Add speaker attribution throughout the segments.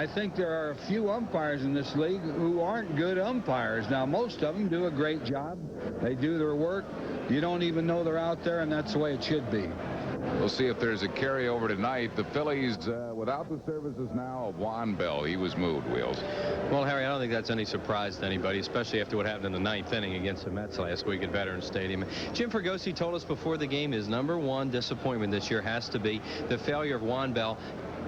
Speaker 1: I think there are a few umpires in this league who aren't good umpires. Now, most of them do a great job. They do their work. You don't even know they're out there, and that's the way it should be.
Speaker 2: We'll see if there's a carryover tonight. The Phillies without the services now of Juan Bell. He was moved, Wheels.
Speaker 3: Well, Harry, I don't think that's any surprise to anybody, especially after what happened in the ninth inning against the Mets last week at Veterans Stadium. Jim Fregosi told us before the game his #1 disappointment this year has to be the failure of Juan Bell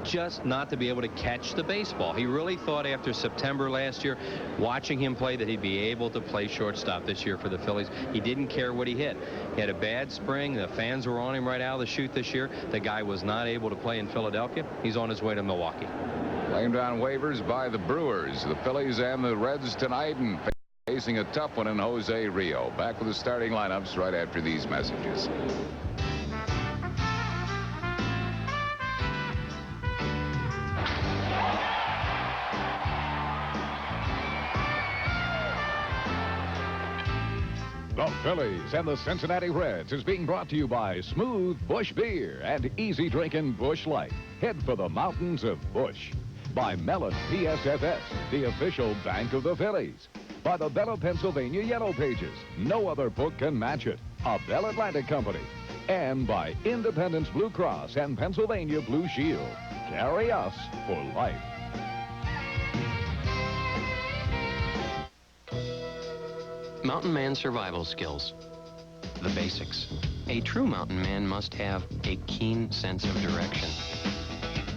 Speaker 3: just not to be able to catch the baseball. He really thought after September last year, watching him play, that he'd be able to play shortstop this year for the Phillies. He didn't care what he hit. He had a bad spring. The fans were on him right out of the chute this year. The guy was not able to play in Philadelphia. He's on his way to Milwaukee.
Speaker 2: Claimed on waivers by the Brewers, the Phillies and the Reds tonight, and facing a tough one in Jose Rio. Back with the starting lineups right after these messages.
Speaker 4: The Phillies and the Cincinnati Reds is being brought to you by Smooth Busch Beer and Easy Drinking Busch Light. Head for the mountains of Busch. By Mellon PSFS, the official bank of the Phillies. By the Bell Pennsylvania Yellow Pages. No other book can match it. A Bell Atlantic company. And by Independence Blue Cross and Pennsylvania Blue Shield. Carry us for life.
Speaker 5: Mountain man survival skills. The basics. A true mountain man must have a keen sense of direction,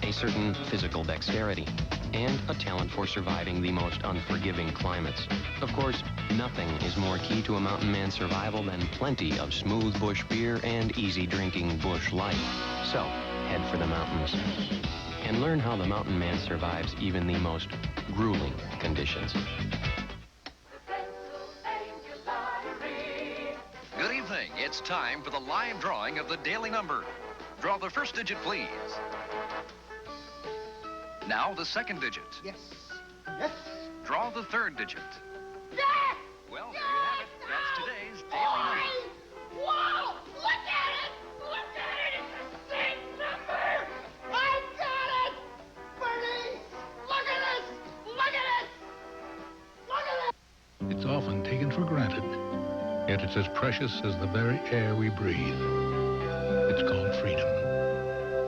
Speaker 5: a certain physical dexterity, and a talent for surviving the most unforgiving climates. Of course, nothing is more key to a mountain man's survival than plenty of Smooth Busch Beer and easy drinking Busch Light. So, head for the mountains and learn how the mountain man survives even the most grueling conditions.
Speaker 6: Good evening. It's time for the live drawing of the daily number. Draw the first digit, please. Now the second digit.
Speaker 7: Yes. Yes.
Speaker 6: Draw the third digit.
Speaker 7: Yes.
Speaker 6: Well, there you have it. That's today's daily number.
Speaker 7: Wow! Look at it! Look at it! It's the same number! I got it! Bernie! Look at this! Look at it! Look at it!
Speaker 8: It's often taken for granted, yet it's as precious as the very air we breathe. It's called freedom.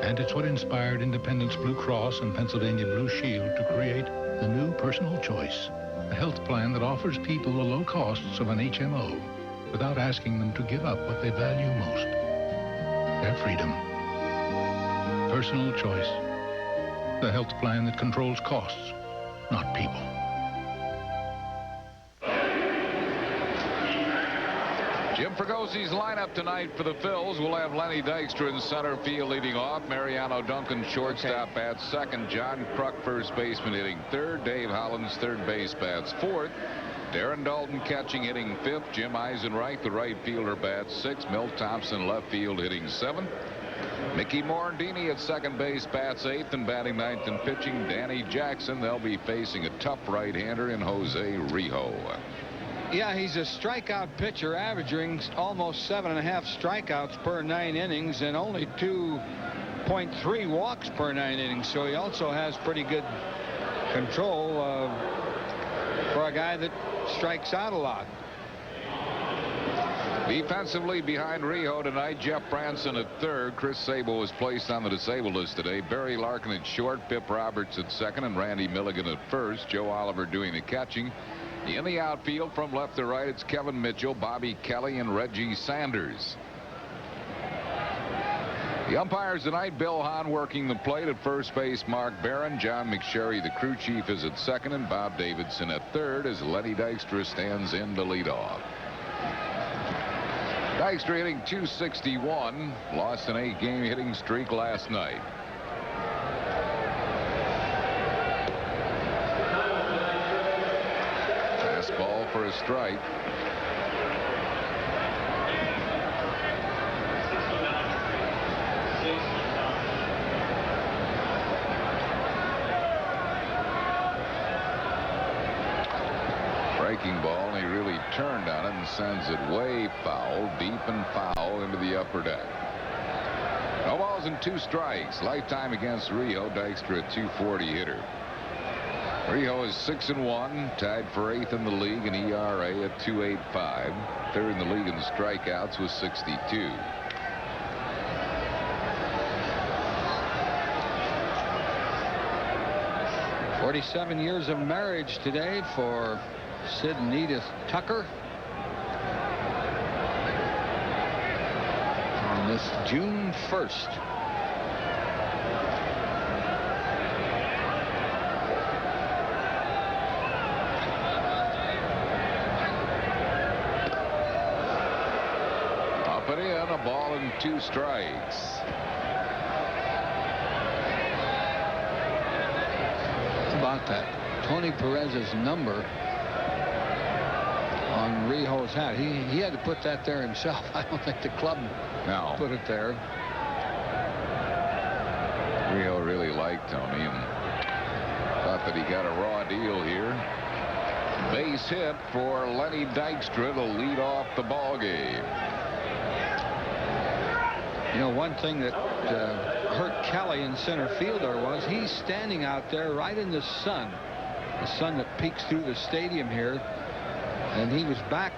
Speaker 8: And it's what inspired Independence Blue Cross and Pennsylvania Blue Shield to create the new Personal Choice, a health plan that offers people the low costs of an HMO without asking them to give up what they value most, their freedom. Personal Choice, the health plan that controls costs, not people.
Speaker 2: Jim Fregosi's lineup tonight for the Phils. We'll have Lenny Dykstra in center field leading off. Mariano Duncan shortstop at second. John Kruk first baseman hitting third. Dave Hollins third base bats fourth. Darren Dalton catching hitting fifth. Jim Eisenreich the right fielder bats sixth. Milt Thompson left field hitting seventh. Mickey Morandini at second base bats eighth, and batting ninth and pitching Danny Jackson. They'll be facing a tough right-hander in Jose Rio.
Speaker 1: Yeah, he's a strikeout pitcher, averaging almost 7.5 strikeouts per 9 innings and only 2.3 walks per 9 innings. So he also has pretty good control for a guy that strikes out a lot.
Speaker 2: Defensively behind Rio tonight, Jeff Branson at third. Chris Sabo was placed on the disabled list today. Barry Larkin at short, Pip Roberts at second, and Randy Milligan at first. Joe Oliver doing the catching. In the outfield from left to right, it's Kevin Mitchell, Bobby Kelly, and Reggie Sanders. The umpires tonight, Bill Hahn working the plate at first base, Mark Barron. John McSherry, the crew chief, is at second, and Bob Davidson at third as Lenny Dykstra stands in to lead off. Dykstra hitting .261, lost an 8-game hitting streak last night. Fastball for a strike. Breaking ball, and he really turned on it and sends it way foul, deep and foul into the upper deck. No balls and 2 strikes. Lifetime against Rio. Dykstra a .240 hitter. Rio is 6-1, tied for 8th in the league in ERA at 2.85. Third in the league in strikeouts with 62.
Speaker 1: "47 years of marriage today for Sid and Edith Tucker on this June 1st.
Speaker 2: Up and in, a ball and 2 strikes.
Speaker 1: About that, Tony Perez's number on Rijo's hat. He had to put that there himself. I don't think the club put it there.
Speaker 2: Rio really liked Tony and thought that he got a raw deal here. Base hit for Lenny Dykstra to lead off the ball game.
Speaker 1: You know, one thing that hurt Kelly in center fielder was he's standing out there right in the sun that peeks through the stadium here, and he was back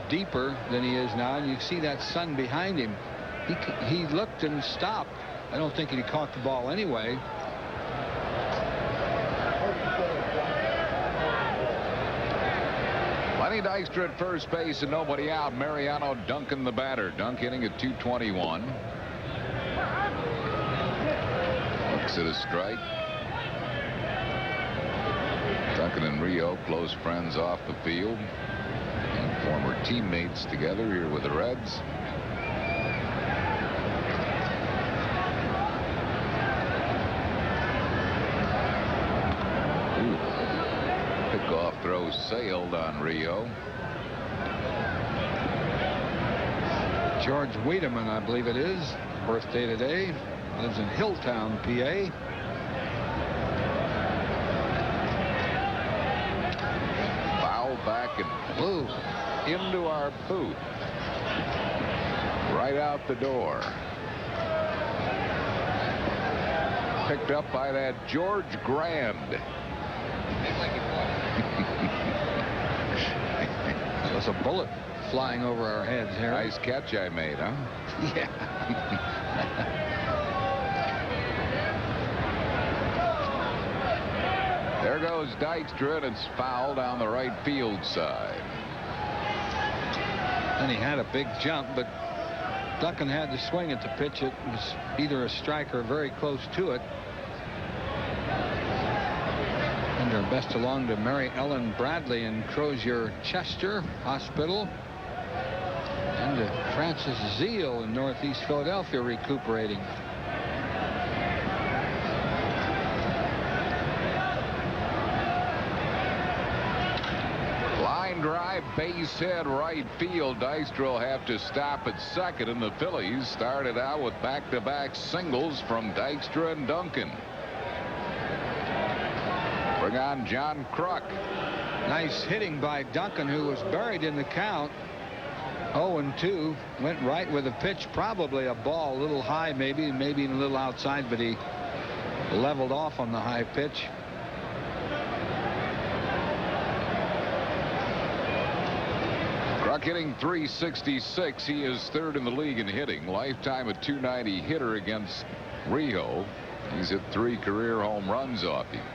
Speaker 1: deeper than he is now, and you see that sun behind him. He looked and stopped. I don't think he caught the ball anyway.
Speaker 2: Lenny Dykstra at first base and nobody out. Mariano Duncan the batter. Dunk hitting at 221. Looks at a strike. Duncan and Rio, close friends off the field and former teammates together here with the Reds. Pickoff throw sailed on Rio.
Speaker 1: George Wiedemann, I believe it is, birthday today. Lives in Hilltown, PA.
Speaker 2: Foul back and blew into our booth. Right out the door. Picked up by that George Grand.
Speaker 1: There's a bullet flying over our heads here.
Speaker 2: Nice catch I made, huh?
Speaker 1: Yeah.
Speaker 2: There goes Dykstra, and it's foul down the right field side.
Speaker 1: And he had a big jump, but Duncan had to swing at the pitch. It was either a strike or very close to it. And our best along to Mary Ellen Bradley in Crozier Chester Hospital. And to Francis Zeal in Northeast Philadelphia recuperating.
Speaker 2: Line drive, base hit, right field. Dykstra will have to stop at second, and the Phillies started out with back-to-back singles from Dykstra and Duncan. Bring on John Kruk.
Speaker 1: Nice hitting by Duncan, who was buried in the count. 0-2. Went right with a pitch, probably a ball, a little high, maybe a little outside, but he leveled off on the high pitch.
Speaker 2: Kruk hitting .366. He is third in the league in hitting. Lifetime a .290 hitter against Rio. He's hit 3 career home runs off him.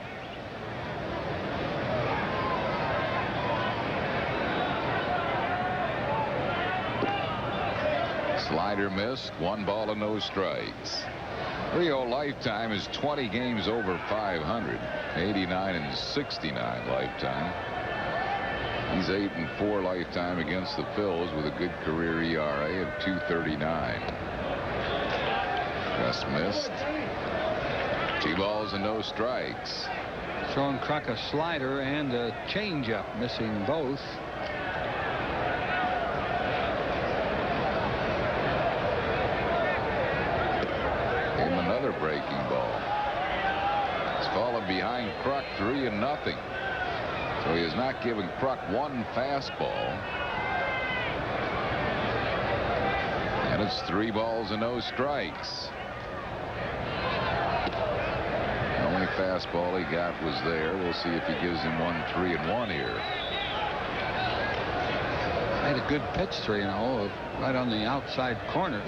Speaker 2: Slider missed. 1 ball and no strikes. Rio lifetime is 20 games over 500. 89 and 69 lifetime. He's 8-4 lifetime against the Phils with a good career ERA of 2.39. Just missed. 2 balls and no strikes.
Speaker 1: Throwing Kruk a slider and a changeup, missing both.
Speaker 2: Another breaking ball. It's fallen behind Kruk 3-0. So he has not given Kruk 1 fastball. And it's 3 balls and no strikes. The only fastball he got was there. We'll see if he gives him 1-3-1 here.
Speaker 1: Had a good pitch 3-0 right on the outside corner.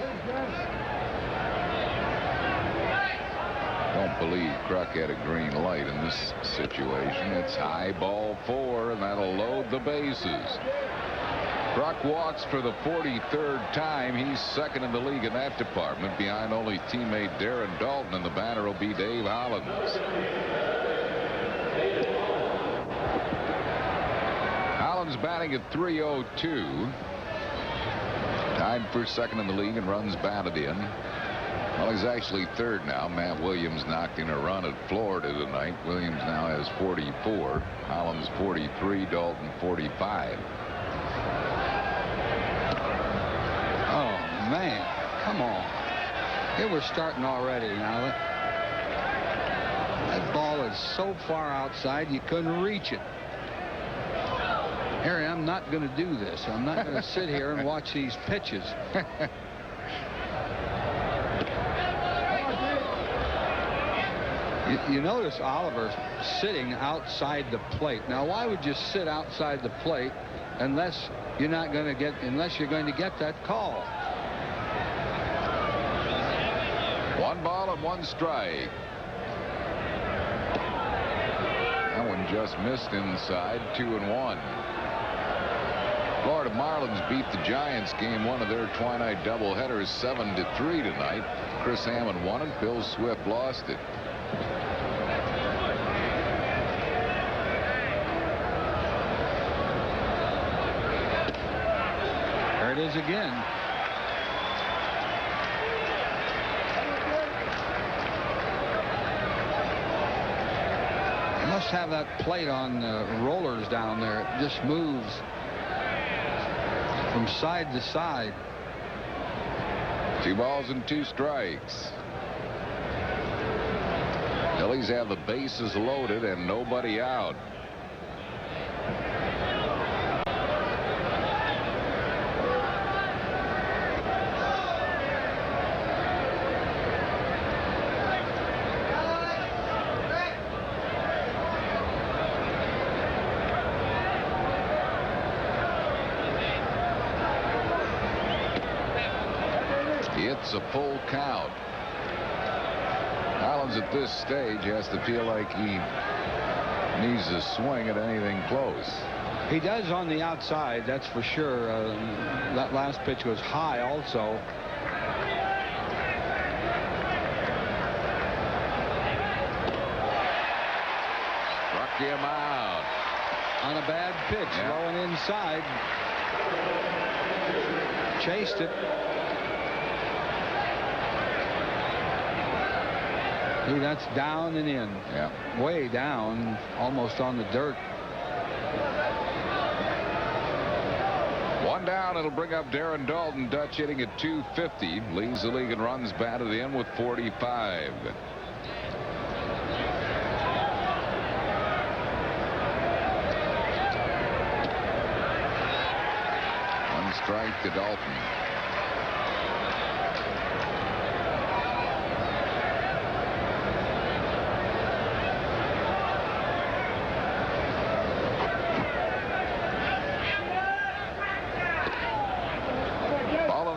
Speaker 2: Don't believe Kruk had a green light in this situation. It's high ball 4, and that'll load the bases. Kruk walks for the 43rd time. He's second in the league in that department, behind only teammate Darren Dalton, and the batter will be Dave Hollins. Hollins batting at .302. Tied for second in the league and runs batted in. Well, he's actually third now. Matt Williams knocked in a run at Florida tonight. Williams now has 44. Hollins 43. Dalton 45.
Speaker 1: Oh, man. Come on. Here we're starting already now. That ball is so far outside you couldn't reach it. Harry, I'm not going to do this. I'm not going to sit here and watch these pitches. You notice Oliver sitting outside the plate. Now, why would you sit outside the plate unless you're going to get that call?
Speaker 2: 1 ball and 1 strike. That one just missed inside. 2-1. Florida Marlins beat the Giants game 1 of their twilight doubleheaders 7-3 tonight. Chris Hammond won it. Bill Swift lost it.
Speaker 1: There it is again. You must have that plate on rollers down there. It just moves from side to side.
Speaker 2: 2 balls and 2 strikes. Phillies have the bases loaded and nobody out. It's a full count. Hollins at this stage has to feel like he needs to swing at anything close.
Speaker 1: He does on the outside, that's for sure. That last pitch was high also.
Speaker 2: Struck him out.
Speaker 1: On a bad pitch, low and inside. Chased it. See, that's down and in.
Speaker 2: Yeah.
Speaker 1: Way down, almost on the dirt.
Speaker 2: 1 down. It'll bring up Darren Dalton. Dutch hitting at .250. Leads the league and runs batted in with 45. 1 strike to Dalton.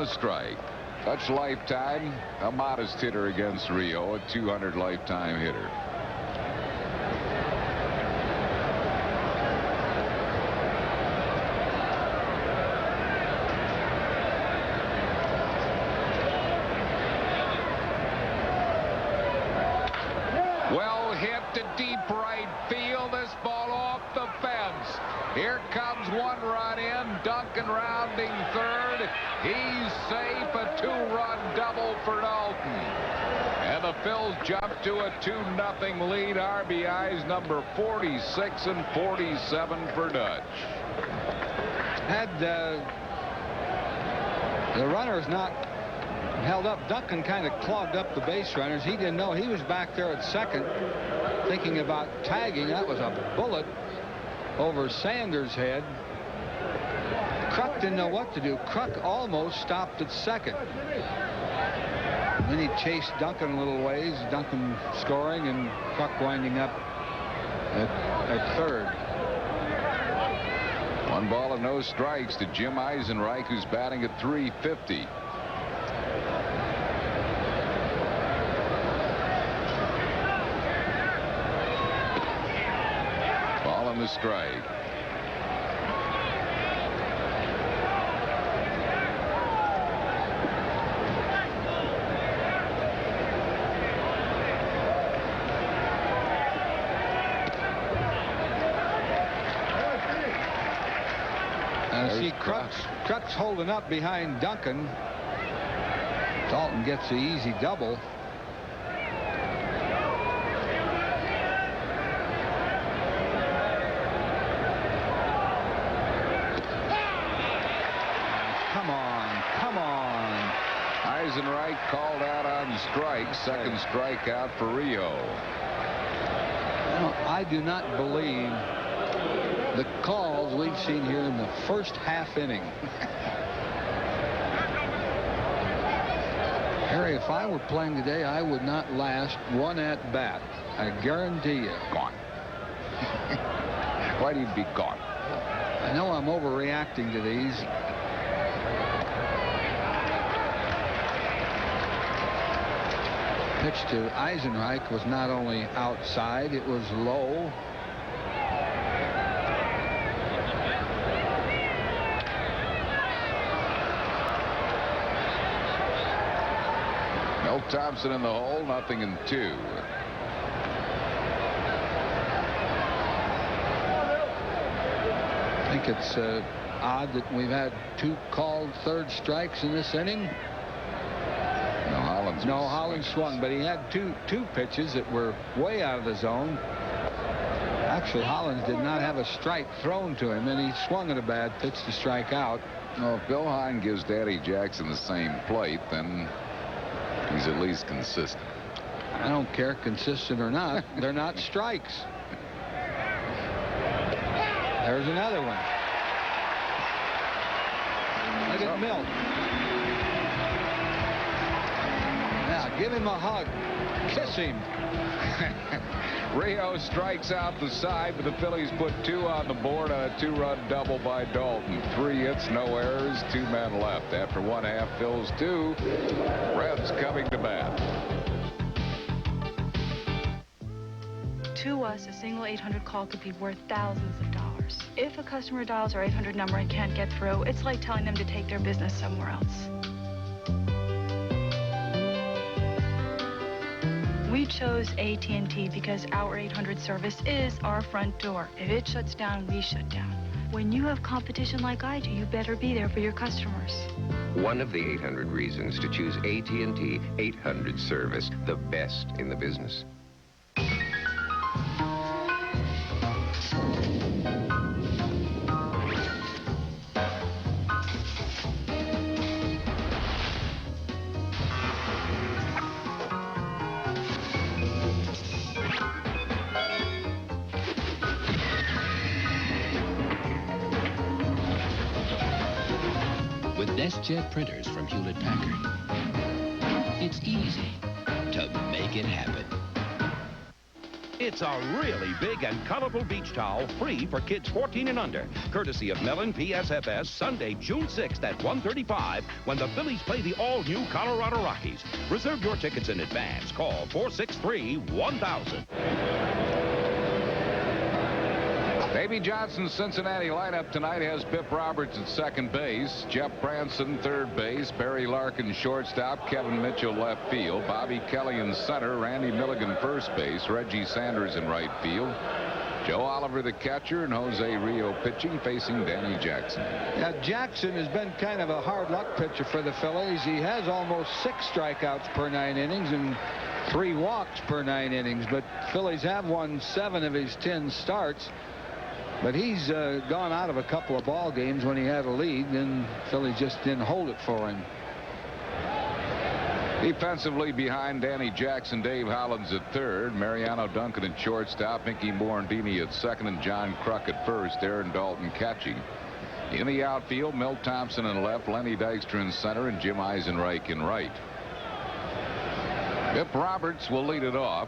Speaker 2: Strike. Dutch lifetime, a modest hitter against Rio, a .200 lifetime hitter. Well hit to deep right field. This ball off the fence. Here comes 1 run in. Duncan rounding third. He's safe. A 2-run double for Dalton. And the Phils jump to a 2-0 lead. RBIs number 46 and 47 for Dutch.
Speaker 1: Had the runners not held up, Duncan kind of clogged up the base runners. He didn't know he was back there at second thinking about tagging. That was a bullet over Sanders' head. Kruk didn't know what to do. Kruk almost stopped at second. Then he chased Duncan a little ways. Duncan scoring and Kruk winding up at third.
Speaker 2: 1 ball and no strikes to Jim Eisenreich, who's batting at .350. Ball on the strike.
Speaker 1: See, Kruk's holding up behind Duncan. Dalton gets the easy double. Come on, come on.
Speaker 2: Eisenreich called out on strike. Second strikeout for Rio.
Speaker 1: I do not believe the calls we've seen here in the first half inning. Harry, if I were playing today, I would not last one at bat. I guarantee you.
Speaker 2: Gone. Why'd he be gone?
Speaker 1: I know I'm overreacting to these. Pitch to Eisenreich was not only outside, it was low.
Speaker 2: Milt Thompson in the hole, 0-2.
Speaker 1: I think it's odd that we've had 2 called third strikes in this inning.
Speaker 2: No,
Speaker 1: Hollins swung, but he had two pitches that were way out of the zone. Actually, Hollins did not have a strike thrown to him, and he swung at a bad pitch to strike out.
Speaker 2: No, if Bill Hine gives Danny Jackson the same plate, then he's at least consistent.
Speaker 1: I don't care, consistent or not. They're not strikes. There's another one. Look at Milt. Now, give him a hug. Kiss him.
Speaker 2: Rio strikes out the side, but the Phillies put 2 on the board on a 2-run double by Dalton. 3 hits, no errors, 2 men left. After 1/2, Phil's 2. Reds coming to bat.
Speaker 9: To us, a single 800 call could be worth thousands of dollars. If a customer dials our 800 number and can't get through, it's like telling them to take their business somewhere else. We chose AT&T because our 800 service is our front door. If it shuts down, we shut down. When you have competition like I do, you better be there for your customers.
Speaker 10: One of the 800 reasons to choose AT&T 800 service, the best in the business.
Speaker 11: Jet printers from Hewlett-Packard. It's easy to make it happen.
Speaker 12: It's a really big and colorful beach towel, free for kids 14 and under, courtesy of Mellon PSFS, Sunday, June 6th at 1:35 when the Phillies play the all-new Colorado Rockies. Reserve your tickets in advance. Call 463-1000.
Speaker 2: Davey Johnson's Cincinnati lineup tonight has Biff Roberts at second base, Jeff Branson third base, Barry Larkin shortstop, Kevin Mitchell left field, Bobby Kelly in center, Randy Milligan first base, Reggie Sanders in right field, Joe Oliver the catcher, and Jose Rio pitching, facing Danny Jackson.
Speaker 1: Now, Jackson has been kind of a hard luck pitcher for the Phillies. He has almost 6 strikeouts per 9 innings and 3 walks per 9 innings, but Phillies have won 7 of his 10 starts. But he's gone out of a couple of ball games when he had a lead, and Phillies just didn't hold it for him.
Speaker 2: Defensively behind Danny Jackson, Dave Hollins at third, Mariano Duncan at shortstop, Mickey Morandini at second, and John Kruk at first, Aaron Dalton catching. In the outfield, Milt Thompson in left, Lenny Dykstra in center, and Jim Eisenreich in right. Bip Roberts will lead it off.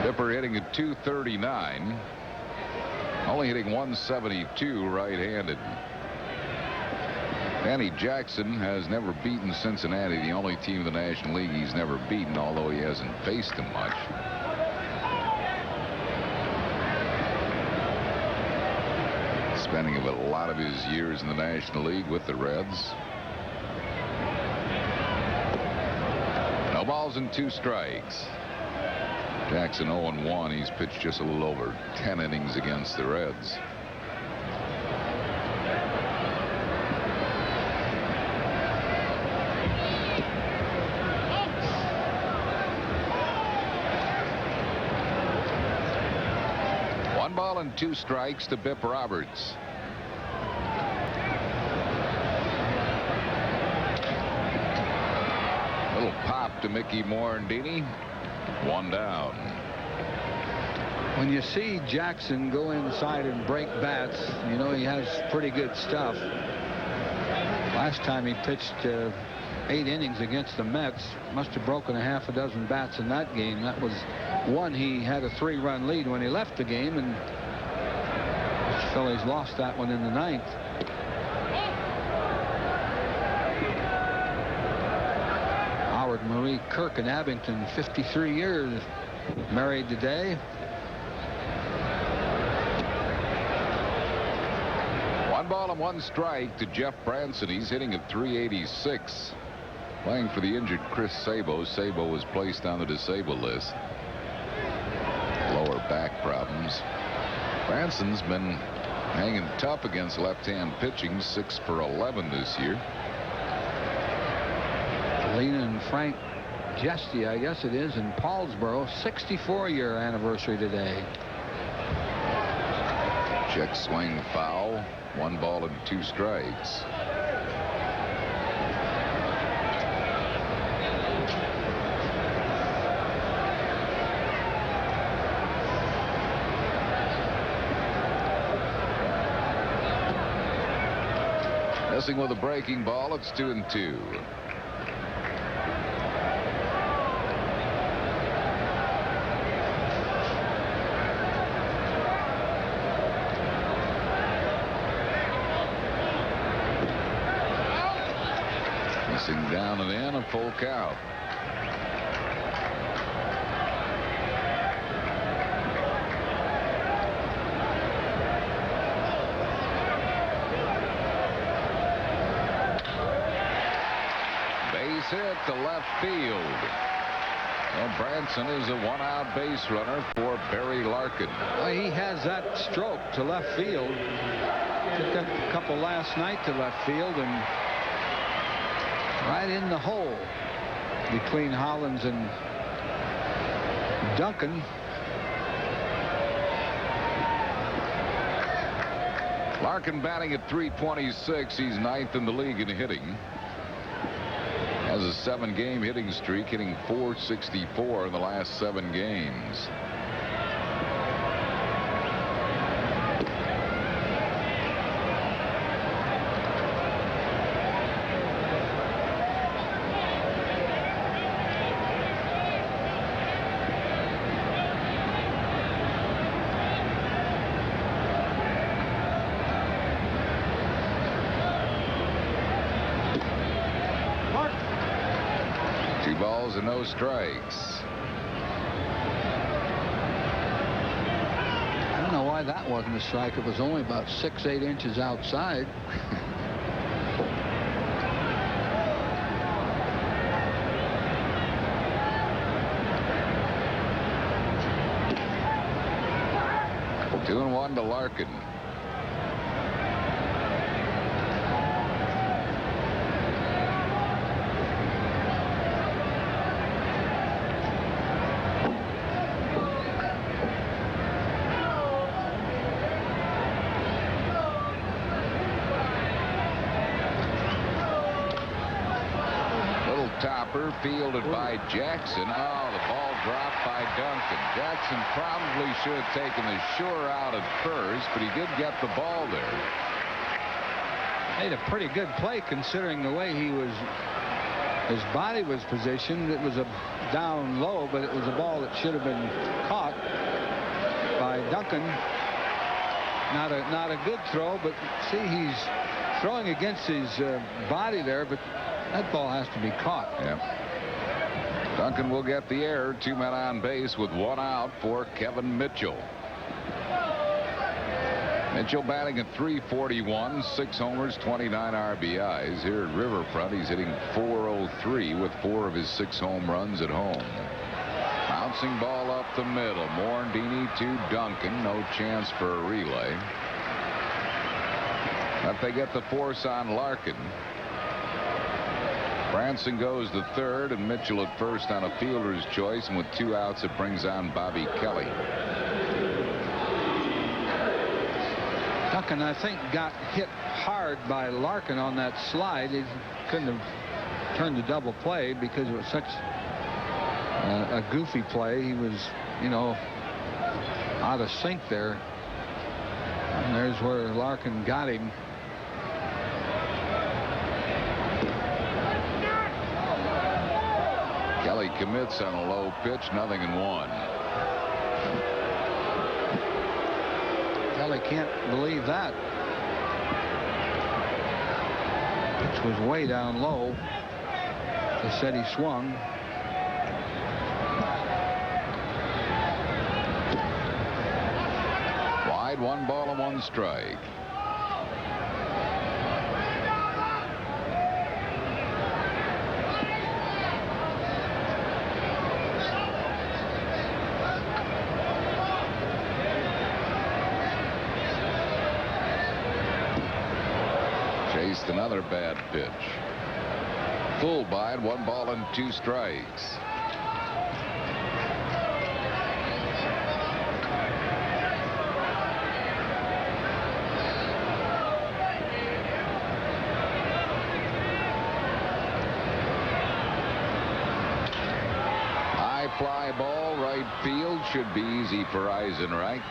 Speaker 2: Bipper hitting at .239. Only hitting .172 right-handed. Danny Jackson has never beaten Cincinnati, the only team in the National League he's never beaten, although he hasn't faced them much. Spending a lot of his years in the National League with the Reds. No balls and 2 strikes. Jackson 0-1. He's pitched just a little over 10 innings against the Reds. One ball and 2 strikes to Bip Roberts. Little pop to Mickey Morandini. 1 down.
Speaker 1: When you see Jackson go inside and break bats, you know he has pretty good stuff. Last time he pitched 8 innings against the Mets, must have broken a half a dozen bats in that game. That was one he had a 3-run lead when he left the game, and the Phillies lost that one in the 9th. Howard Marie Kirk in Abington, 53 years married today.
Speaker 2: One ball and 1 strike to Jeff Branson. He's hitting at .386. Playing for the injured Chris Sabo. Sabo was placed on the disabled list. Lower back problems. Branson's been hanging tough against left-hand pitching. 6 for 11 this year.
Speaker 1: Lena and Frank Jesty, I guess it is, in Paulsboro, 64-year anniversary today.
Speaker 2: Check swing foul. 1 ball and 2 strikes. Missing with a breaking ball. It's 2-2. Down and in, a full count. Base hit to left field. Well, Branson is a 1-out base runner for Barry Larkin.
Speaker 1: Well, he has that stroke to left field. Took a couple last night to left field and right in the hole between Hollins and Duncan.
Speaker 2: Larkin batting at .326. He's 9th in the league in hitting. Has a 7-game hitting streak, hitting .464 in the last 7 games. And no strikes.
Speaker 1: I don't know why that wasn't a strike. It was only about 6-8 inches outside.
Speaker 2: Two and 1 to Larkin. Topper fielded by Jackson. Oh, the ball dropped by Duncan. Jackson probably should have taken the sure out at first, but he did get the ball there.
Speaker 1: Made a pretty good play considering the way he was His body was positioned. It was a down low, but it was a ball that should have been caught by Duncan. Not a good throw, but see, he's throwing against his body there, but that ball has to be caught.
Speaker 2: Yeah. Duncan will get the error. 2 men on base with 1 out for Kevin Mitchell. Mitchell batting at .341, 6 homers, 29 RBIs. Here at Riverfront, he's hitting .403 with 4 of his 6 home runs at home. Bouncing ball up the middle. Morandini to Duncan. No chance for a relay. But they get the force on Larkin. Branson goes to third, and Mitchell at first on a fielder's choice, and with 2 outs, it brings on Bobby Kelly.
Speaker 1: Duncan, I think, got hit hard by Larkin on that slide. He couldn't have turned the double play because it was such a goofy play. He was, you know, out of sync there. And there's where Larkin got him.
Speaker 2: Kelly commits on a low pitch, 0-1.
Speaker 1: Kelly can't believe that. Pitch was way down low. They said he swung.
Speaker 2: Wide, 1 ball and 1 strike. Chased another bad pitch. Full bide, 1 ball and 2 strikes. High fly ball, right field, should be easy for Eisenreich.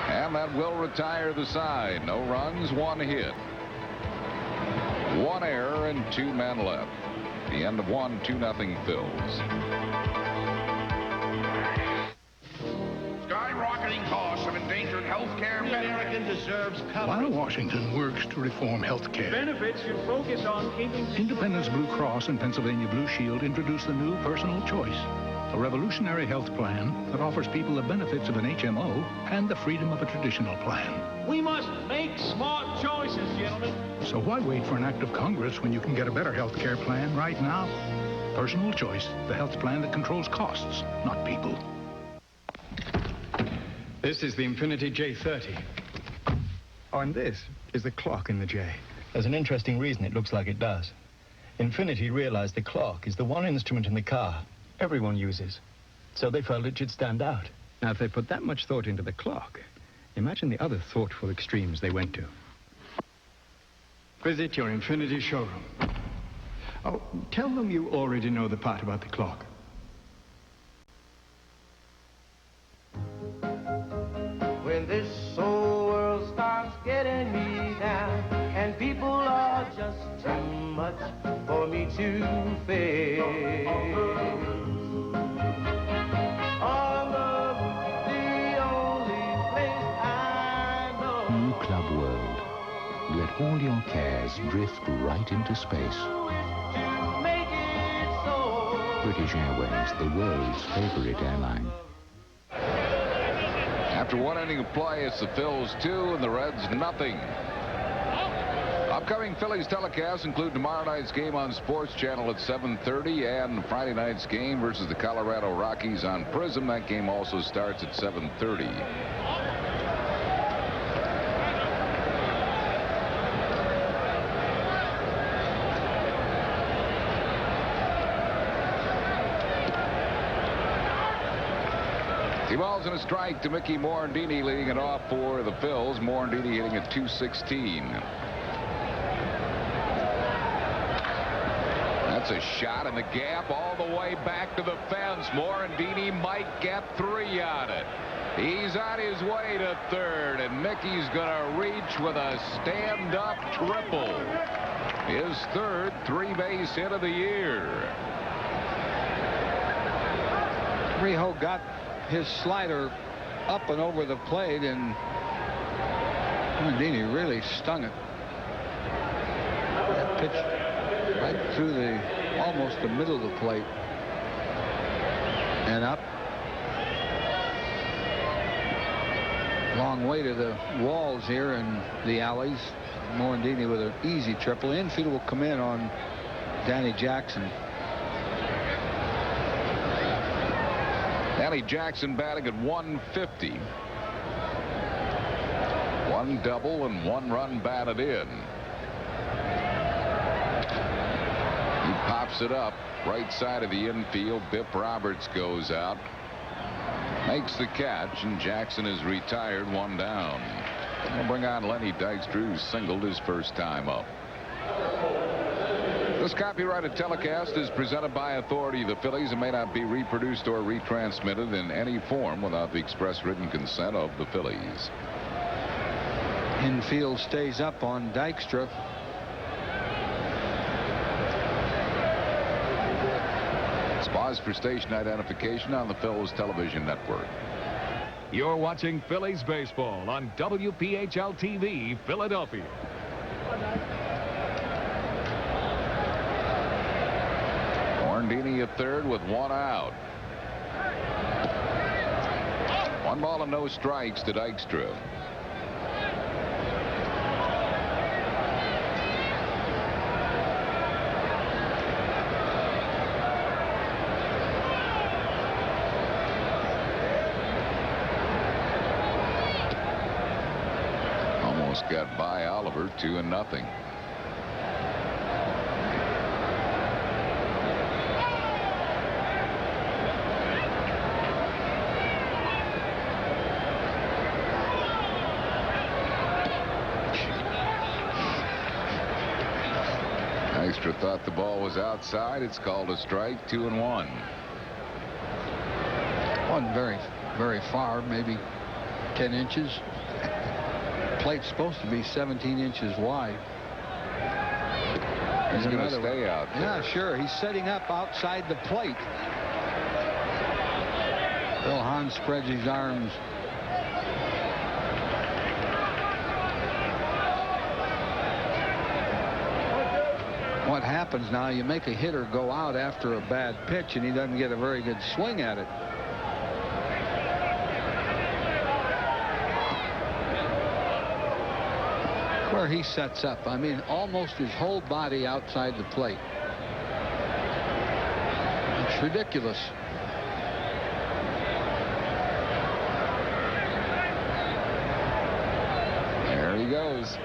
Speaker 2: And that will retire the side. No runs, 1 hit. 1 error and 2 men left. The end of 1, 2-0 Phils.
Speaker 13: Skyrocketing costs of endangered health care.
Speaker 11: American deserves coverage.
Speaker 8: While Washington works to reform health care,
Speaker 14: Benefits should focus on keeping...
Speaker 8: Independence Blue Cross and Pennsylvania Blue Shield introduced the new Personal Choice, a revolutionary health plan that offers people the benefits of an HMO and the freedom of a traditional plan.
Speaker 14: We must make smart choices, gentlemen.
Speaker 8: So why wait for an act of Congress when you can get a better health care plan right now? Personal Choice, the health plan that controls costs, not people.
Speaker 15: This is the Infinity J30. Oh, and this is the clock in the J. There's an interesting reason it looks like it does. Infinity realized the clock is the one instrument in the car everyone uses, so they felt it should stand out. Now, if they put that much thought into the clock, imagine the other thoughtful extremes they went to. Visit your Infinity showroom. Oh, tell them you already know the part about the clock.
Speaker 16: When this whole world starts getting me down, and people are just too much for me to face. On the roof, the only place I know.
Speaker 17: New Club World. Let all your cares drift right into space.
Speaker 16: To make it so.
Speaker 17: British Airways, the world's favorite airline.
Speaker 2: After 1 inning of play, it's the Phils 2 and the Reds 0. Upcoming Phillies telecasts include tomorrow night's game on Sports Channel at 7:30 and Friday night's game versus the Colorado Rockies on Prism. That game also starts at 7:30. Two balls and a strike to Mickey Morandini, leading it off for the Phils. Morandini hitting at .216. That's a shot in the gap all the way back to the fence. Morandini might get 3 on it. He's on his way to third, and Mickey's going to reach with a stand-up triple. His third 3-base hit of the year.
Speaker 1: Rijo got his slider up and over the plate, and Morandini really stung it. That pitch right through almost the middle of the plate and up. Long way to the walls here in the alleys. Morandini with an easy triple. Infield will come in on Danny Jackson.
Speaker 2: Danny Jackson batting at 150. 1 double and 1 run batted in. He pops it up right side of the infield. Bip Roberts goes out, makes the catch, and Jackson is retired, 1 down. We'll bring on Lenny Dykstra, who singled his first time up. This copyrighted telecast is presented by authority of the Phillies and may not be reproduced or retransmitted in any form without the express written consent of the Phillies.
Speaker 1: Infield stays up on Dykstra.
Speaker 2: Let's pause for station identification on the Phillies television network.
Speaker 4: You're watching Phillies baseball on WPHL TV, Philadelphia.
Speaker 2: Morandini at third with 1 out. 1 ball and no strikes to Dykstra. Almost got by Oliver, 2-0. Dykstra thought the ball was outside. It's called a strike. 2-1.
Speaker 1: Wasn't very far, maybe 10 inches. Plate's supposed to be 17 inches wide.
Speaker 2: He's going to stay out there.
Speaker 1: Yeah, sure. He's setting up outside the plate. Bill Hahn spreads his arms. What happens now, you make a hitter go out after a bad pitch and he doesn't get a very good swing at it. Where he sets up, I mean, almost his whole body outside the plate. It's ridiculous.
Speaker 2: There he goes.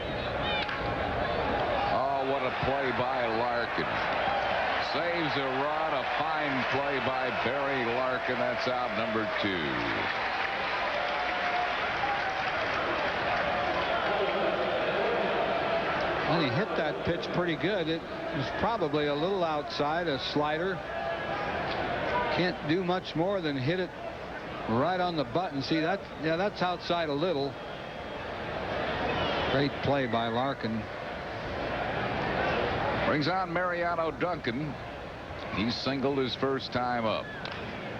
Speaker 2: Oh, what a play by Larkin. Saves a run. A fine play by Barry Larkin. That's out number 2.
Speaker 1: Well, he hit that pitch pretty good. It was probably a little outside, a slider. Can't do much more than hit it right on the button. See that? Yeah, that's outside a little. Great play by Larkin.
Speaker 2: Brings on Mariano Duncan. He singled his first time up.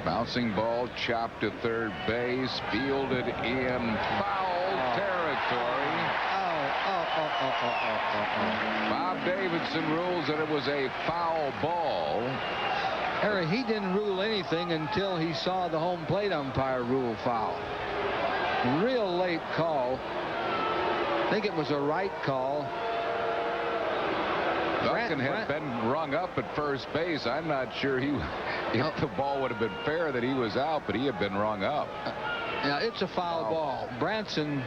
Speaker 2: Bouncing ball chopped to third base. Fielded in foul territory. Bob Davidson rules that it was a foul ball.
Speaker 1: Harry, he didn't rule anything until he saw the home plate umpire rule foul. Real late call. I think it was a right call.
Speaker 2: Duncan had been rung up at first base. I'm not sure if the ball would have been fair that he was out, but he had been rung up.
Speaker 1: Yeah, it's a foul ball. Branson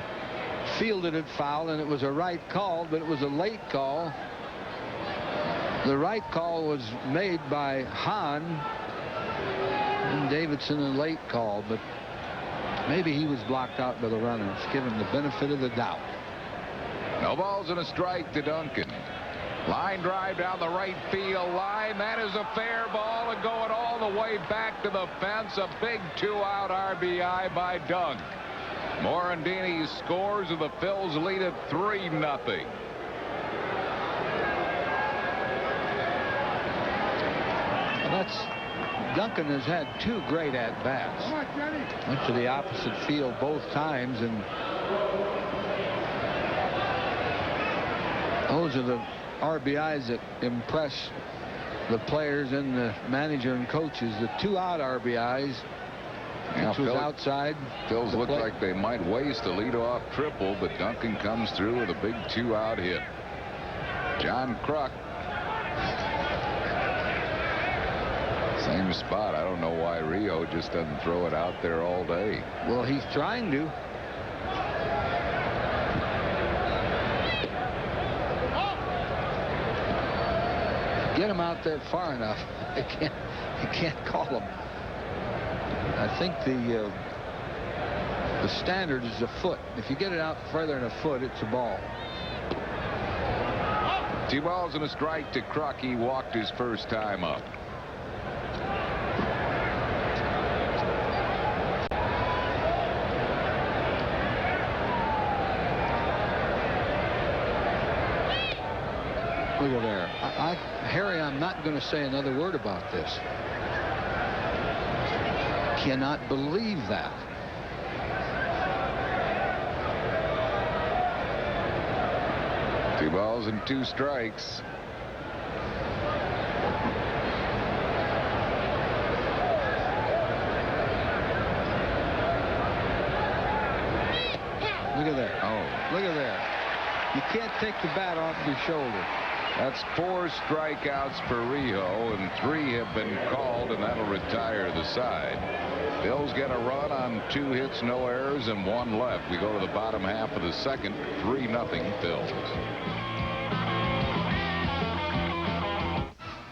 Speaker 1: fielded it foul, and it was a right call, but it was a late call. The right call was made by Hahn, and Davidson a late call, but maybe he was blocked out by the runners. Give him the benefit of the doubt.
Speaker 2: No balls and a strike to Duncan. Line drive down the right field line. That is a fair ball and going all the way back to the fence. A big 2-out RBI by Dunk. Morandini scores and the Phils lead at 3-0.
Speaker 1: Duncan has had 2 great at-bats. Went to the opposite field both times, and those are the RBIs that impress the players and the manager and coaches. The 2-out RBIs. Which was outside.
Speaker 2: Phillies look like they might waste a leadoff triple, but Duncan comes through with a big 2-out hit. John Kruk. Same spot. I don't know why Rio just doesn't throw it out there all day.
Speaker 1: Well, he's trying to. Get him out there far you can't call him. I think the standard is a foot. If you get it out further than a foot, it's a ball.
Speaker 2: 2 balls and a strike to Kruk. He walked his first time up.
Speaker 1: Look at there. Harry, I'm not going to say another word about this. Cannot believe that.
Speaker 2: Two balls and 2 strikes.
Speaker 1: Look at there. Oh, look at there. You can't take the bat off your shoulder.
Speaker 2: That's 4 strikeouts for Rio, and 3 have been called, and that'll retire the side. Phillies get a run on 2 hits, no errors, and 1 left. We go to the bottom half of the second, 3-0 Phillies.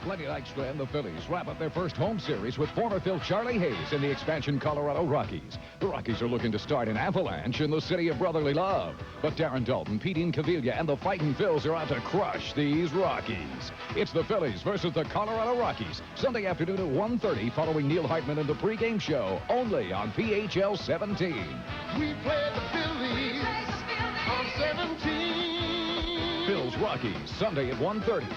Speaker 4: Lenny Dykstra and the Phillies wrap up their first home series with former Phil Charlie Hayes in the expansion Colorado Rockies. The Rockies are looking to start an avalanche in the city of brotherly love. But Darren Dalton, Pete Incaviglia, and the Fighting Phils are out to crush these Rockies. It's the Phillies versus the Colorado Rockies, Sunday afternoon at 1:30 following Neil Hartman and the pregame show, only on PHL 17.
Speaker 7: We play the Phillies on 17.
Speaker 4: Phil's Rockies, Sunday at 1:30.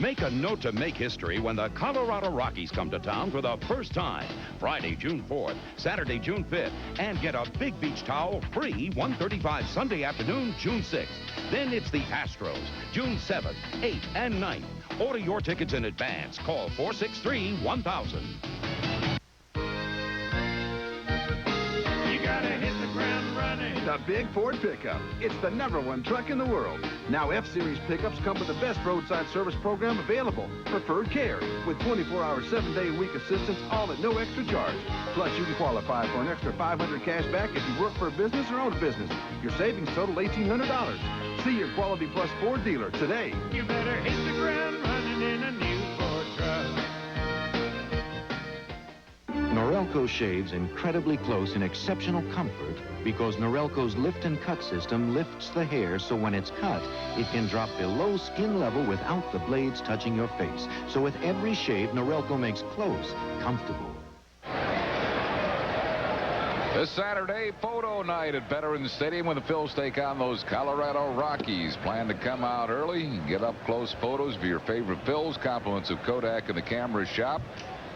Speaker 12: Make a note to make history when the Colorado Rockies come to town for the first time. Friday, June 4th, Saturday, June 5th, and get a big beach towel free 1:35 Sunday afternoon, June 6th. Then it's the Astros, June 7th, 8th, and 9th. Order your tickets in advance. Call 463-1000.
Speaker 18: The big Ford pickup. It's the #1 truck in the world. Now F-Series pickups come with the best roadside service program available. Preferred Care with 24-hour, 7-day-a-week assistance, all at no extra charge. Plus, you can qualify for an extra $500 cash back if you work for a business or own a business. Your savings total $1,800. See your Quality Plus Ford dealer today.
Speaker 14: You better hit the ground running in a new Ford truck.
Speaker 19: Norelco shaves incredibly close in exceptional comfort because Norelco's lift and cut system lifts the hair so when it's cut, it can drop below skin level without the blades touching your face. So with every shave, Norelco makes close comfortable.
Speaker 2: This Saturday, photo night at Veterans Stadium when the Phils take on those Colorado Rockies. Plan to come out early, get up close photos of your favorite Phils, compliments of Kodak and the camera shop.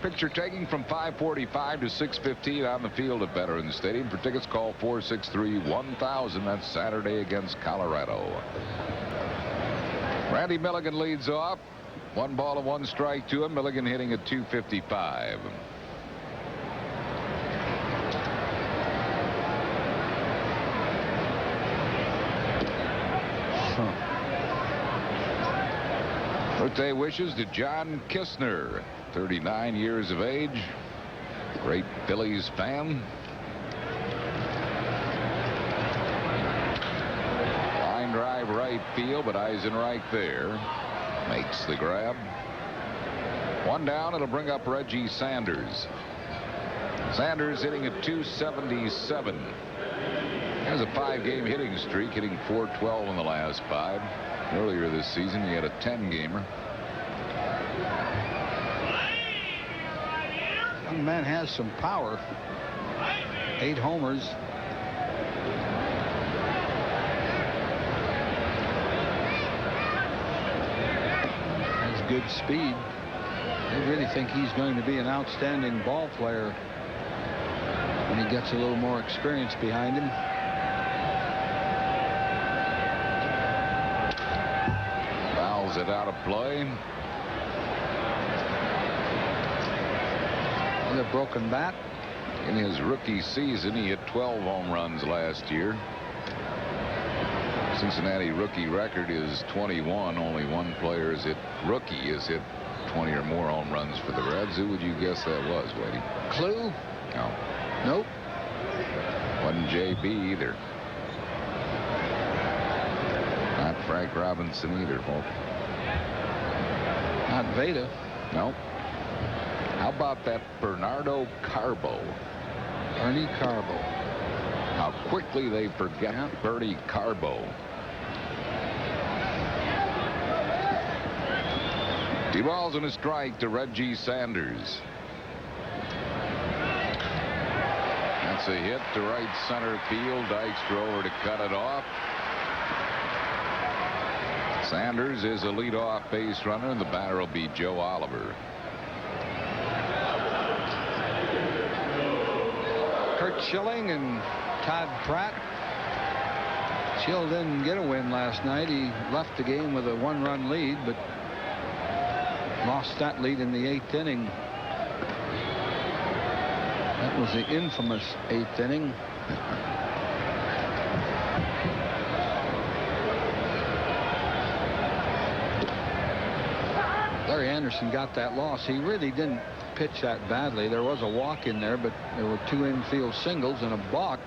Speaker 2: Picture taking from 5:45 to 6:15 on the field at Veterans Stadium. For tickets, call 463-1000. That's Saturday against Colorado. Randy Milligan leads off. 1 ball and 1 strike to him. Milligan hitting at .255. Birthday wishes to John Kistner, 39 years of age, great Phillies fan. Line drive right field, but Eisenreich there makes the grab. 1 down. It'll bring up Reggie Sanders. Sanders hitting at .277. Has a 5-game hitting streak, hitting .412 in the last 5. Earlier this season, he had a 10-gamer.
Speaker 1: Young man has some power. 8 homers. Has good speed. I really think he's going to be an outstanding ball player when he gets a little more experience behind him.
Speaker 2: Fouls it out of play.
Speaker 1: And a broken bat.
Speaker 2: In his rookie season, he hit 12 home runs last year. Cincinnati rookie record is 21. Only one player rookie has hit 20 or more home runs for the Reds. Who would you guess that was, Wadey?
Speaker 1: Clue?
Speaker 2: No.
Speaker 1: Nope.
Speaker 2: Wasn't JB either. Not Frank Robinson either, folks.
Speaker 1: Not Veda.
Speaker 2: Nope. How about that Bernardo Carbo?
Speaker 1: Ernie Carbo.
Speaker 2: How quickly they forget Bernie Carbo. Two balls and a strike to Reggie Sanders. That's a hit to right center field. Dykstra over to cut it off. Sanders is a leadoff base runner, and the batter will be Joe Oliver.
Speaker 1: Kurt Schilling and Todd Pratt. Schill didn't get a win last night. He left the game with a 1-run lead, but lost that lead in the 8th inning. That was the infamous 8th inning. Larry Anderson got that loss. He really didn't pitch that badly. There was a walk in there, but there were 2 infield singles and a balk.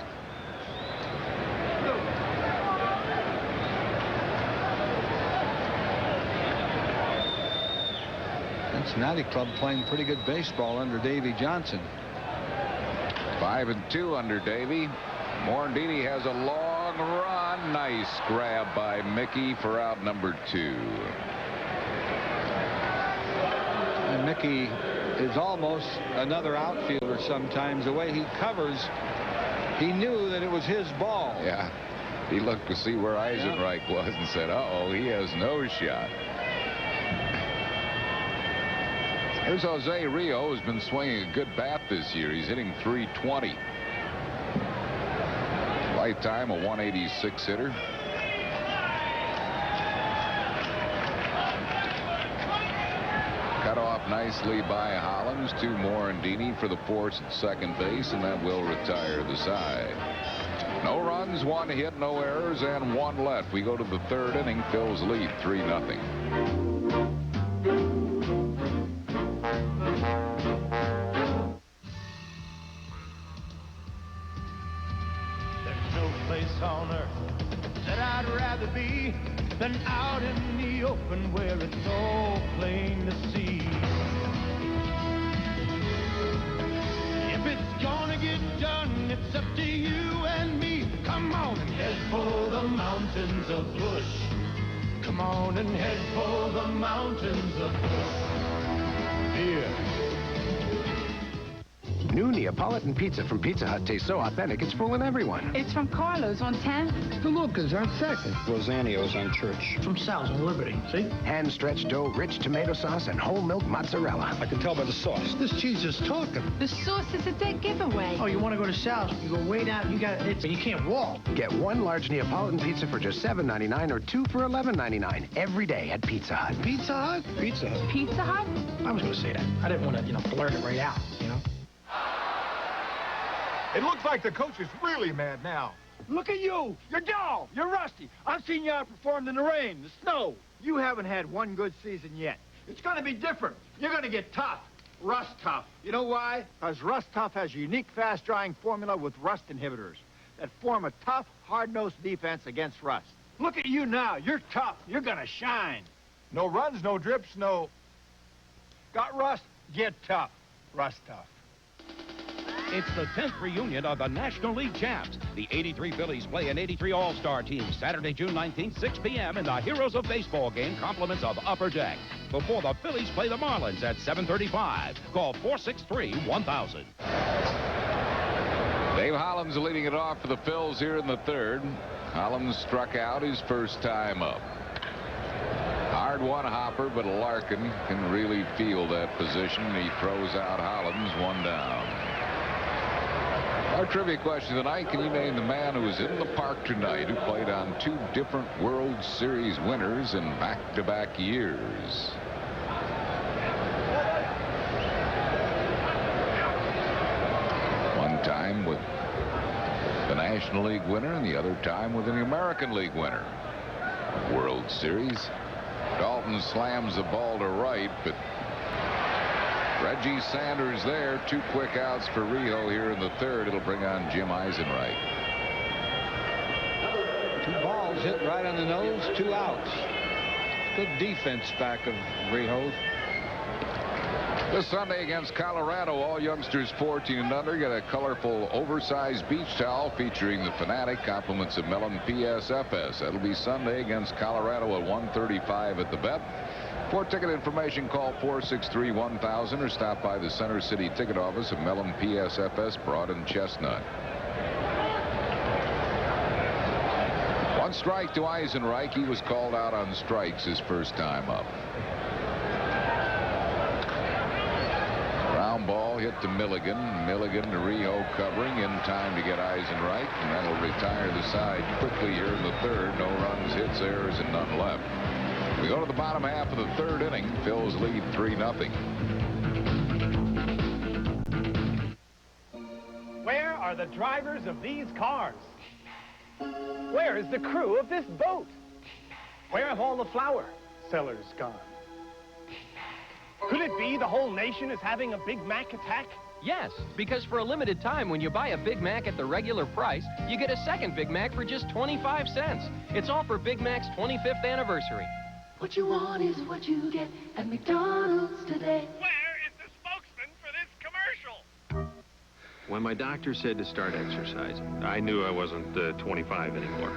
Speaker 1: Cincinnati club playing pretty good baseball under Davy Johnson.
Speaker 2: 5-2 under Davy. Morandini has a long run. Nice grab by Mickey for out number 2.
Speaker 1: And Mickey is almost another outfielder sometimes. The way he covers, he knew that it was his ball.
Speaker 2: Yeah. He looked to see where Eisenreich was and said, uh-oh, he has no shot. Here's Jose Rio, who's been swinging a good bat this year. He's hitting .320. Lifetime, a 186 hitter. Cut off nicely by Hollins. 2 more Morandini for the force at second base, and that will retire the side. No runs, 1 hit, no errors, and 1 left. We go to the 3rd inning. Phil's lead 3-0.
Speaker 14: On earth that I'd rather be than out in the open where it's so plain to see. If it's gonna get done, it's up to you and me. Come on and head for the mountains of Bush. Come on and head for the mountains of Bush. Here.
Speaker 20: New Neapolitan pizza from Pizza Hut tastes so authentic, it's fooling everyone.
Speaker 21: It's from Carlo's on 10th.
Speaker 20: The Lucas on 2nd.
Speaker 21: Rosanio's on Church.
Speaker 20: From Sal's on Liberty. See? Hand-stretched dough, rich tomato sauce, and whole milk mozzarella.
Speaker 21: I can tell by the sauce.
Speaker 20: This cheese is talking.
Speaker 21: The sauce is a dead giveaway.
Speaker 22: Oh, you want to go to Sal's? You go way down. You got it. You can't walk.
Speaker 20: Get 1 large Neapolitan pizza for just $7.99 or 2 for $11.99 every day at Pizza Hut.
Speaker 22: Pizza Hut?
Speaker 21: Pizza Hut. Pizza Hut?
Speaker 22: I was going to say that. I didn't want to, blurt it right out,
Speaker 23: It looks like the coach is really mad now.
Speaker 24: Look at you. You're dull. You're rusty. I've seen you outperformed in the rain, the snow.
Speaker 23: You haven't had one good season yet.
Speaker 24: It's going to be different. You're going to get tough. Rust tough. You know why?
Speaker 23: Because Rust Tough has a unique fast-drying formula with rust inhibitors that form a tough, hard-nosed defense against rust.
Speaker 24: Look at you now. You're tough. You're going to shine.
Speaker 23: No runs, no drips, no... Got rust? Get tough. Rust Tough.
Speaker 12: It's the 10th reunion of the National League champs. The 83 Phillies play an 83 All-Star team Saturday, June 19th, 6 p.m. in the Heroes of Baseball game, compliments of Upper Deck. Before the Phillies play the Marlins at 7:35. Call 463-1000.
Speaker 2: Dave Hollins leading it off for the Phils here in the third. Hollins struck out his first time up. Hard one hopper, but Larkin can really feel that position. He throws out Hollins, one down. Our trivia question tonight, can you name the man who was in the park tonight who played on 2 different World Series winners in back-to-back years? One time with the National League winner and the other time with an American League winner. World Series. Dalton slams the ball to right, but Reggie Sanders there. 2 quick outs for Rijo here in the third. It'll bring on Jim Eisenreich.
Speaker 1: 2 balls hit right on the nose, 2 outs. Good defense back of Rijo.
Speaker 2: This Sunday against Colorado, all youngsters 14 and under get a colorful oversized beach towel featuring the Fanatic, compliments of Mellon PSFS. That'll be Sunday against Colorado at 1:35 at the Bet. For ticket information, call 463-1000 or stop by the Center City ticket office of Mellon PSFS, Broad and Chestnut. 1 strike to Eisenreich. He was called out on strikes his first time up. Ground ball hit to Milligan. Milligan to Rijo covering in time to get Eisenreich, and that'll retire the side quickly here in the third. No runs, hits, errors, and none left. We go to the bottom half of the third inning. Phils lead 3-0.
Speaker 3: Where are the drivers of these cars? Where is the crew of this boat? Where have all the flour sellers gone? Could it be the whole nation is having a Big Mac attack?
Speaker 5: Yes, because for a limited time, when you buy a Big Mac at the regular price, you get a second Big Mac for just 25 cents. It's all for Big Mac's 25th anniversary.
Speaker 7: What you want is what you get at McDonald's today.
Speaker 3: Where is the spokesman for this commercial?
Speaker 6: When my doctor said to start exercising, I knew I wasn't 25 anymore.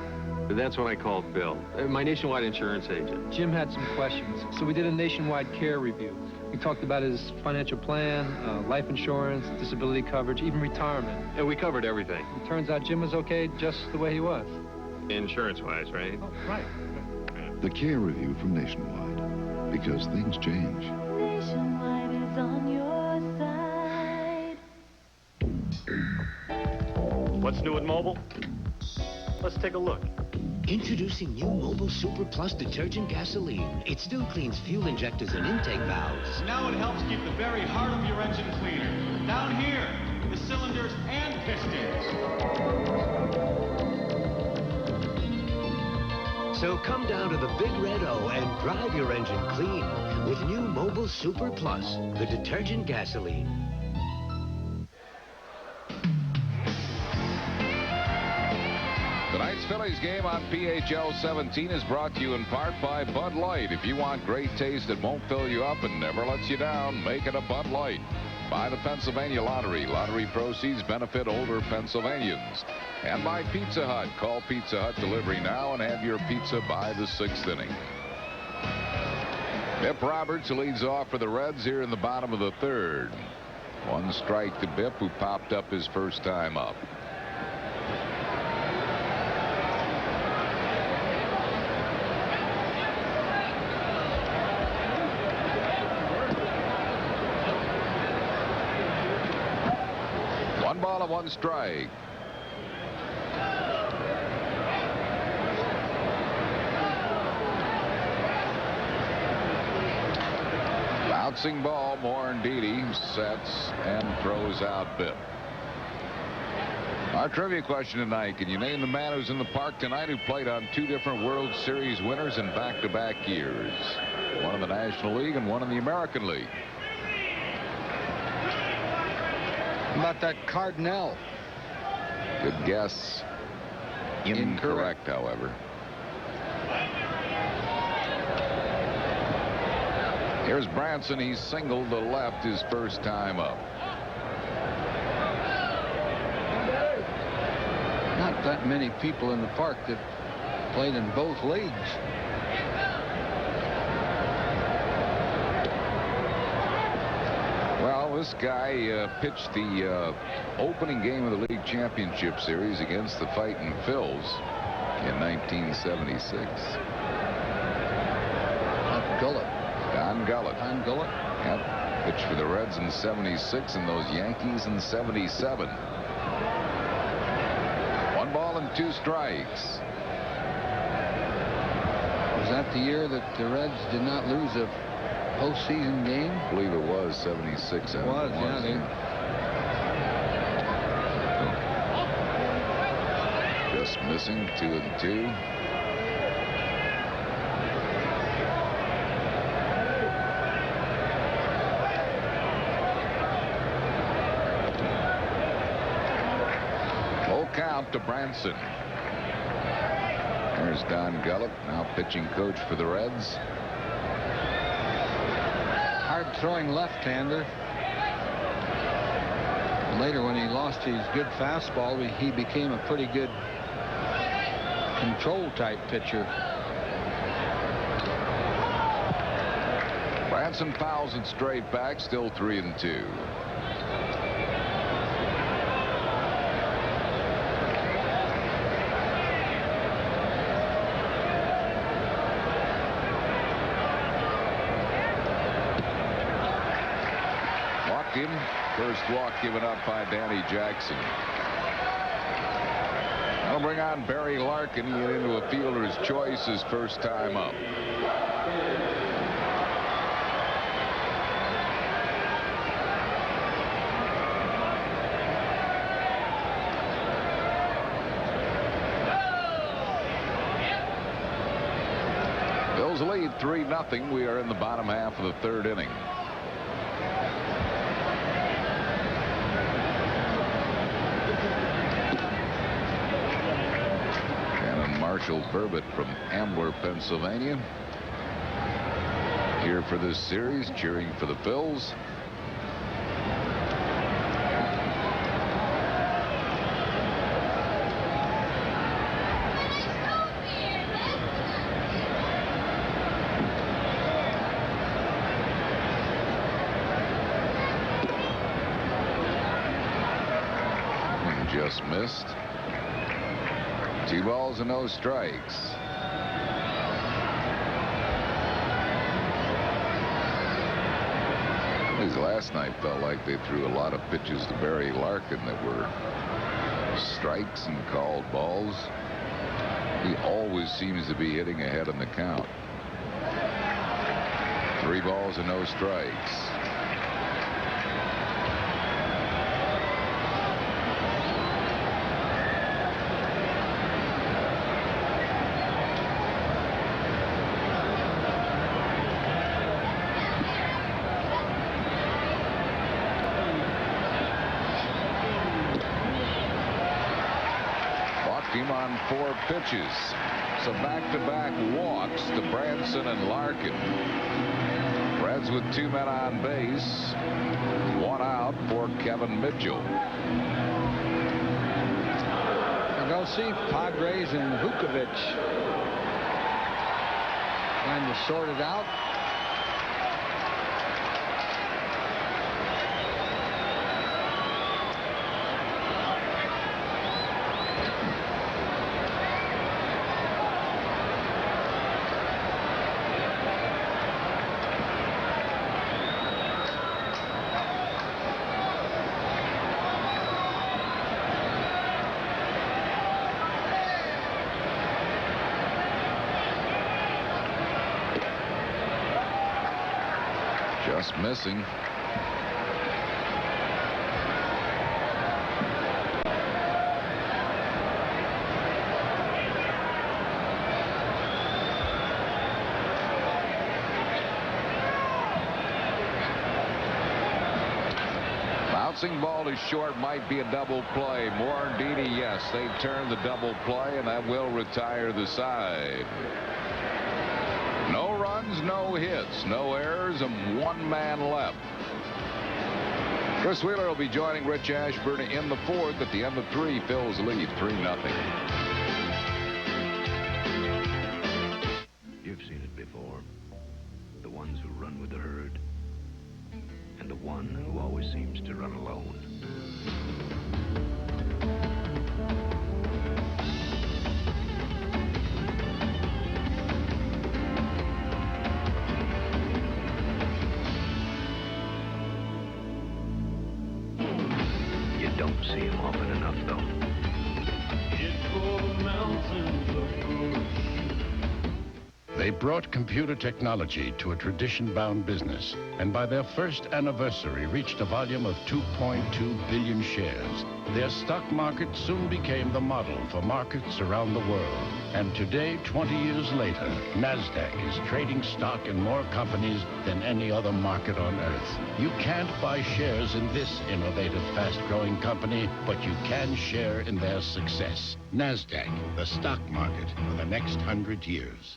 Speaker 6: That's when I called Bill, my nationwide insurance agent.
Speaker 9: Jim had some questions, so we did a nationwide care review. We talked about his financial plan, life insurance, disability coverage, even retirement.
Speaker 6: Yeah, we covered everything.
Speaker 9: It turns out Jim was okay just the way he was.
Speaker 6: Insurance-wise, right?
Speaker 9: Oh, right.
Speaker 25: The care review from Nationwide, because things change.
Speaker 7: Nationwide is on your side.
Speaker 3: What's new with mobile? Let's take a look.
Speaker 11: Introducing new Mobile Super Plus detergent gasoline. It still cleans fuel injectors and intake valves.
Speaker 26: Now it helps keep the very heart of your engine cleaner. Down here, the cylinders and pistons.
Speaker 11: So come down to the Big Red O and drive your engine clean with new Mobile Super Plus, the detergent gasoline.
Speaker 2: Tonight's Phillies game on PHL 17 is brought to you in part by Bud Light. If you want great taste that won't fill you up and never lets you down, make it a Bud Light. By the Pennsylvania Lottery. Lottery proceeds benefit older Pennsylvanians. And by Pizza Hut. Call Pizza Hut Delivery now and have your pizza by the 6th inning. Bip Roberts leads off for the Reds here in the bottom of the third. 1 strike to Bip, who popped up his first time up. Ball and 1 strike. Bouncing ball, Morandini sets and throws out Bip. Our trivia question tonight, can you name the man who's in the park tonight who played on 2 different World Series winners in back-to-back years? One in the National League and one in the American League.
Speaker 1: How about that Cardinal?
Speaker 2: Good guess. Incorrect, however. Here's Branson. He's singled to left his first time up.
Speaker 1: Not that many people in the park that played in both leagues.
Speaker 2: Well, this guy pitched the opening game of the league championship series against the fighting Phillies in 1976. Don Gullett. Yep. Pitched for the Reds in 76 and those Yankees in 77. 1 ball and 2 strikes.
Speaker 1: Was that the year that the Reds did not lose a postseason game?
Speaker 2: I believe it was 76.
Speaker 1: It was, yeah.
Speaker 2: Just missing 2-2. Full count to Branson. There's Don Gullett, now pitching coach for the Reds.
Speaker 1: Hard-throwing left-hander. Later, when he lost his good fastball, he became a pretty good control-type pitcher.
Speaker 2: Branson fouls it straight back, still 3-2. First walk given up by Danny Jackson. That'll bring on Barry Larkin. Get into a fielder's choice his first time up. Bills lead 3-0. We are in the bottom half of the 3rd inning. Marshall Burbot from Ambler, Pennsylvania, here for this series, cheering for the Phils. And just missed. 2 balls and no strikes. His last night felt like they threw a lot of pitches to Barry Larkin that were strikes and called balls. He always seems to be hitting ahead in the count. 3 balls and no strikes. Him on 4 pitches. So back-to-back walks to Branson and Larkin. Reds with 2 men on base. 1 out for Kevin Mitchell.
Speaker 1: And go see Padres and Vukovic trying to sort it out.
Speaker 2: Just missing. Bouncing ball is short, might be a double play. Morandini, yes, they turn the double play, and that will retire the side. No runs, no hits, no errors, and 1 man left. Chris Wheeler will be joining Rich Ashburn in the 4th. At the end of 3, Phil's lead 3-0.
Speaker 11: You've seen it before. The ones who run with the herd and the
Speaker 8: one who always seems to run alone. You don't see him often enough, though.
Speaker 10: They brought computer technology to a tradition-bound business, and by their first anniversary reached a volume of 2.2 billion shares. Their stock market soon became the model for markets around the world. And today, 20 years later, NASDAQ is trading stock in more companies than any other market on earth. You can't buy shares in this innovative, fast-growing company, but you can share in their success. NASDAQ, the stock market for the next 100 years.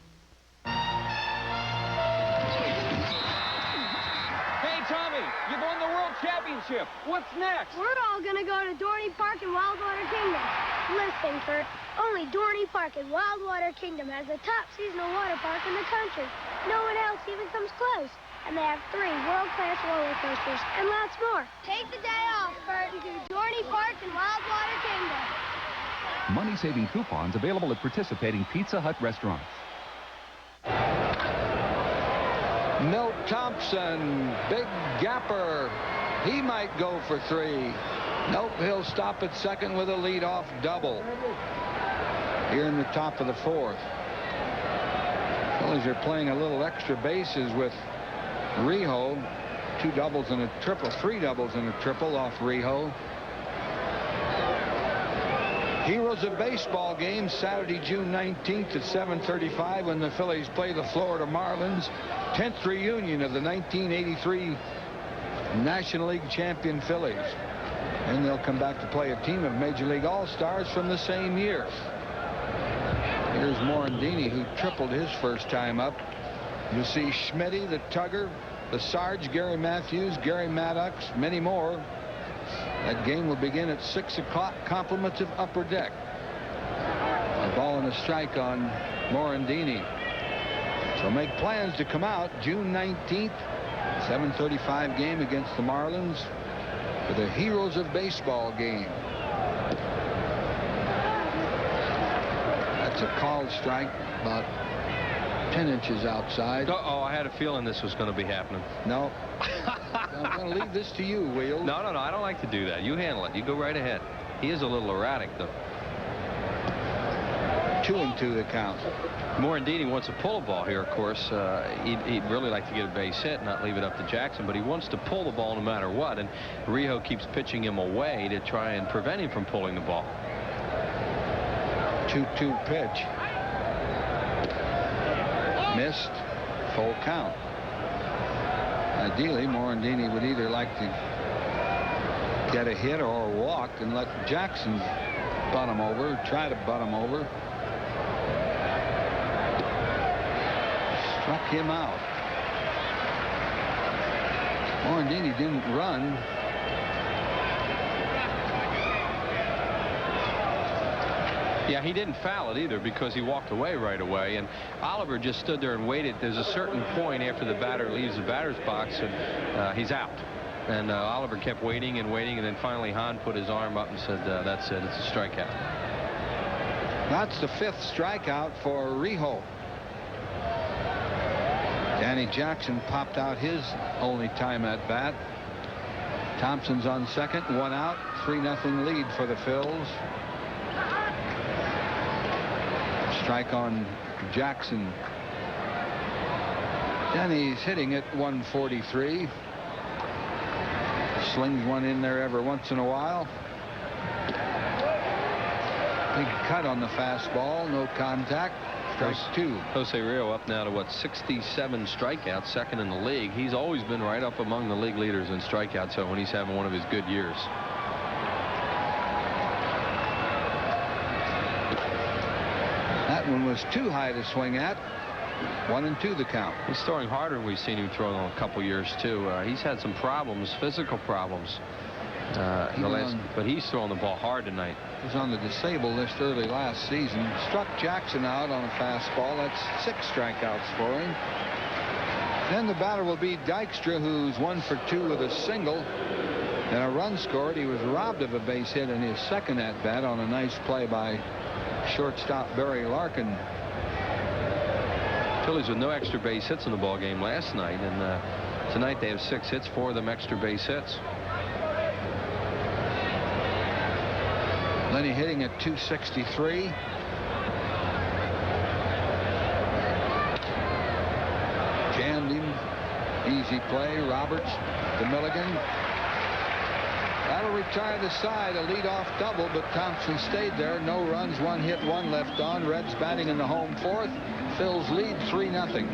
Speaker 13: Hey, Tommy, you've won the World Championship. What's next?
Speaker 15: We're all gonna go to Dorney Park in Wildwater Kingdom. Listen, Kurt, only Dorney Park in Wildwater Kingdom has the top seasonal water park in the country. No one else even comes close. And they have 3 world-class roller coasters and lots more. Take the day off, Kurt, and do Dorney Park in Wildwater Kingdom.
Speaker 16: Money-saving coupons available at participating Pizza Hut restaurants.
Speaker 1: Milt Thompson, big gapper. He might go for 3. Nope, he'll stop at second with a leadoff double here in the top of the 4th. Phillies are playing a little extra bases with Rijo. 2 doubles and a triple, 3 doubles and a triple off Rijo. Heroes of Baseball game Saturday, June 19th at 7:35 when the Phillies play the Florida Marlins. 10th reunion of the 1983 National League champion Phillies. And they'll come back to play a team of Major League All-Stars from the same year. Here's Morandini, who tripled his first time up. You'll see Schmitty, the Tugger, the Sarge, Gary Matthews, Gary Maddox, many more. That game will begin at 6 o'clock. Compliments of Upper Deck. A ball and a strike on Morandini. So make plans to come out June 19th, 7:35 game against the Marlins for the Heroes of Baseball game. That's a called strike, about 10 inches outside.
Speaker 6: Uh-oh, I had a feeling this was going to be happening.
Speaker 1: No. I'm going to leave this to you, Wheel.
Speaker 6: No, I don't like to do that. You handle it. You go right ahead. He is a little erratic, though.
Speaker 1: 2-2 the count.
Speaker 6: Morandini wants to pull a ball here, of course. He'd really like to get a base hit, not leave it up to Jackson, but he wants to pull the ball no matter what, and Rijo keeps pitching him away to try and prevent him from pulling the ball.
Speaker 1: 2-2 pitch. Missed. Full count. Ideally, Morandini would either like to get a hit or walk and let Jackson butt him over, try to butt him over. Struck him out. Morandini didn't run.
Speaker 6: Yeah, he didn't foul it either because he walked away right away, and Oliver just stood there and waited. There's a certain point after the batter leaves the batter's box and he's out, and Oliver kept waiting and waiting, and then finally Hahn put his arm up and said, that's it, it's a strikeout.
Speaker 1: That's the 5th strikeout for Rijo. Danny Jackson popped out his only time at bat. Thompson's on second, 1 out, 3-0 lead for the Phils. Strike on Jackson. Danny's hitting at 143. Slings one in there every once in a while. Big cut on the fastball, no contact. Strike 2.
Speaker 6: Jose Rio up now to what, 67 strikeouts, second in the league. He's always been right up among the league leaders in strikeouts, so when he's having one of his good years.
Speaker 1: That one was too high to swing at. 1-2 the count.
Speaker 6: He's throwing harder than we've seen him throw in a couple years too. He's had some problems, physical problems. But he's throwing the ball hard tonight.
Speaker 1: He was on the disabled list early last season. Struck Jackson out on a fastball. That's 6 strikeouts for him. Then the batter will be Dykstra, who's 1 for 2 with a single and a run scored. He was robbed of a base hit in his second at-bat on a nice play by shortstop Barry Larkin.
Speaker 6: Phillies with no extra base hits in the ball game last night, and tonight they have 6 hits, 4 of them extra base hits.
Speaker 1: Lenny hitting at 263. Jammed him. Easy play. Roberts to Milligan. That'll retire the side. A leadoff double, but Thompson stayed there. No runs, 1 hit, 1 left on. Reds batting in the home 4th. Phil's lead 3-0.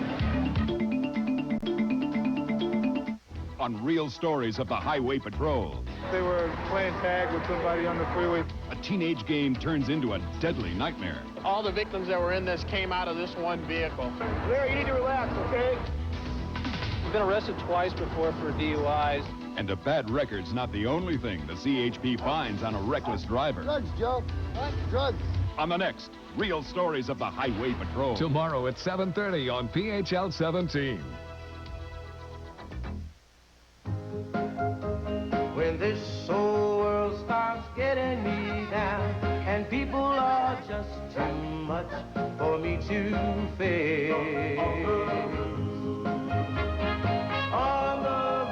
Speaker 4: On real stories of the Highway Patrol.
Speaker 24: They were playing tag with somebody on the freeway.
Speaker 4: A teenage game turns into a deadly nightmare.
Speaker 14: All the victims that were in this came out of this one vehicle.
Speaker 24: Larry, you need to relax, okay?
Speaker 17: We've been arrested twice before for DUIs.
Speaker 4: And a bad record's not the only thing the CHP finds on a reckless driver.
Speaker 24: Drugs, Joe. What? Drugs.
Speaker 4: On the next Real Stories of the Highway Patrol.
Speaker 18: Tomorrow at 7:30 on PHL 17.
Speaker 19: When this whole world starts getting me down and people are just too much for me to face. On the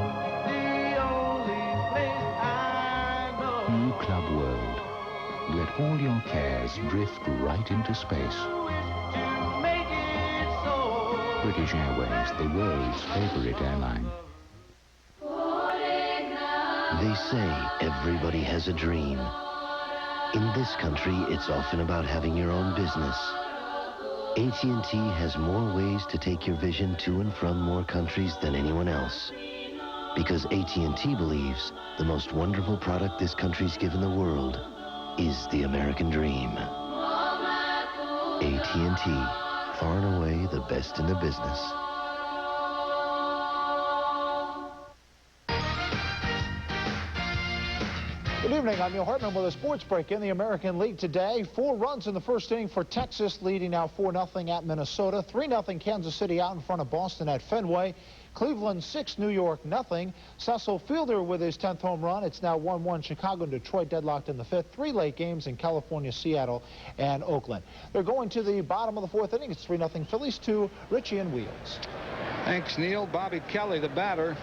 Speaker 19: only place I know.
Speaker 8: New Club World. Let all your cares drift right into space. British Airways, the world's favorite airline.
Speaker 11: They say everybody has a dream. In this country, it's often about having your own business. AT&T has more ways to take your vision to and from more countries than anyone else. Because AT&T believes the most wonderful product this country's given the world is the American dream. AT&T, far and away the best in the business.
Speaker 20: Good evening, I'm Neil Hartman with a sports break in the American League today. 4 runs in the first inning for Texas, leading now 4-0 at Minnesota. 3-0 Kansas City out in front of Boston at Fenway. Cleveland 6, New York 0. Cecil Fielder with his 10th home run. It's now 1-1 Chicago and Detroit deadlocked in the 5th. 3 late games in California, Seattle, and Oakland. They're going to the bottom of the 4th inning. It's 3-0 Phillies 2, Richie and Wheels.
Speaker 1: Thanks, Neil. Bobby Kelly, the batter.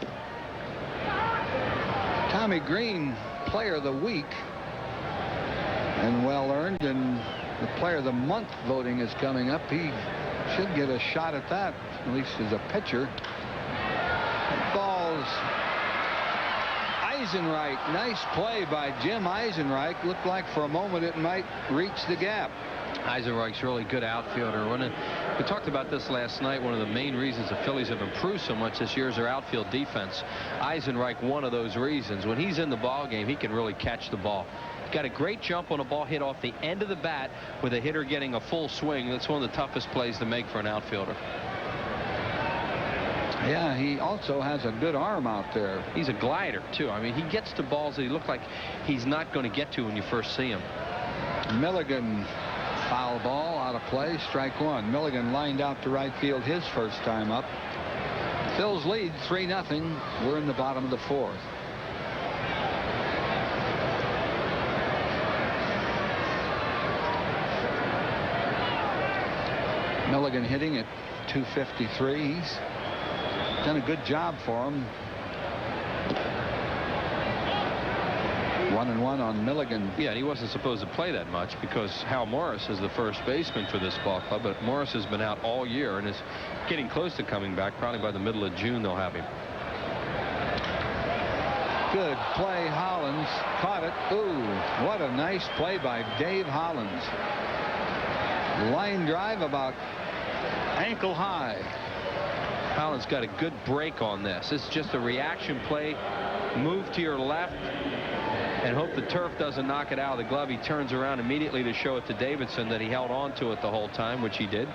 Speaker 1: Tommy Green, Player of the Week, and well earned, and the Player of the Month voting is coming up. He should get a shot at that, at least as a pitcher. Balls. Eisenreich, nice play by Jim Eisenreich. Looked like for a moment it might reach the gap.
Speaker 6: Eisenreich's really good outfielder. We talked about this last night. One of the main reasons the Phillies have improved so much this year is their outfield defense. Eisenreich, one of those reasons. When he's in the ball game, he can really catch the ball. Got a great jump on a ball hit off the end of the bat with a hitter getting a full swing. That's one of the toughest plays to make for an outfielder.
Speaker 1: Yeah, he also has a good arm out there.
Speaker 6: He's a glider, too. I mean, he gets to balls that he look like he's not going to get to when you first see him.
Speaker 1: Milligan, foul ball, out of play, strike 1. Milligan lined out to right field his first time up. Phil's lead 3-0. We're in the bottom of the 4th. Milligan hitting at 253. He's done a good job for him. 1-1 on Milligan.
Speaker 6: Yeah, and he wasn't supposed to play that much because Hal Morris is the first baseman for this ball club, but Morris has been out all year and is getting close to coming back. Probably by the middle of June they'll have him.
Speaker 1: Good play. Hollins caught it. Ooh, what a nice play by Dave Hollins. Line drive about ankle high.
Speaker 6: Hollins got a good break on this. It's just a reaction play. Move to your left and hope the turf doesn't knock it out of the glove. He turns around immediately to show it to Davidson that he held on to it the whole time, which he did.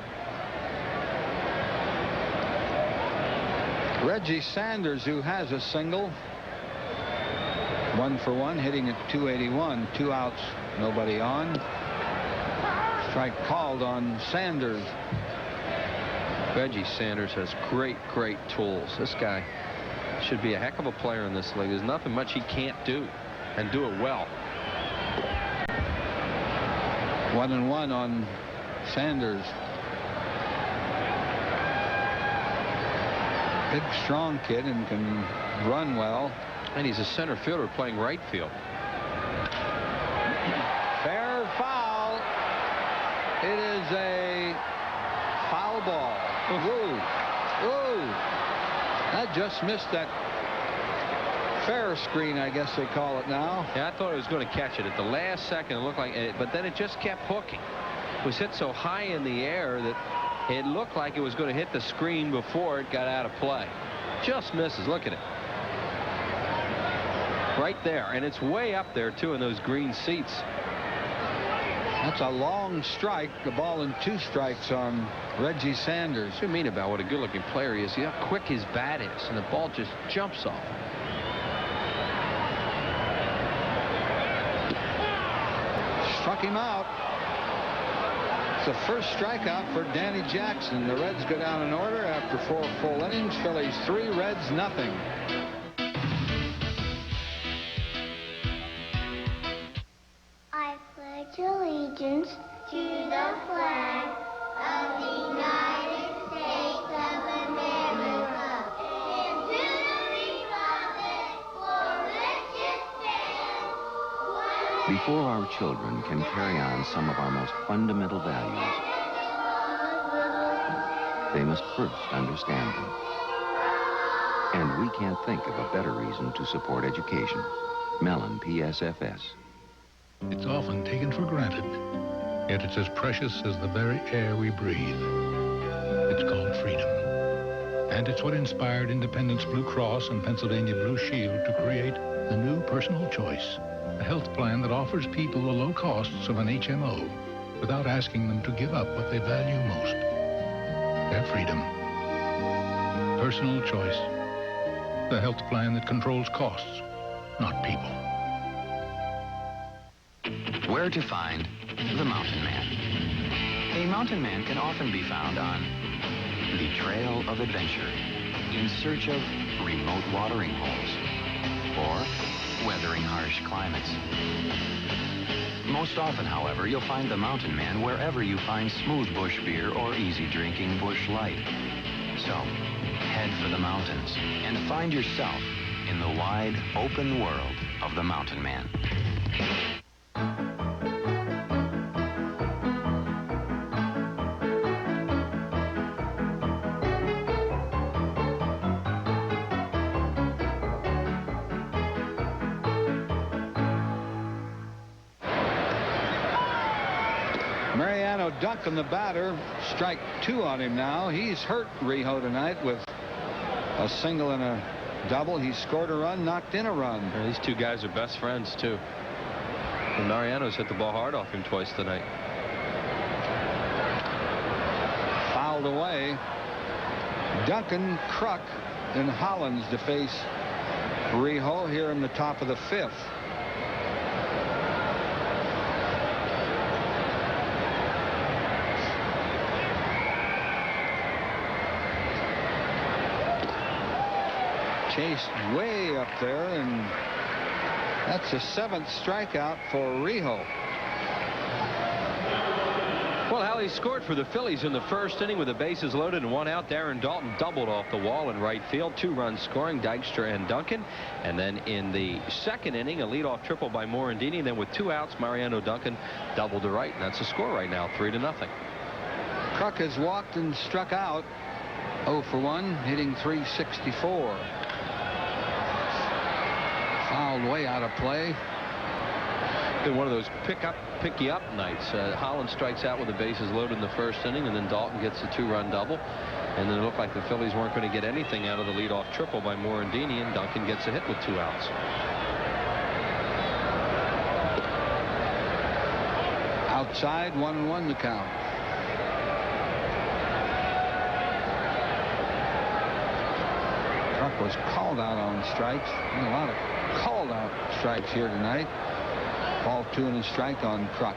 Speaker 1: Reggie Sanders, who has a single. 1 for 1, hitting at 281. 2 outs, nobody on. Strike called on Sanders.
Speaker 6: Reggie Sanders has great tools. This guy should be a heck of a player in this league. There's nothing much he can't do, and do it well.
Speaker 1: 1-1 on Sanders. Big, strong kid and can run well.
Speaker 6: And he's a center fielder playing right field.
Speaker 1: Fair foul. It is a foul ball. Whoa. That just missed that fair screen, I guess they call it now.
Speaker 6: Yeah, I thought it was going to catch it at the last second. It looked like it, but then it just kept hooking. It was hit so high in the air that it looked like it was going to hit the screen before it got out of play. Just misses. Look at it. Right there. And it's way up there, too, in those green seats.
Speaker 1: That's a long strike. The ball in 2 strikes on Reggie Sanders.
Speaker 6: What do you mean about what a good-looking player he is? See how quick his bat is, and the ball just jumps off.
Speaker 1: Struck him out. It's the first strikeout for Danny Jackson. The Reds go down in order after 4 full innings. Phillies 3, Reds nothing.
Speaker 15: I pledge allegiance to the flag of the United States of America and to the republic for which it stands, one
Speaker 8: Before our children can carry on some of our most fundamental values, they must first understand them. And we can't think of a better reason to support education. Mellon PSFS.
Speaker 10: It's often taken for granted, yet it's as precious as the very air we breathe. It's called freedom. And it's what inspired Independence Blue Cross and Pennsylvania Blue Shield to create the new Personal Choice, a health plan that offers people the low costs of an HMO without asking them to give up what they value most, their freedom. Personal Choice, the health plan that controls costs, not people.
Speaker 5: Where to find the mountain man. A mountain man can often be found on the trail of adventure, in search of remote watering holes, or weathering harsh climates. Most often, however, you'll find the mountain man wherever you find smooth bush beer or easy drinking bush light. So, head for the mountains and find yourself in the wide, open world of the mountain man.
Speaker 1: Duncan, the batter, strike 2 on him now. He's hurt Rijo tonight with a single and a double. He scored a run, knocked in a run.
Speaker 6: And these 2 guys are best friends, too. And Mariano's hit the ball hard off him twice tonight.
Speaker 1: Fouled away. Duncan, Kruk, and Hollins to face Rijo here in the top of the 5th. Chased way up there, and that's the 7th strikeout for Rijo.
Speaker 6: Well, Hal, he scored for the Phillies in the first inning with the bases loaded and 1 out. Darren Dalton doubled off the wall in right field. 2 runs scoring, Dykstra and Duncan. And then in the second inning, a leadoff triple by Morandini. And then with 2 outs, Mariano Duncan doubled to right. And that's the score right now, 3-0.
Speaker 1: Kruk has walked and struck out. 0 for 1, hitting .364. Fouled way out of play.
Speaker 6: Been one of those picky up nights. Holland strikes out with the bases loaded in the first inning, and then Dalton gets a 2-run double. And then it looked like the Phillies weren't going to get anything out of the leadoff triple by Morandini, and Duncan gets a hit with 2 outs.
Speaker 1: Outside, 1-1 the count. Kruk was called out on strikes. And a lot of called out strikes here tonight. Ball 2 and a strike on Kruk.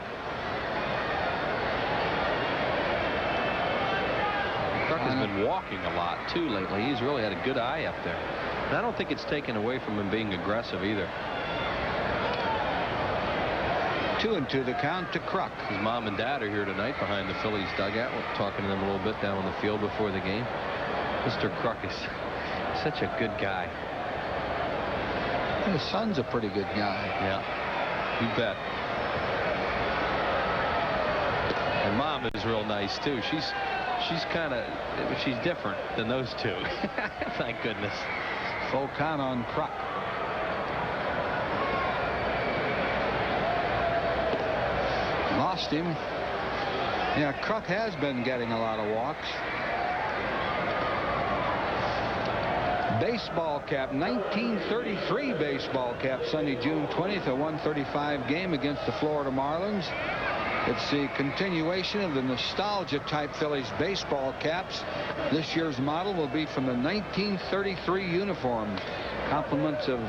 Speaker 6: Kruk He's been walking a lot, too, lately. He's really had a good eye up there. And I don't think it's taken away from him being aggressive either.
Speaker 1: 2-2 the count to Kruk.
Speaker 6: His mom and dad are here tonight behind the Phillies dugout. We're talking to them a little bit down on the field before the game. Mr. Kruk is such a good guy.
Speaker 1: His son's a pretty good guy.
Speaker 6: Yeah, you bet. And mom is real nice too. She's different than those two. Thank goodness.
Speaker 1: Full count on Kruk. Lost him. Yeah, Kruk has been getting a lot of walks. Baseball cap, 1933 baseball cap, Sunday, June 20th, a 1:35 game against the Florida Marlins. It's the continuation of the nostalgia-type Phillies baseball caps. This year's model will be from the 1933 uniform. Compliments of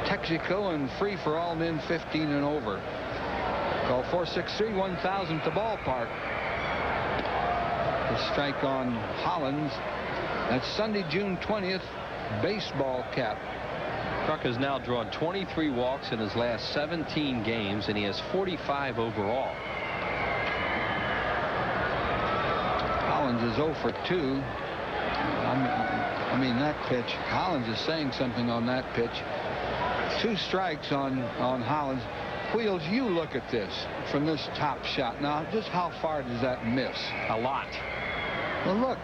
Speaker 1: Texaco and free for all men 15 and over. Call 463-1000 to ballpark. The strike on Hollins. That's Sunday, June 20th. Baseball cap.
Speaker 6: Kruk has now drawn 23 walks in his last 17 games, and he has 45 overall.
Speaker 1: Hollins is 0 for 2. I mean, that pitch. Hollins is saying something on that pitch. 2 strikes on Hollins. Wheels, you look at this from this top shot. Now, just how far does that miss?
Speaker 6: A lot.
Speaker 1: Well, look.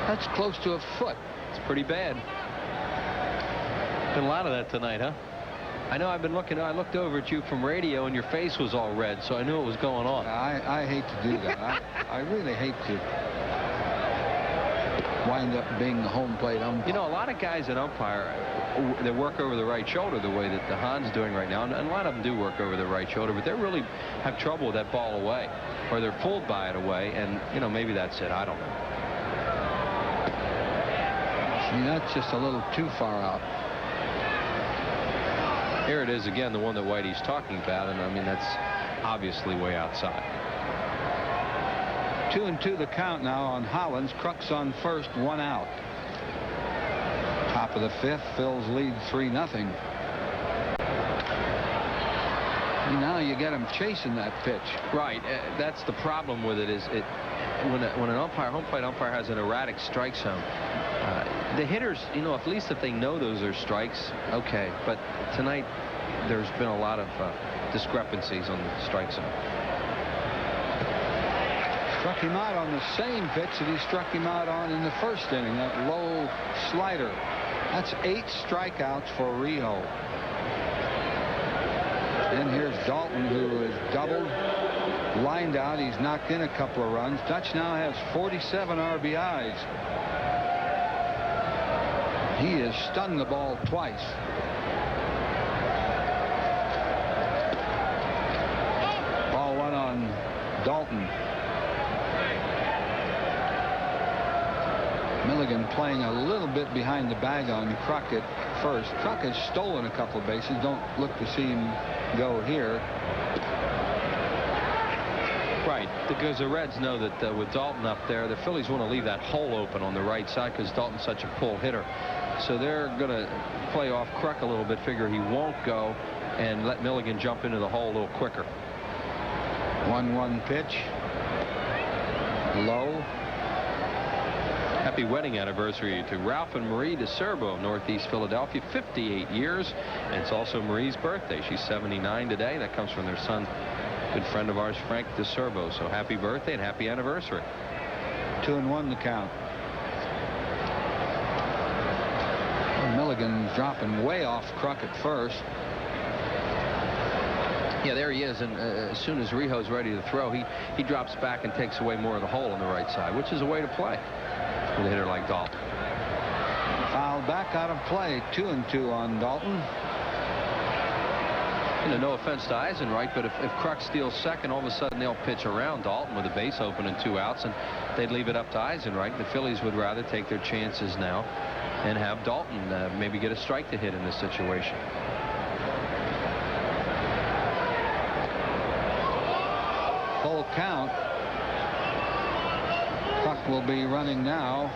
Speaker 1: That's close to a foot.
Speaker 6: It's pretty bad. Been a lot of that tonight, huh? I know. I've been looking. I looked over at you from radio, and your face was all red, so I knew what was going on.
Speaker 1: I hate to do that. I really hate to wind up being the home plate umpire.
Speaker 6: You know, a lot of guys that umpire, they work over the right shoulder the way that the Han's doing right now, and a lot of them do work over the right shoulder, but they really have trouble with that ball away, or they're fooled by it away, and you know, maybe that's it. I don't know.
Speaker 1: See, that's just a little too far out.
Speaker 6: Here it is again, the one that Whitey's talking about, and I mean, that's obviously way outside.
Speaker 1: 2-2 the count now on Hollins. Kruk's on first, 1 out. Top of the 5th, Phil's lead 3-0. Now you get him chasing that pitch.
Speaker 6: Right. That's the problem with it, is when an umpire, home plate umpire, has an erratic strike zone. The hitters, you know, at least if they know those are strikes, okay. But tonight, there's been a lot of discrepancies on the strike zone.
Speaker 1: Struck him out on the same pitch that he struck him out on in the first inning, that low slider. That's 8 strikeouts for Rijo. And here's Dalton, who is doubled, lined out. He's knocked in a couple of runs. Dutch now has 47 RBIs. He has stunned the ball twice. Ball 1 on Dalton. Milligan playing a little bit behind the bag on Kruk at first. Kruk has stolen a couple of bases. Don't look to see him go here.
Speaker 6: Right, because the Reds know that with Dalton up there, the Phillies want to leave that hole open on the right side because Dalton's such a pull hitter. So they're going to play off Kruk a little bit, figure he won't go, and let Milligan jump into the hole a little quicker.
Speaker 1: 1-1 pitch. Low.
Speaker 6: Happy wedding anniversary to Ralph and Marie DeSerbo of Northeast Philadelphia, 58 years. And it's also Marie's birthday. She's 79 today. That comes from their son, good friend of ours, Frank DeSerbo. So happy birthday and happy anniversary.
Speaker 1: 2-1 the count. Milligan dropping way off Kruk at first.
Speaker 6: Yeah, there he is, and as soon as Rijo's ready to throw, he drops back and takes away more of the hole on the right side, which is a way to play with a hitter like Dalton.
Speaker 1: Fouled back, out of play. 2-2 on Dalton.
Speaker 6: You know, no offense to Eisenreich, but if Kruk steals second, all of a sudden they'll pitch around Dalton with a base open and 2 outs, and they'd leave it up to Eisenreich. The Phillies would rather take their chances now and have Dalton maybe get a strike to hit in this situation.
Speaker 1: Full count. Kruk will be running now.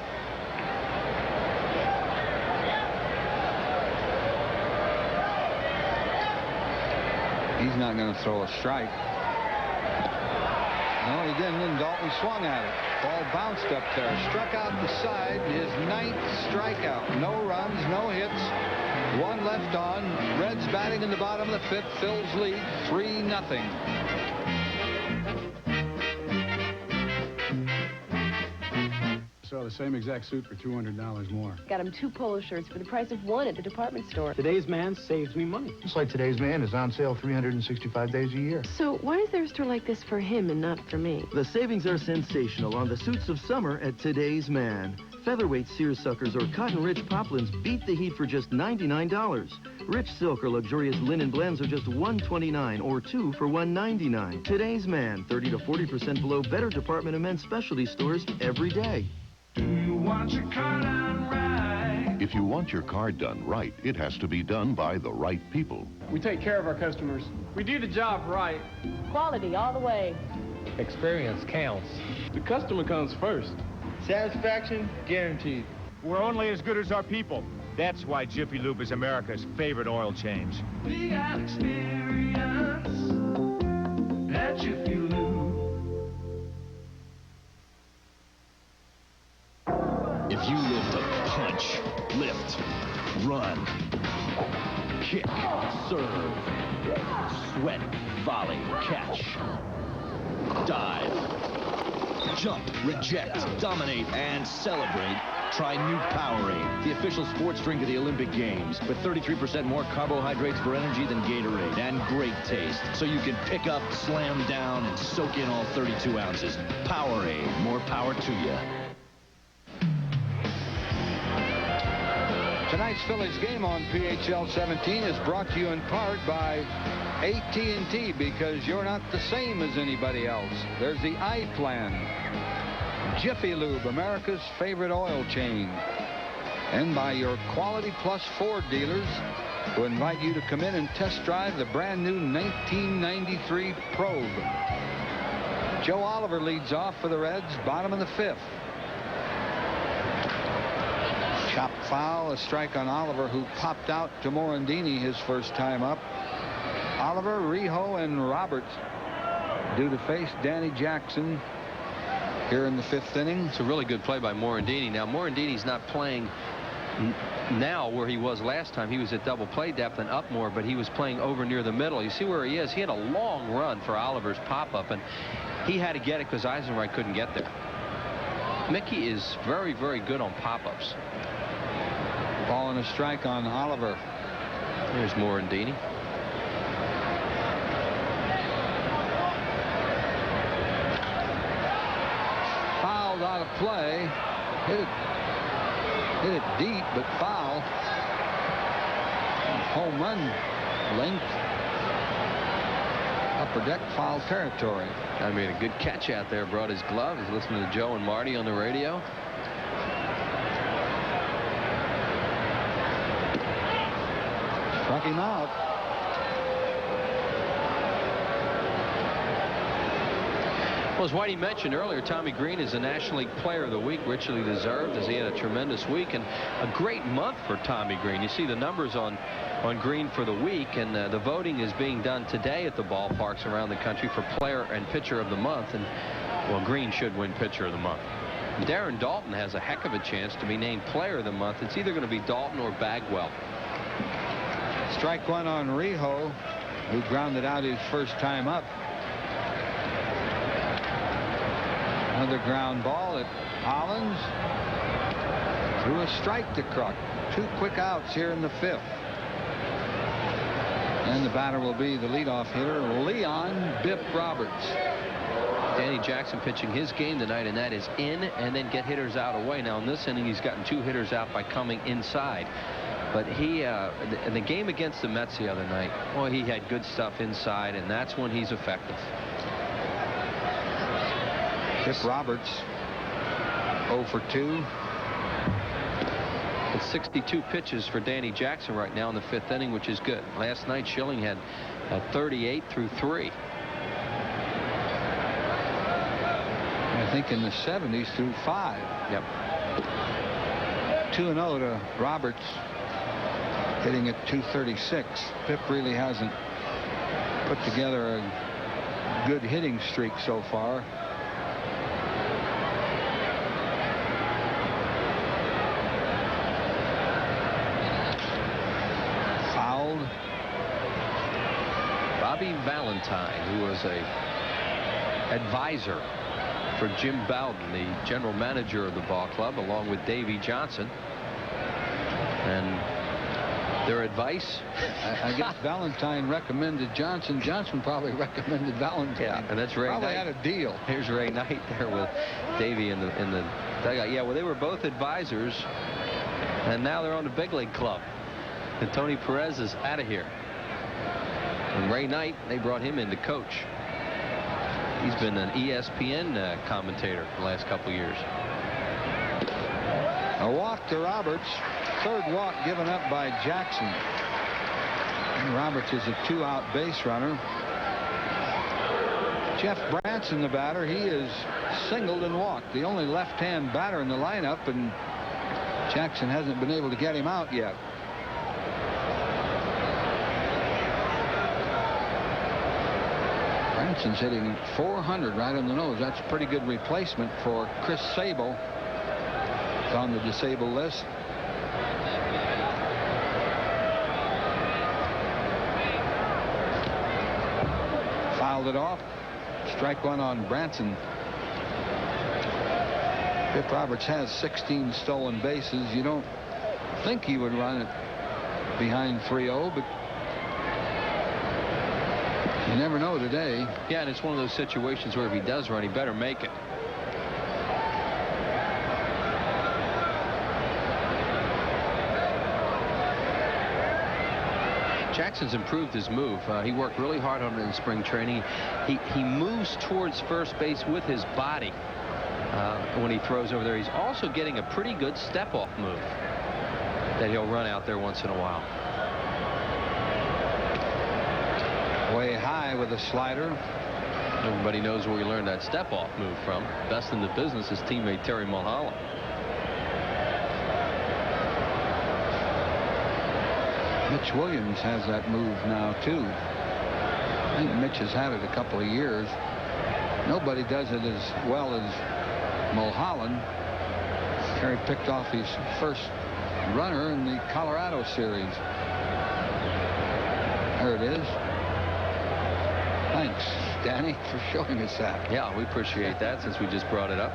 Speaker 1: He's not going to throw a strike. No, he didn't, and Dalton swung at it. Ball bounced up there, struck out the side, his 9th strikeout. No runs, no hits, 1 left on. Reds batting in the bottom of the 5th. Phillies lead 3-0.
Speaker 9: Saw the same exact suit for $200 more.
Speaker 12: Got him 2 polo shirts for the price of 1 at the department store.
Speaker 9: Today's Man saves me money.
Speaker 21: Just like Today's Man is on sale 365 days a year.
Speaker 12: So why is there a store like this for him and not for me?
Speaker 22: The savings are sensational on the suits of summer at Today's Man. Featherweight seersuckers or cotton-rich poplins beat the heat for just $99. Rich silk or luxurious linen blends are just $129 or 2 for $199. Today's Man, 30 to 40% below better department and men's specialty stores every day.
Speaker 23: Do you want your car done right?
Speaker 25: If you want your car done right, it has to be done by the right people.
Speaker 9: We take care of our customers. We do the job right.
Speaker 12: Quality all the way.
Speaker 9: Experience counts. The customer comes first.
Speaker 24: Satisfaction guaranteed. We're only as good as our people. That's why Jiffy Lube is America's favorite oil change.
Speaker 23: We got experience at Jiffy Lube.
Speaker 27: If you live to punch, lift, run, kick, serve, sweat, volley, catch, dive, jump, reject, dominate, and celebrate, try new Powerade, the official sports drink of the Olympic Games, with 33% more carbohydrates for energy than Gatorade, and great taste, so you can pick up, slam down, and soak in all 32 ounces. Powerade, more power to you.
Speaker 1: Tonight's Phillies game on PHL 17 is brought to you in part by AT&T, because you're not the same as anybody else. There's the I-Plan. Jiffy Lube, America's favorite oil change. And by your Quality Plus Ford dealers, who invite you to come in and test drive the brand new 1993 Probe. Joe Oliver leads off for the Reds, bottom of the 5th. Chop foul, a strike on Oliver, who popped out to Morandini his first time up. Oliver, Rijo, and Roberts due to face Danny Jackson here in the 5th inning.
Speaker 6: It's a really good play by Morandini. Now, Morandini's not playing now where he was last time. He was at double play depth and up more, but he was playing over near the middle. You see where he is? He had a long run for Oliver's pop-up, and he had to get it because Eisenreich couldn't get there. Mickey is very, very good on pop-ups.
Speaker 1: Ball and a strike on Oliver.
Speaker 6: There's Morandini.
Speaker 1: Fouled out of play. Hit it deep, but foul. Home run length. Upper deck foul territory.
Speaker 6: I made a good catch out there. Brought his glove. He's listening to Joe and Marty on the radio.
Speaker 1: Struck him out.
Speaker 6: Well, as Whitey mentioned earlier, Tommy Green is the National League Player of the Week, richly deserved, as he had a tremendous week and a great month for Tommy Green. You see the numbers on Green for the week, and the voting is being done today at the ballparks around the country for Player and Pitcher of the Month, and well, Green should win Pitcher of the Month. Darren Dalton has a heck of a chance to be named Player of the Month. It's either going to be Dalton or Bagwell.
Speaker 1: Strike one on Rijo, who grounded out his first time up. Another ground ball at Hollins. Threw a strike to Kruk. 2 quick outs here in the 5th. And the batter will be the leadoff hitter, Leon Bip Roberts.
Speaker 6: Danny Jackson pitching his game tonight, and that is in and then get hitters out away. Now in this inning, he's gotten 2 hitters out by coming inside. But he, in the game against the Mets the other night, well, he had good stuff inside, and that's when he's effective.
Speaker 1: Bip Roberts, 0 for 2.
Speaker 6: It's 62 pitches for Danny Jackson right now in the 5th inning, which is good. Last night, Schilling had 38 through 3.
Speaker 1: I think in the 70s through 5.
Speaker 6: Yep.
Speaker 1: 2-0 to Roberts, hitting at 236. Pip really hasn't put together a good hitting streak so far. Fouled.
Speaker 6: Bobby Valentine, who was a advisor for Jim Bowden, the general manager of the ball club, along with Davey Johnson. And their advice,
Speaker 1: I guess Valentine recommended Johnson. Johnson probably recommended Valentine.
Speaker 6: Yeah, and that's Ray
Speaker 1: probably
Speaker 6: Knight.
Speaker 1: had a deal.
Speaker 6: Here's Ray Knight there with Davey in the dugout. Yeah, well, they were both advisors, and now they're on the big league club. And Tony Perez is out of here. And Ray Knight, they brought him in to coach. He's been an ESPN commentator the last couple years.
Speaker 1: A walk to Roberts. Third walk given up by Jackson. And Roberts is a 2-out base runner. Jeff Branson, the batter, he is singled and walked. The only left-hand batter in the lineup, and Jackson hasn't been able to get him out yet. Branson's hitting 400 right on the nose. That's a pretty good replacement for Chris Sable. It's on the disabled list. Fouled it off. Strike one on Branson. Pip Roberts has 16 stolen bases. You don't think he would run it behind 3-0, but you never know today.
Speaker 6: Yeah, and it's one of those situations where if he does run, he better make it. Jackson's improved his move. He worked really hard on it in spring training. He moves towards first base with his body when he throws over there. He's also getting a pretty good step-off move that he'll run out there once in a while.
Speaker 1: Way high with a slider.
Speaker 6: Everybody knows where he learned that step-off move from. Best in the business, his teammate Terry Mulholland.
Speaker 1: Mitch Williams has that move now too. I think Mitch has had it a couple of years. Nobody does it as well as Mulholland. Terry picked off his first runner in the Colorado series. There it is. Thanks, Danny, for showing us that.
Speaker 6: Yeah, we appreciate that since we just brought it up.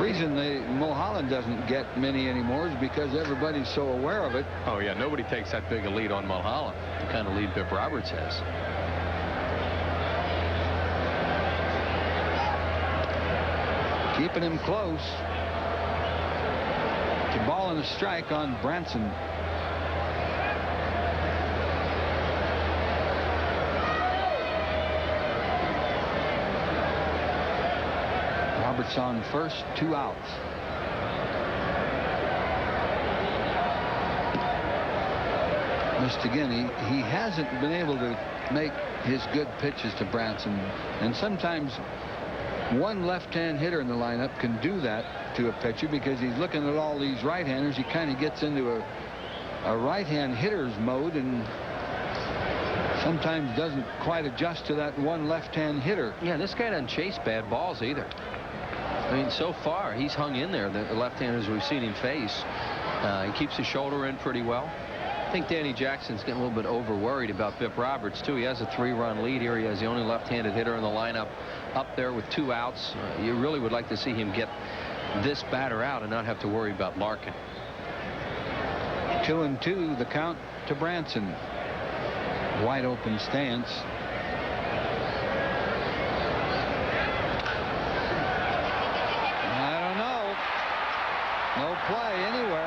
Speaker 1: Reason Mulholland doesn't get many anymore is because everybody's so aware of it.
Speaker 6: Oh, yeah, nobody takes that big a lead on Mulholland, the kind of lead Pip Roberts has.
Speaker 1: Keeping him close. It's a ball and a strike on Branson. Roberts on first, 2 outs. Missed again. He hasn't been able to make his good pitches to Branson, and sometimes one left-hand hitter in the lineup can do that to a pitcher because he's looking at all these right-handers. He kind of gets into a right-hand hitter's mode and sometimes doesn't quite adjust to that one left-hand hitter.
Speaker 6: Yeah, this guy doesn't chase bad balls either. I mean, so far he's hung in there. The left-handers we've seen him face. He keeps his shoulder in pretty well. I think Danny Jackson's getting a little bit over-worried about Pip Roberts, too. He has a 3-run lead here. He has the only left-handed hitter in the lineup up there with 2 outs. You really would like to see him get this batter out and not have to worry about Larkin.
Speaker 1: 2-2, the count to Branson. Wide open stance. I don't know. No play anywhere.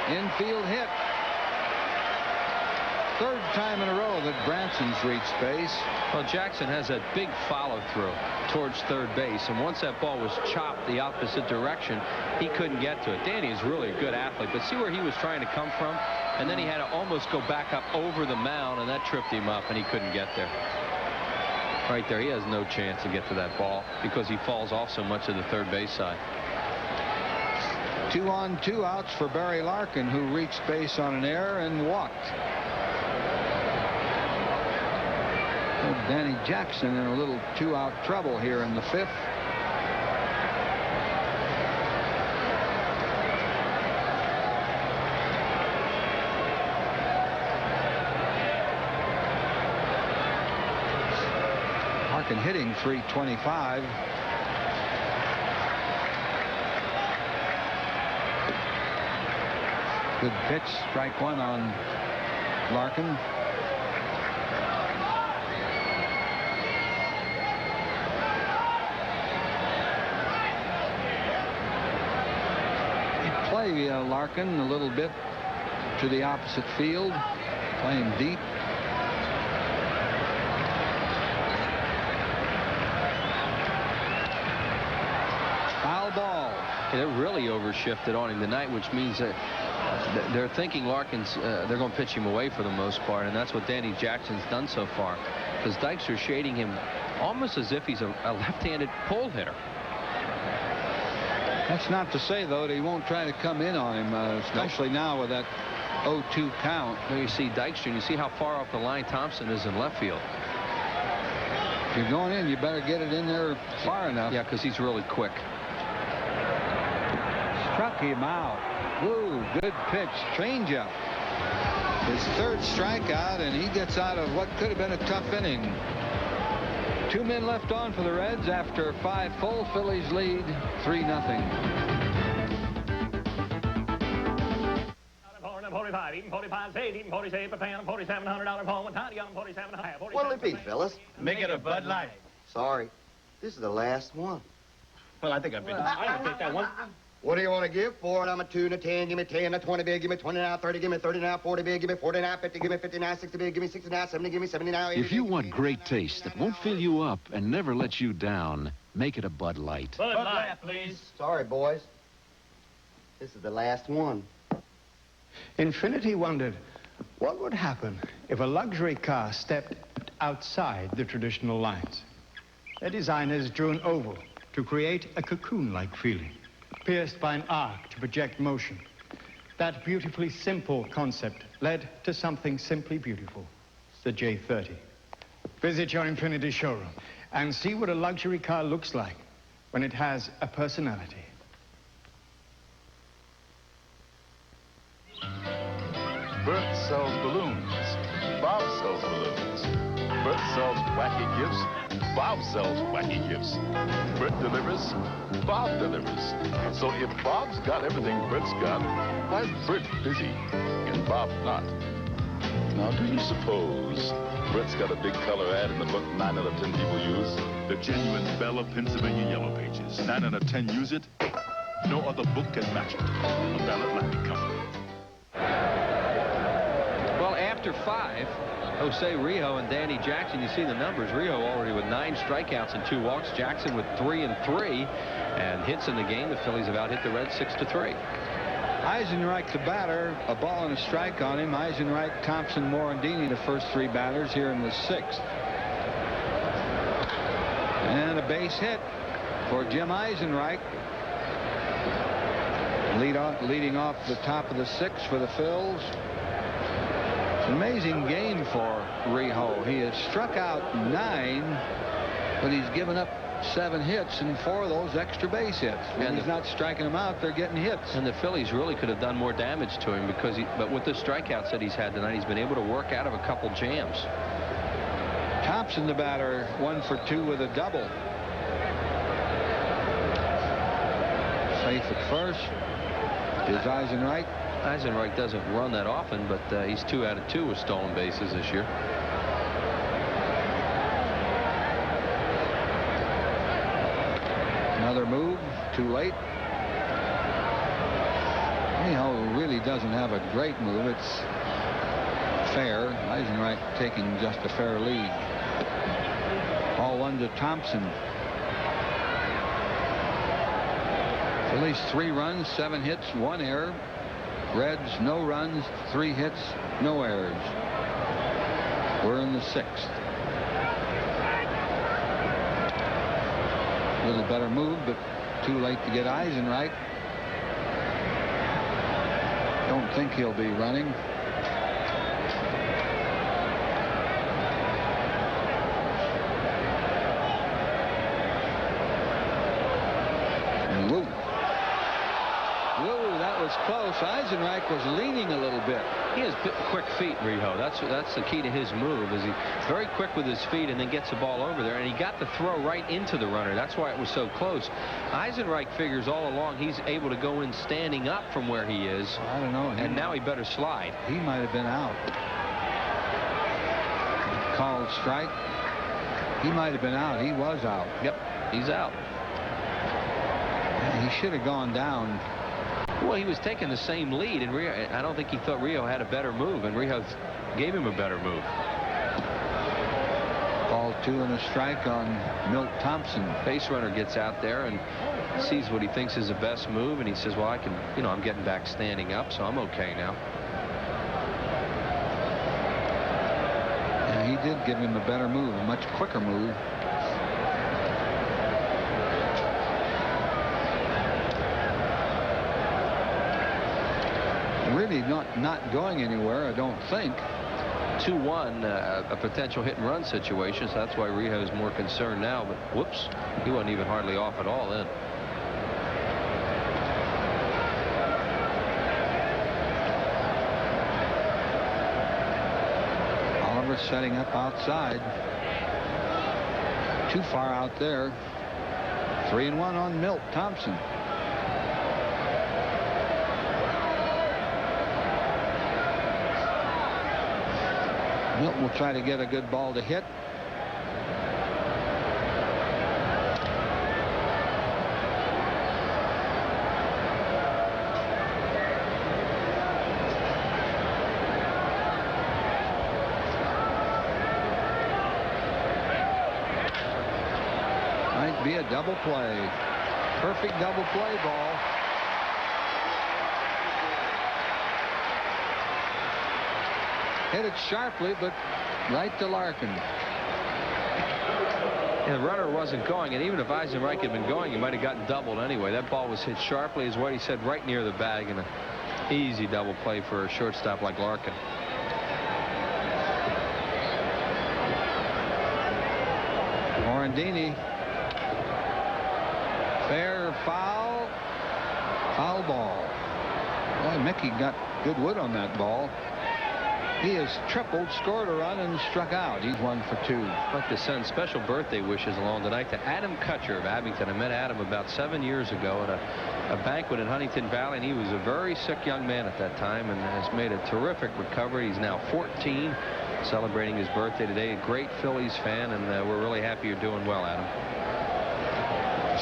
Speaker 1: Infield hit. Third time in a row that Branson's reached base.
Speaker 6: Well, Jackson has a big follow through towards third base, and once that ball was chopped the opposite direction, he couldn't get to it. Danny is really a good athlete, but see where he was trying to come from, and then he had to almost go back up over the mound, and that tripped him up, and he couldn't get there. Right there, he has no chance to get to that ball because he falls off so much of the third base side.
Speaker 1: 2 on, 2 outs for Barry Larkin, who reached base on an error and walked. Danny Jackson in a little 2-out trouble here in the 5th. Larkin hitting .325. Good pitch, strike 1 on Larkin. Play Larkin a little bit to the opposite field, playing deep. Foul ball.
Speaker 6: They're really overshifted on him tonight, which means that they're thinking Larkin's they're going to pitch him away for the most part, and that's what Danny Jackson's done so far, because Dykstra's shading him almost as if he's a left-handed pull hitter.
Speaker 1: That's not to say, though, that he won't try to come in on him, especially now with that 0-2 count.
Speaker 6: Now you see Dykstra, and you see how far off the line Thompson is in left field.
Speaker 1: If you're going in, you better get it in there far enough.
Speaker 6: Yeah, because he's really quick.
Speaker 1: Struck him out. Ooh, good pitch. Changeup. His 3rd strikeout, and he gets out of what could have been a tough inning. 2 men left on for the Reds after 5 full. Phillies lead 3-0.
Speaker 2: 45, even 45, even 47, $4,700 home, and tidy on 47.
Speaker 3: What'll it be, fellas?
Speaker 2: Make it a Bud Light.
Speaker 3: Sorry, this is the last one.
Speaker 2: Well, I think I've been. I can take that one.
Speaker 3: What do you want to give for it? I'm a 2 and a 10. Give me 10, a 20 big. Give me 20 now, 30. Give me 30 now, 40 big. Give me 40 now, 50. Give me 50 now, 60 big. Give me 60 now, 70. Give me 70 now, 80.
Speaker 7: If you want great taste that won't fill you up and never let you down, make it a Bud Light.
Speaker 2: Bud Light, please.
Speaker 3: Sorry, boys. This is the last one.
Speaker 13: Infinity wondered what would happen if a luxury car stepped outside the traditional lines. Their designers drew an oval to create a cocoon-like feeling, pierced by an arc to project motion. That beautifully simple concept led to something simply beautiful, the J30. Visit your Infinity showroom and see what a luxury car looks like when it has a personality.
Speaker 14: Bert sells balloons. Bob sells balloons. Bert sells wacky gifts. Bob sells wacky gifts. Bert delivers. Bob delivers. So if Bob's got everything Bert's got, why's Bert busy and Bob not? Now, do you suppose Bert's got a big color ad in the book 9 out of 10 people use? The genuine Belle of Pennsylvania Yellow Pages. 9 out of 10 use it. No other book can match it. A Bell Atlantic Company.
Speaker 6: Well, after 5, Jose Rijo and Danny Jackson, you see the numbers. Rijo already with 9 strikeouts and 2 walks. Jackson with 3 and 3, and hits in the game. The Phillies have out-hit the Reds 6-3.
Speaker 1: Eisenreich, the batter, a ball and a strike on him. Eisenreich, Thompson, Morandini, the first 3 batters here in the 6th. And a base hit for Jim Eisenreich. Leading off the top of the 6th for the Phils. It's an amazing game for Rijo. He has struck out 9, but he's given up 7 hits and 4 of those extra base hits. And he's not striking them out, they're getting hits.
Speaker 6: And the Phillies really could have done more damage to him because but with the strikeouts that he's had tonight, he's been able to work out of a couple jams.
Speaker 1: Thompson, the batter, 1 for 2 with a double. Safe at first is Eisenreich.
Speaker 6: Eisenreich doesn't run that often, but he's 2 out of 2 with stolen bases this year.
Speaker 1: Another move, too late. Rijo really doesn't have a great move. It's fair. Eisenreich taking just a fair lead. Ball 1 to Thompson. Phillies 3 runs, 7 hits, 1 error. Reds, no runs, 3 hits, no errors. We're in the 6th. been a better move, but too late to get Eisenreich. Don't think he'll be running. And woo. Woo, that was close. Eisenreich was leaning a little bit.
Speaker 6: He has quick feet, Riho. That's the key to his move, is he's very quick with his feet and then gets the ball over there, and he got the throw right into the runner. That's why it was so close. Eisenreich figures all along he's able to go in standing up from where he is.
Speaker 1: I don't know.
Speaker 6: And now he better slide.
Speaker 1: He might have been out. Called strike. He might have been out. He was out.
Speaker 6: Yep, he's out.
Speaker 1: He should have gone down.
Speaker 6: Well, he was taking the same lead, and I don't think he thought Rio had a better move, and Rio gave him a better move.
Speaker 1: Ball 2 and a strike on Milt Thompson.
Speaker 6: Base runner gets out there and sees what he thinks is the best move, and he says, well, I can, I'm getting back standing up, so I'm okay now.
Speaker 1: Yeah, he did give him a better move, a much quicker move. Really not going anywhere, I don't think.
Speaker 6: 2-1, a potential hit and run situation, so that's why Rio is more concerned now. But whoops, he wasn't even hardly off at all then.
Speaker 1: Oliver setting up outside. Too far out there. 3-1 on Milt Thompson. Milt will try to get a good ball to hit. Might be a double play. Perfect double play ball. Hit it sharply, but right to Larkin.
Speaker 6: And the runner wasn't going, and even if Eisenreich had been going, he might have gotten doubled anyway. That ball was hit sharply, is what he said, right near the bag, and an easy double play for a shortstop like Larkin.
Speaker 1: Morandini. Fair, foul. Foul ball. Boy, Mickey got good wood on that ball. He has tripled, scored a run, and struck out. He's 1 for 2.
Speaker 6: I'd like to send special birthday wishes along tonight to Adam Kutcher of Abington. I met Adam about 7 years ago at a banquet in Huntington Valley, and he was a very sick young man at that time and has made a terrific recovery. He's now 14, celebrating his birthday today. A great Phillies fan, and we're really happy you're doing well, Adam.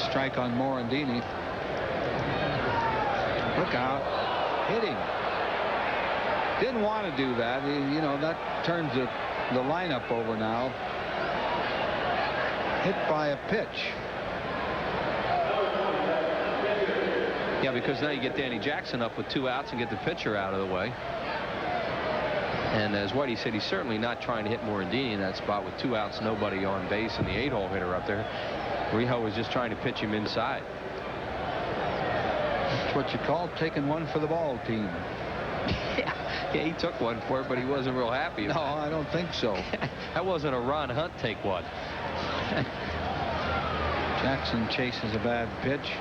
Speaker 1: Strike on Morandini. Look out. Hitting. Didn't want to do that. That turns the lineup over now. Hit by a pitch.
Speaker 6: Yeah, because now you get Danny Jackson up with 2 outs and get the pitcher out of the way. And as Whitey said, he's certainly not trying to hit Morandini in that spot with 2 outs, nobody on base, and the 8-hole hitter up there. Rio was just trying to pitch him inside.
Speaker 1: That's what you call taking one for the ball team.
Speaker 6: Yeah, he took one for it, but he wasn't real happy.
Speaker 1: No, I don't think so.
Speaker 6: That wasn't a Ron Hunt take one.
Speaker 1: Jackson chases a bad pitch.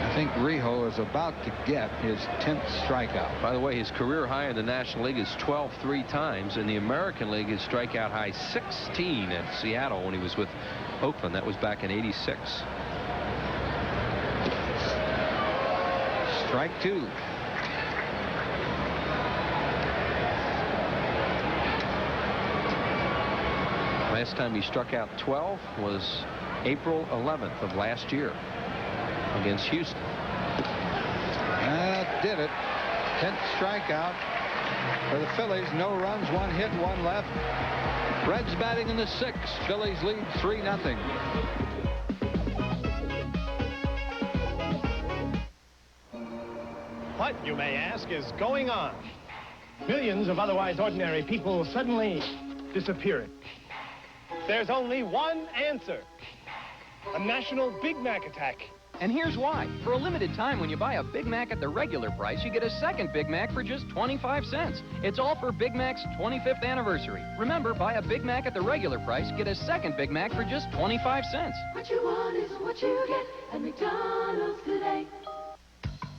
Speaker 1: I think Rio is about to get his 10th strikeout.
Speaker 6: By the way, his career high in the National League is 12 3 times. In the American League, his strikeout high 16 at Seattle when he was with Oakland. That was back in '86.
Speaker 1: Strike 2.
Speaker 6: Last time he struck out 12 was April 11th of last year against Houston.
Speaker 1: That did it. 10th strikeout for the Phillies. No runs, 1 hit, 1 left. Reds batting in the 6th. Phillies lead 3-0.
Speaker 4: What, you may ask, is going on? Millions of otherwise ordinary people suddenly disappearing. There's only one answer. A national Big Mac attack.
Speaker 11: And here's why. For a limited time, when you buy a Big Mac at the regular price, you get a second Big Mac for just 25 cents. It's all for Big Mac's 25th anniversary. Remember, buy a Big Mac at the regular price, get a second Big Mac for just 25 cents.
Speaker 16: What you want is what you get at McDonald's today.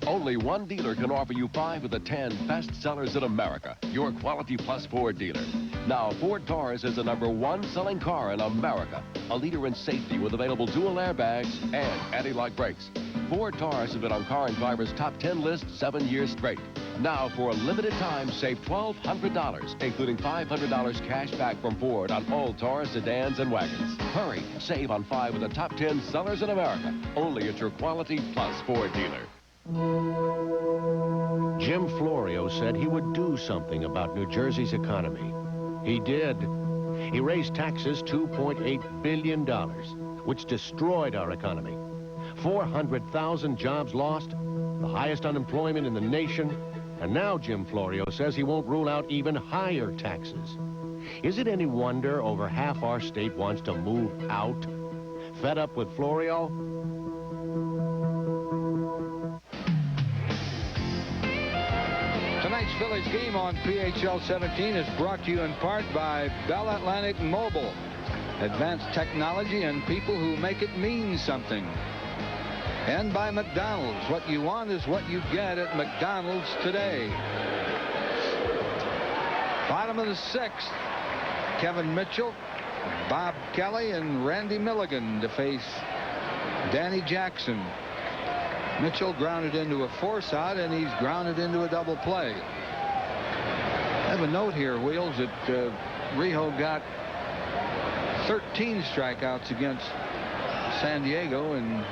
Speaker 27: Only one dealer can offer you 5 of the 10 best sellers in America. Your Quality Plus Ford dealer. Now, Ford Taurus is the #1 selling car in America. A leader in safety with available dual airbags and anti-lock brakes. Ford Taurus has been on Car and Driver's top 10 list 7 years straight. Now, for a limited time, save $1,200, including $500 cash back from Ford on all Taurus sedans and wagons. Hurry, save on 5 of the top 10 sellers in America. Only at your Quality Plus Ford dealer.
Speaker 17: Jim Florio said he would do something about New Jersey's economy. He did. He raised taxes $2.8 billion, which destroyed our economy. 400,000 jobs lost, the highest unemployment in the nation, and now Jim Florio says he won't rule out even higher taxes. Is it any wonder over half our state wants to move out? Fed up with Florio?
Speaker 1: Tonight's Phillies game on PHL 17 is brought to you in part by Bell Atlantic Mobile. Advanced technology and people who make it mean something. And by McDonald's. What you want is what you get at McDonald's today. Bottom of the 6th. Kevin Mitchell, Bob Kelly, and Randy Milligan to face Danny Jackson. Mitchell grounded into a force out, and he's grounded into a double play. I have a note here, Wheels, that Rijo got 13 strikeouts against San Diego in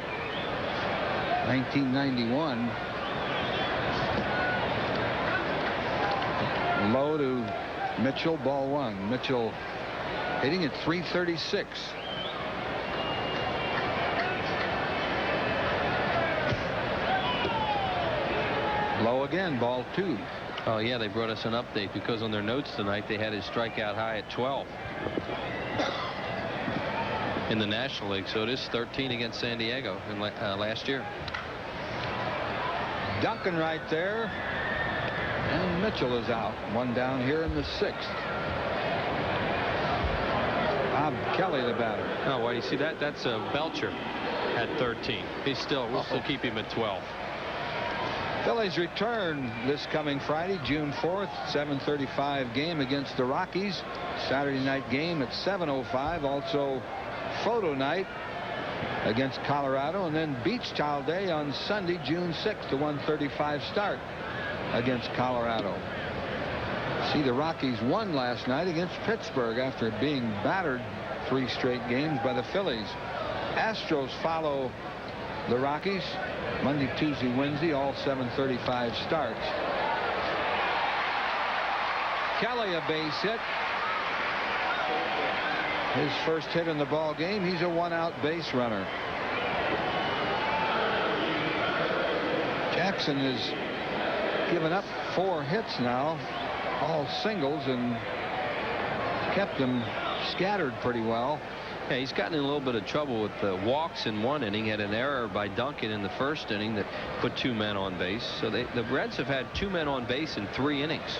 Speaker 1: 1991. Low to Mitchell, ball 1. Mitchell hitting at .336. Low again, ball 2.
Speaker 6: Oh, yeah, they brought us an update because on their notes tonight they had his strikeout high at 12 in the National League. So it is 13 against San Diego in last year.
Speaker 1: Duncan right there. And Mitchell is out. One down here in the 6th. Bob Kelly, the batter.
Speaker 6: Oh, well, you see that? That's Belcher at 13. We'll still keep him at 12.
Speaker 1: Phillies return this coming Friday, June 4th, 7:35 game against the Rockies. Saturday night game at 7:05. Also photo night against Colorado, and then Beach Towel Day on Sunday, June 6th, the 1:35 start against Colorado. See, the Rockies won last night against Pittsburgh after being battered 3 straight games by the Phillies. Astros follow the Rockies Monday, Tuesday, Wednesday, all 7:35 starts. Kelly a base hit. His first hit in the ball game. He's a 1-out base runner. Jackson has given up 4 hits now, all singles, and kept them scattered pretty well.
Speaker 6: Yeah, he's gotten in a little bit of trouble with the walks in 1 inning. Had an error by Duncan in the first inning that put 2 men on base. So the Reds have had 2 men on base in 3 innings.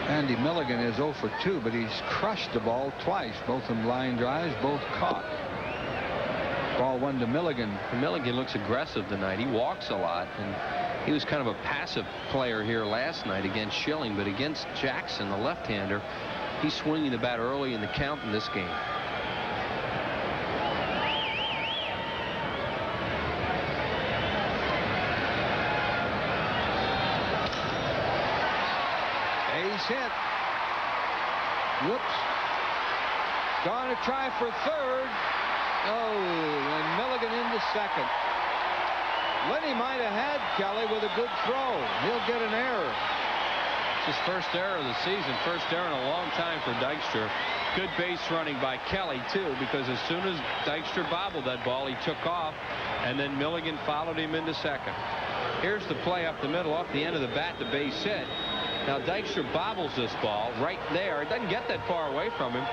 Speaker 1: Andy Milligan is 0 for 2, but he's crushed the ball twice. Both of them line drives, both caught. Ball 1 to Milligan.
Speaker 6: And Milligan looks aggressive tonight. He walks a lot, and he was kind of a passive player here last night against Schilling, but against Jackson, the left-hander, he's swinging the bat early in the count in this game.
Speaker 1: Hit. Whoops. Going to try for third. Oh, and Milligan into second. Lenny might have had Kelly with a good throw. He'll get an error.
Speaker 6: It's his first error of the season. First error in a long time for Dykstra. Good base running by Kelly, too, because as soon as Dykstra bobbled that ball, he took off, and then Milligan followed him into second. Here's the play up the middle, off the end of the bat, the base hit. Now Dykstra bobbles this ball right there. It doesn't get that far away from him.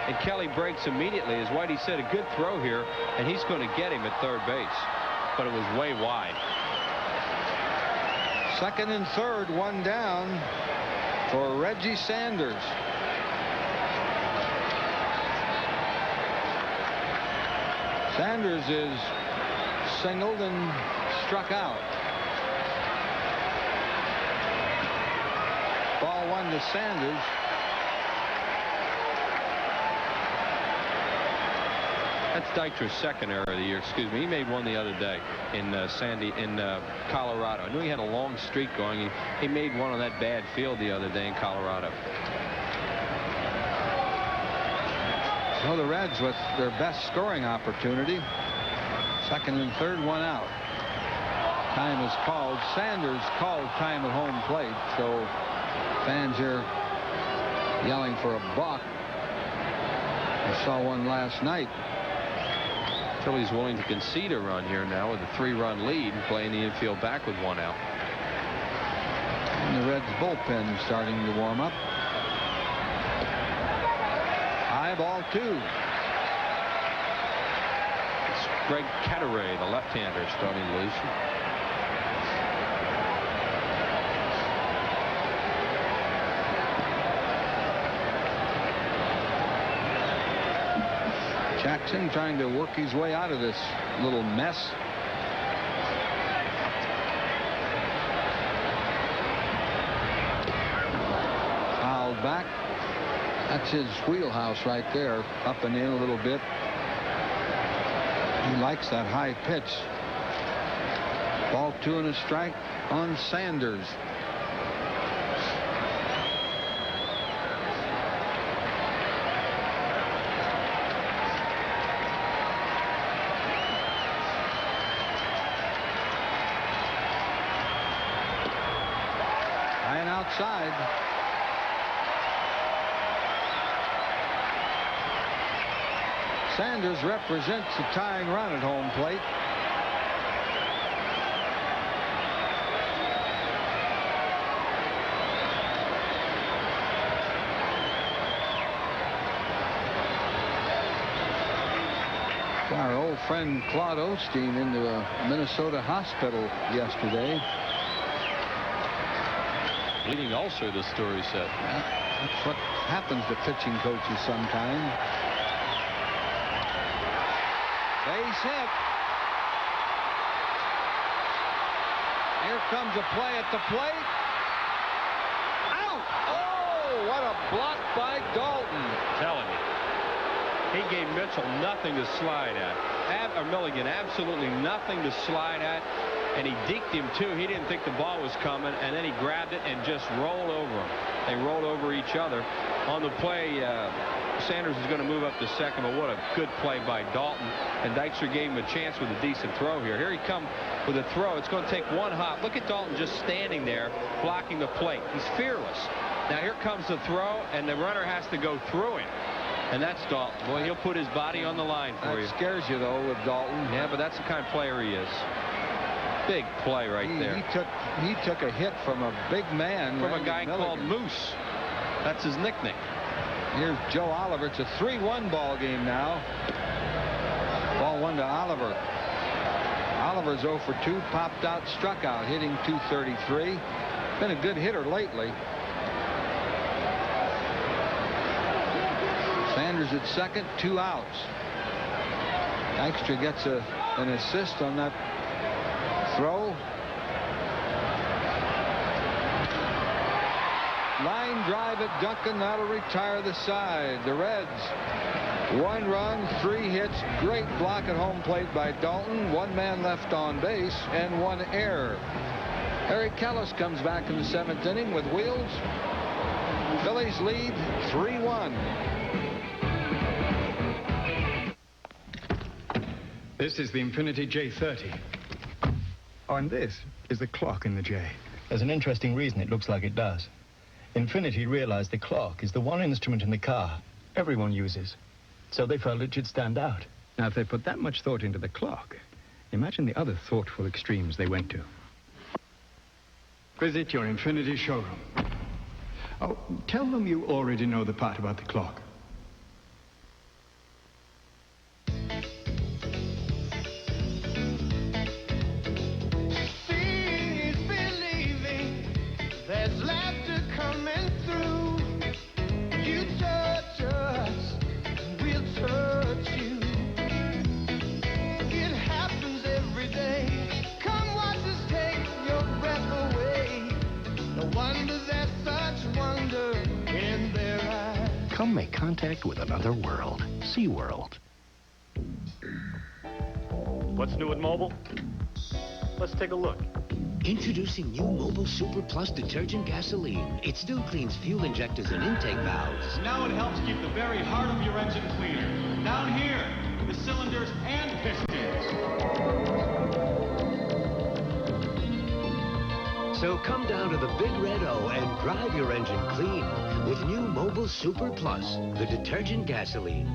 Speaker 6: and Kelly breaks immediately. As Whitey said, a good throw here, and he's going to get him at third base. But it was way wide.
Speaker 1: Second and third, one down for Reggie Sanders. Sanders is singled and struck out. Ball one to Sanders.
Speaker 6: That's Deicher's second error of the year. Excuse me. He made one the other day in Colorado. I knew he had a long streak going. He made one on that bad field the other day in Colorado.
Speaker 1: So the Reds with their best scoring opportunity. Second and third, one out. Time is called. Sanders called time at home plate. So fans here yelling for a balk. I saw one last night.
Speaker 6: Phillies willing to concede a run here now with a 3-run lead and playing the infield back with one out.
Speaker 1: And the Reds bullpen starting to warm up. High ball 2.
Speaker 6: It's Greg Cataray, the left-hander, starting loose.
Speaker 1: Jackson trying to work his way out of this little mess. Fouled back. That's his wheelhouse right there. Up and in a little bit. He likes that high pitch. Ball 2 and a strike on Sanders. Outside. Sanders represents the tying run at home plate. Our old friend Claude Osteen into a Minnesota hospital yesterday.
Speaker 6: Bleeding ulcer, the story said.
Speaker 1: That's what happens to pitching coaches sometimes. Base hit. Here comes a play at the plate. Out! Oh, what a block by Dalton.
Speaker 6: Telling you. He gave Mitchell nothing to slide at. Or Milligan absolutely nothing to slide at. And he deked him, too. He didn't think the ball was coming, and then he grabbed it and just rolled over him. They rolled over each other. On the play, Sanders is going to move up to second, but what a good play by Dalton. And Deicher gave him a chance with a decent throw here. Here he comes with a throw. It's going to take one hop. Look at Dalton just standing there, blocking the plate. He's fearless. Now here comes the throw, and the runner has to go through him. And that's Dalton. Boy, he'll put his body on the line for you.
Speaker 1: That scares you, though, with Dalton.
Speaker 6: Yeah, but that's the kind of player he is. Big play right there.
Speaker 1: He took a hit from a big man.
Speaker 6: From a guy called Moose. That's his nickname.
Speaker 1: Here's Joe Oliver. It's a 3-1 ball game now. Ball 1 to Oliver. Oliver's 0 for 2. Popped out, struck out, hitting .233. Been a good hitter lately. Sanders at second, 2 outs. Dykstra gets an assist on that throw. Line drive at Duncan. That'll retire the side. The Reds, 1 run, 3 hits. Great block at home plate by Dalton. 1 man left on base and 1 error. Harry Kellis comes back in the 7th inning with wheels. Phillies lead 3-1.
Speaker 13: This is the Infinity J30. Oh, and this is the clock in the J.
Speaker 21: There's an interesting reason it looks like it does. Infinity realized the clock is the one instrument in the car everyone uses. So they felt it should stand out.
Speaker 13: Now, if they put that much thought into the clock, imagine the other thoughtful extremes they went to. Visit your Infinity showroom. Oh, tell them you already know the part about the clock.
Speaker 25: Come make contact with another world. SeaWorld.
Speaker 8: What's new with mobile? Let's take a look.
Speaker 10: Introducing new Mobile Super Plus detergent gasoline. It still cleans fuel injectors and intake valves.
Speaker 15: Now it helps keep the very heart of your engine cleaner. Down here, the cylinders and pistons.
Speaker 10: So come down to the Big Red O and drive your engine clean with new Mobile Super Plus, the detergent gasoline.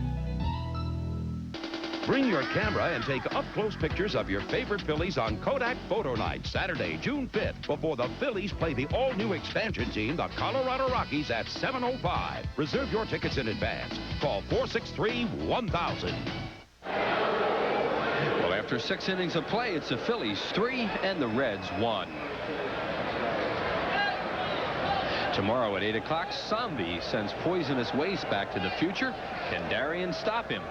Speaker 18: Bring your camera and take up-close pictures of your favorite Phillies on Kodak Photo Night, Saturday, June 5th, before the Phillies play the all-new expansion team, the Colorado Rockies, at 7:05. Reserve your tickets in advance. Call 463-1000.
Speaker 6: Well, after 6 innings of play, it's the Phillies 3 and the Reds 1. Tomorrow at 8 o'clock, Zombie sends poisonous waste back to the future. Can Darian stop him?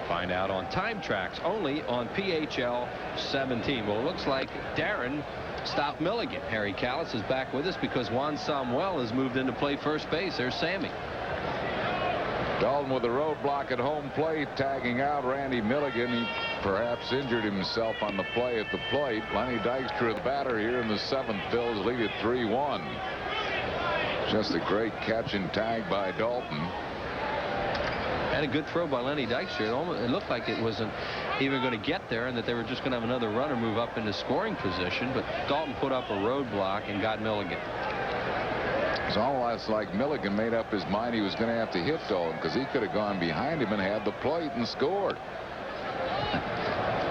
Speaker 6: Find out on Time Tracks, only on PHL 17. Well, it looks like Darren stopped Milligan. Harry Callis is back with us because Juan Samuel has moved in to play first base. There's Sammy.
Speaker 19: Dalton with a roadblock at home plate, tagging out Randy Milligan. He perhaps injured himself on the play at the plate. Lenny Dykstra, the batter here in the 7th. Phillies lead at 3-1. Just a great catch and tag by Dalton.
Speaker 6: And a good throw by Lenny Dykstra. It looked like it wasn't even going to get there and that they were just going to have another runner move up into scoring position. But Dalton put up a roadblock and got Milligan.
Speaker 19: It's almost like Milligan made up his mind he was going to have to hit Dalton because he could have gone behind him and had the plate and scored.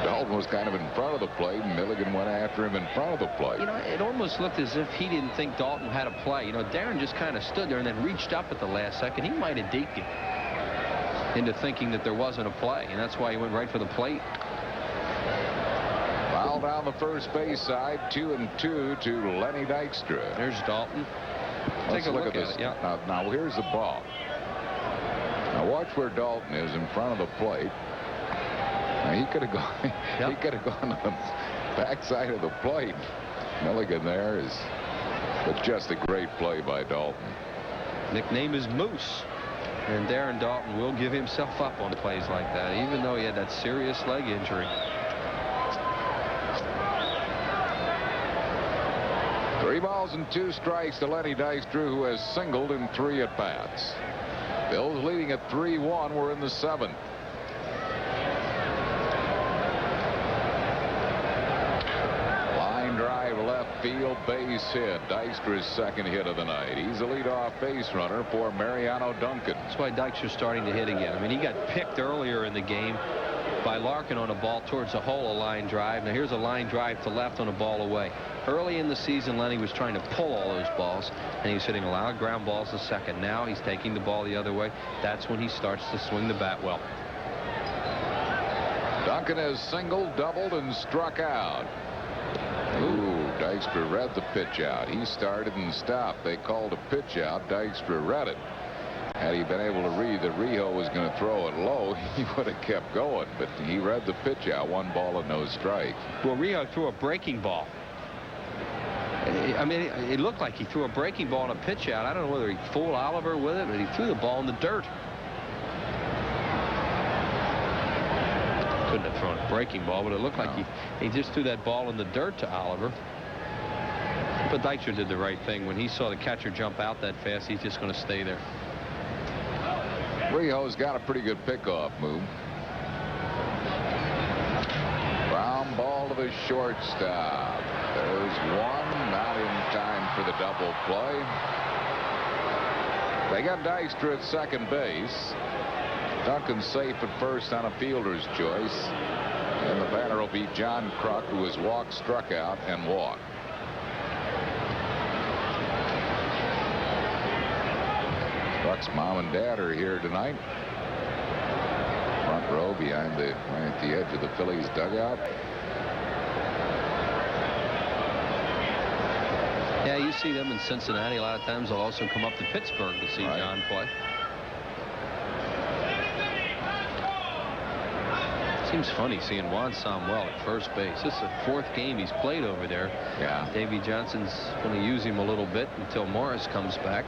Speaker 19: Dalton was kind of in front of the plate, and Milligan went after him in front of the plate.
Speaker 6: You know, it almost looked as if he didn't think Dalton had a play. You know, Darren just kind of stood there and then reached up at the last second. He might have deked him into thinking that there wasn't a play, and that's why he went right for the plate.
Speaker 19: Foul down the first base side, 2-2 to Lenny Dykstra.
Speaker 6: There's Dalton.
Speaker 19: Let's
Speaker 6: Take a look
Speaker 19: at this.
Speaker 6: it. Yeah.
Speaker 19: Now here's the ball. Now watch where Dalton is in front of the plate. Now he could have gone.
Speaker 6: Yep.
Speaker 19: He could have gone to the backside of the plate. Milligan there is, but just a great play by Dalton.
Speaker 6: Nickname is Moose. And Darren Dalton will give himself up on plays like that, even though he had that serious leg injury.
Speaker 19: 3 balls and 2 strikes to Lenny Dykstra, who has singled in 3 at-bats. Bills leading at 3-1. We're in the 7th. Line drive left field, base hit. Dykstra's second hit of the night. He's a leadoff base runner for Mariano Duncan.
Speaker 6: That's why Dykstra's starting to hit again. I mean, he got picked earlier in the game by Larkin on a ball towards the hole, a line drive. Now here's a line drive to left on a ball away. Early in the season, Lenny was trying to pull all those balls, and he was hitting a lot of ground balls to second. Now he's taking the ball the other way. That's when he starts to swing the bat well.
Speaker 19: Duncan has singled, doubled, and struck out. Ooh, Dykstra read the pitch out. He started and stopped. They called a pitch out. Dykstra read it. Had he been able to read that Rijo was going to throw it low, he would have kept going. But he read the pitch out. 1 ball and no strike.
Speaker 6: Well, Rijo threw a breaking ball. I mean, it looked like he threw a breaking ball and a pitch out. I don't know whether he fooled Oliver with it, but he threw the ball in the dirt. Couldn't have thrown a breaking ball, but it looked like he just threw that ball in the dirt to Oliver. But Dykstra did the right thing. When he saw the catcher jump out that fast, he's just going to stay there.
Speaker 19: Rijo's got a pretty good pickoff move. Ground ball to the shortstop. There's one, not in time for the double play. They got Dykstra at second base. Duncan safe at first on a fielder's choice. And the batter will be John Kruk, who has walked, struck out, and walked. Kruk's mom and dad are here tonight. Front row behind right at the edge of the Phillies dugout.
Speaker 6: Yeah, you see them in Cincinnati. A lot of times they'll also come up to Pittsburgh to see John play. Seems funny seeing Juan Samuel at first base. This is the 4th game he's played over there.
Speaker 19: Yeah.
Speaker 6: Davey Johnson's going to use him a little bit until Morris comes back.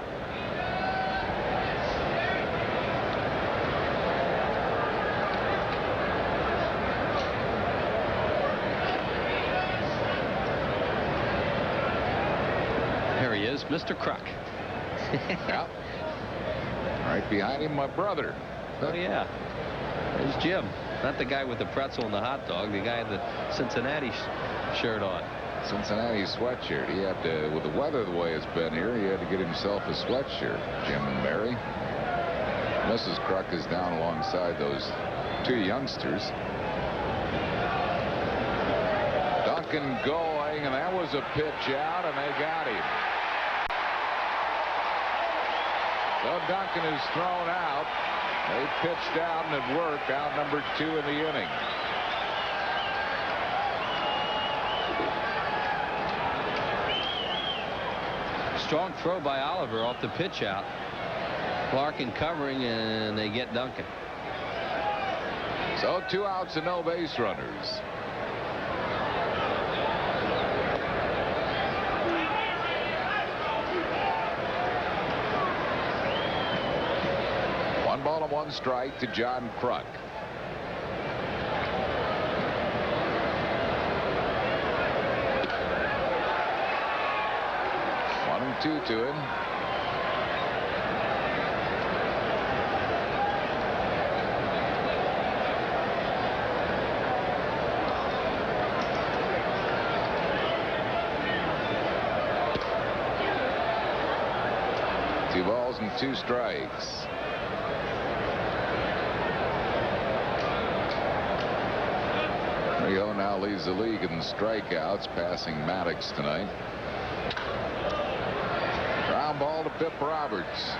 Speaker 6: is Mr. Kruk.
Speaker 19: Yeah. Right behind him, my brother.
Speaker 6: Oh, yeah. There's Jim. Not the guy with the pretzel and the hot dog. The guy in the Cincinnati shirt on.
Speaker 19: Cincinnati sweatshirt. He had to, with the weather the way it's been here, he had to get himself a sweatshirt. Jim and Mary. Mrs. Kruk is down alongside those two youngsters. Duncan going, and that was a pitch out, and they got him. So Duncan is thrown out. They pitched out, and it worked. Out number 2 in the inning.
Speaker 6: Strong throw by Oliver off the pitch out. Larkin covering, and they get Duncan.
Speaker 19: So 2 outs and no base runners. One ball and 1 strike to John Kruk. One and 2 to him. Two balls and 2 strikes. Rio now leads the league in strikeouts, passing Maddox tonight. Ground ball to Pip Roberts.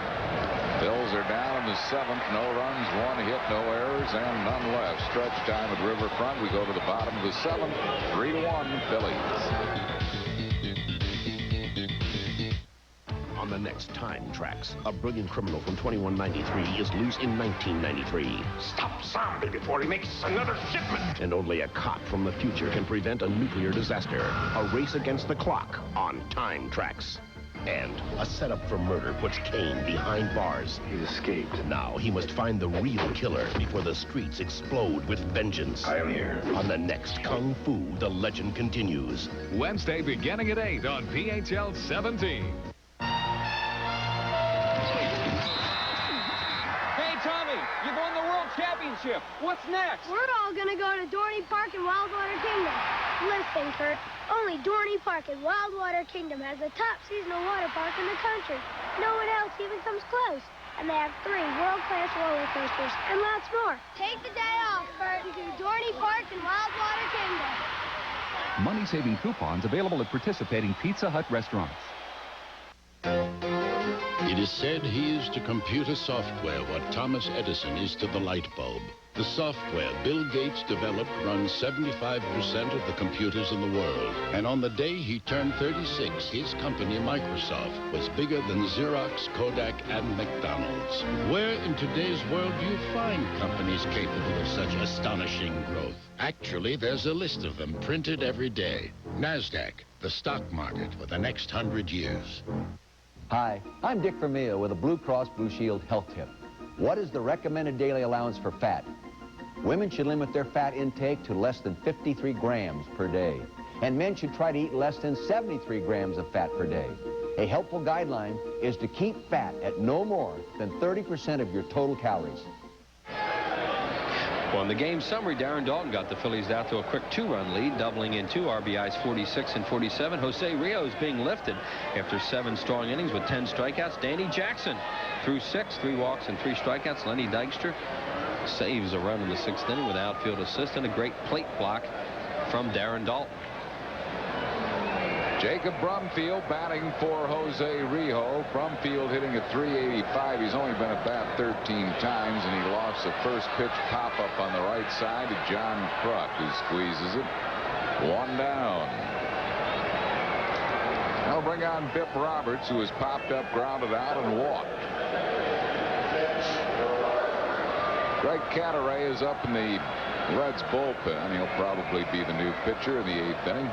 Speaker 19: Phils are down in the 7th. No runs, 1 hit, no errors, and none left. Stretch time at Riverfront. We go to the bottom of the 7th. 3-1 Phillies.
Speaker 17: On the next Time Tracks, a brilliant criminal from 2193 is loose in 1993.
Speaker 5: Stop zombie before he makes another shipment.
Speaker 17: And only a cop from the future can prevent a nuclear disaster. A race against the clock on Time Tracks. And a setup for murder puts Kane behind bars. He escaped. Now he must find the real killer before the streets explode with vengeance.
Speaker 5: I am here.
Speaker 17: On the next Kung Fu, the legend continues.
Speaker 9: Wednesday beginning at 8 on PHL 17.
Speaker 12: You've won the World Championship. What's next?
Speaker 20: We're all going to go to Dorney Park in Wildwater Kingdom. Listen, Kurt, only Dorney Park in Wildwater Kingdom has the top seasonal water park in the country. No one else even comes close. And they have 3 world-class roller coasters and lots more. Take the day off, Kurt, and do Dorney Park in Wildwater Kingdom.
Speaker 9: Money-saving coupons available at participating Pizza Hut restaurants.
Speaker 22: It is said he is to computer software what Thomas Edison is to the light bulb. The software Bill Gates developed runs 75% of the computers in the world. And on the day he turned 36, his company, Microsoft, was bigger than Xerox, Kodak, and McDonald's. Where in today's world do you find companies capable of such astonishing growth? Actually, there's a list of them printed every day. NASDAQ, the stock market for the next 100 years.
Speaker 24: Hi, I'm Dick Vermeer with a Blue Cross Blue Shield health tip. What is the recommended daily allowance for fat? Women should limit their fat intake to less than 53 grams per day. And men should try to eat less than 73 grams of fat per day. A helpful guideline is to keep fat at no more than 30% of your total calories.
Speaker 6: Well, in the game summary, Darren Dalton got the Phillies out to a quick 2-run lead, doubling in 2 RBIs, 46 and 47. Jose Rios being lifted after 7 strong innings with 10 strikeouts. Danny Jackson threw 6, 3 walks and 3 strikeouts. Lenny Dykstra saves a run in the 6th inning with outfield assist and a great plate block from Darren Dalton.
Speaker 19: Jacob Brumfield batting for Jose Rijo. Brumfield hitting at 385. He's only been at bat 13 times, and he lost the first pitch pop-up on the right side to John Kruk, who squeezes it. 1 down. Now bring on Pip Roberts, who has popped up, grounded out, and walked. Greg Cadaret is up in the Reds bullpen. He'll probably be the new pitcher in the 8th inning.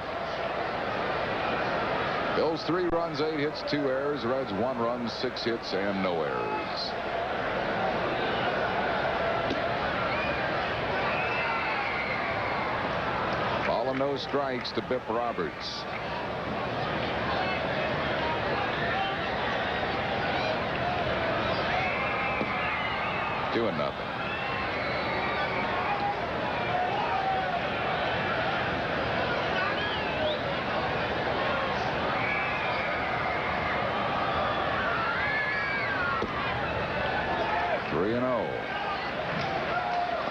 Speaker 19: Bills 3 runs, 8 hits, 2 errors. Reds 1 run, 6 hits, and no errors. Ball and no strikes to Bip Roberts. Doing nothing.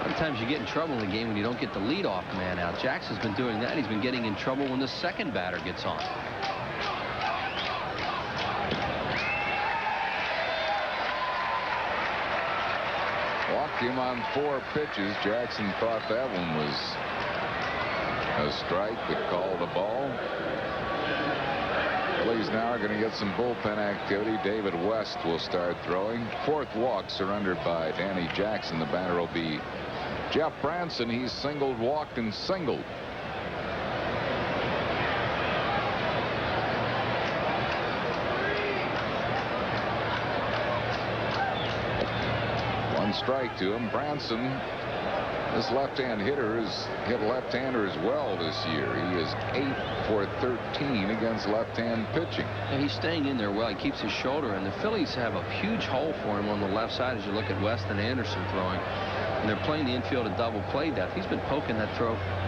Speaker 6: Sometimes you get in trouble in the game when you don't get the leadoff man out. Jackson's been doing that. He's been getting in trouble when the second batter gets on.
Speaker 19: Walked him on 4 pitches. Jackson thought that one was a strike, but called a ball. Phillies now are going to get some bullpen activity. David West will start throwing. 4th walk surrendered by Danny Jackson. The batter will be Jeff Branson. He's singled, walked, and singled. One strike to him. Branson, this left-hand hitter, has hit a left-hander as well this year. He is 8 for 13 against left-hand pitching.
Speaker 6: And he's staying in there well. He keeps his shoulder, and the Phillies have a huge hole for him on the left side as you look at West and Anderson throwing. And they're playing the infield at double play depth. He's been poking that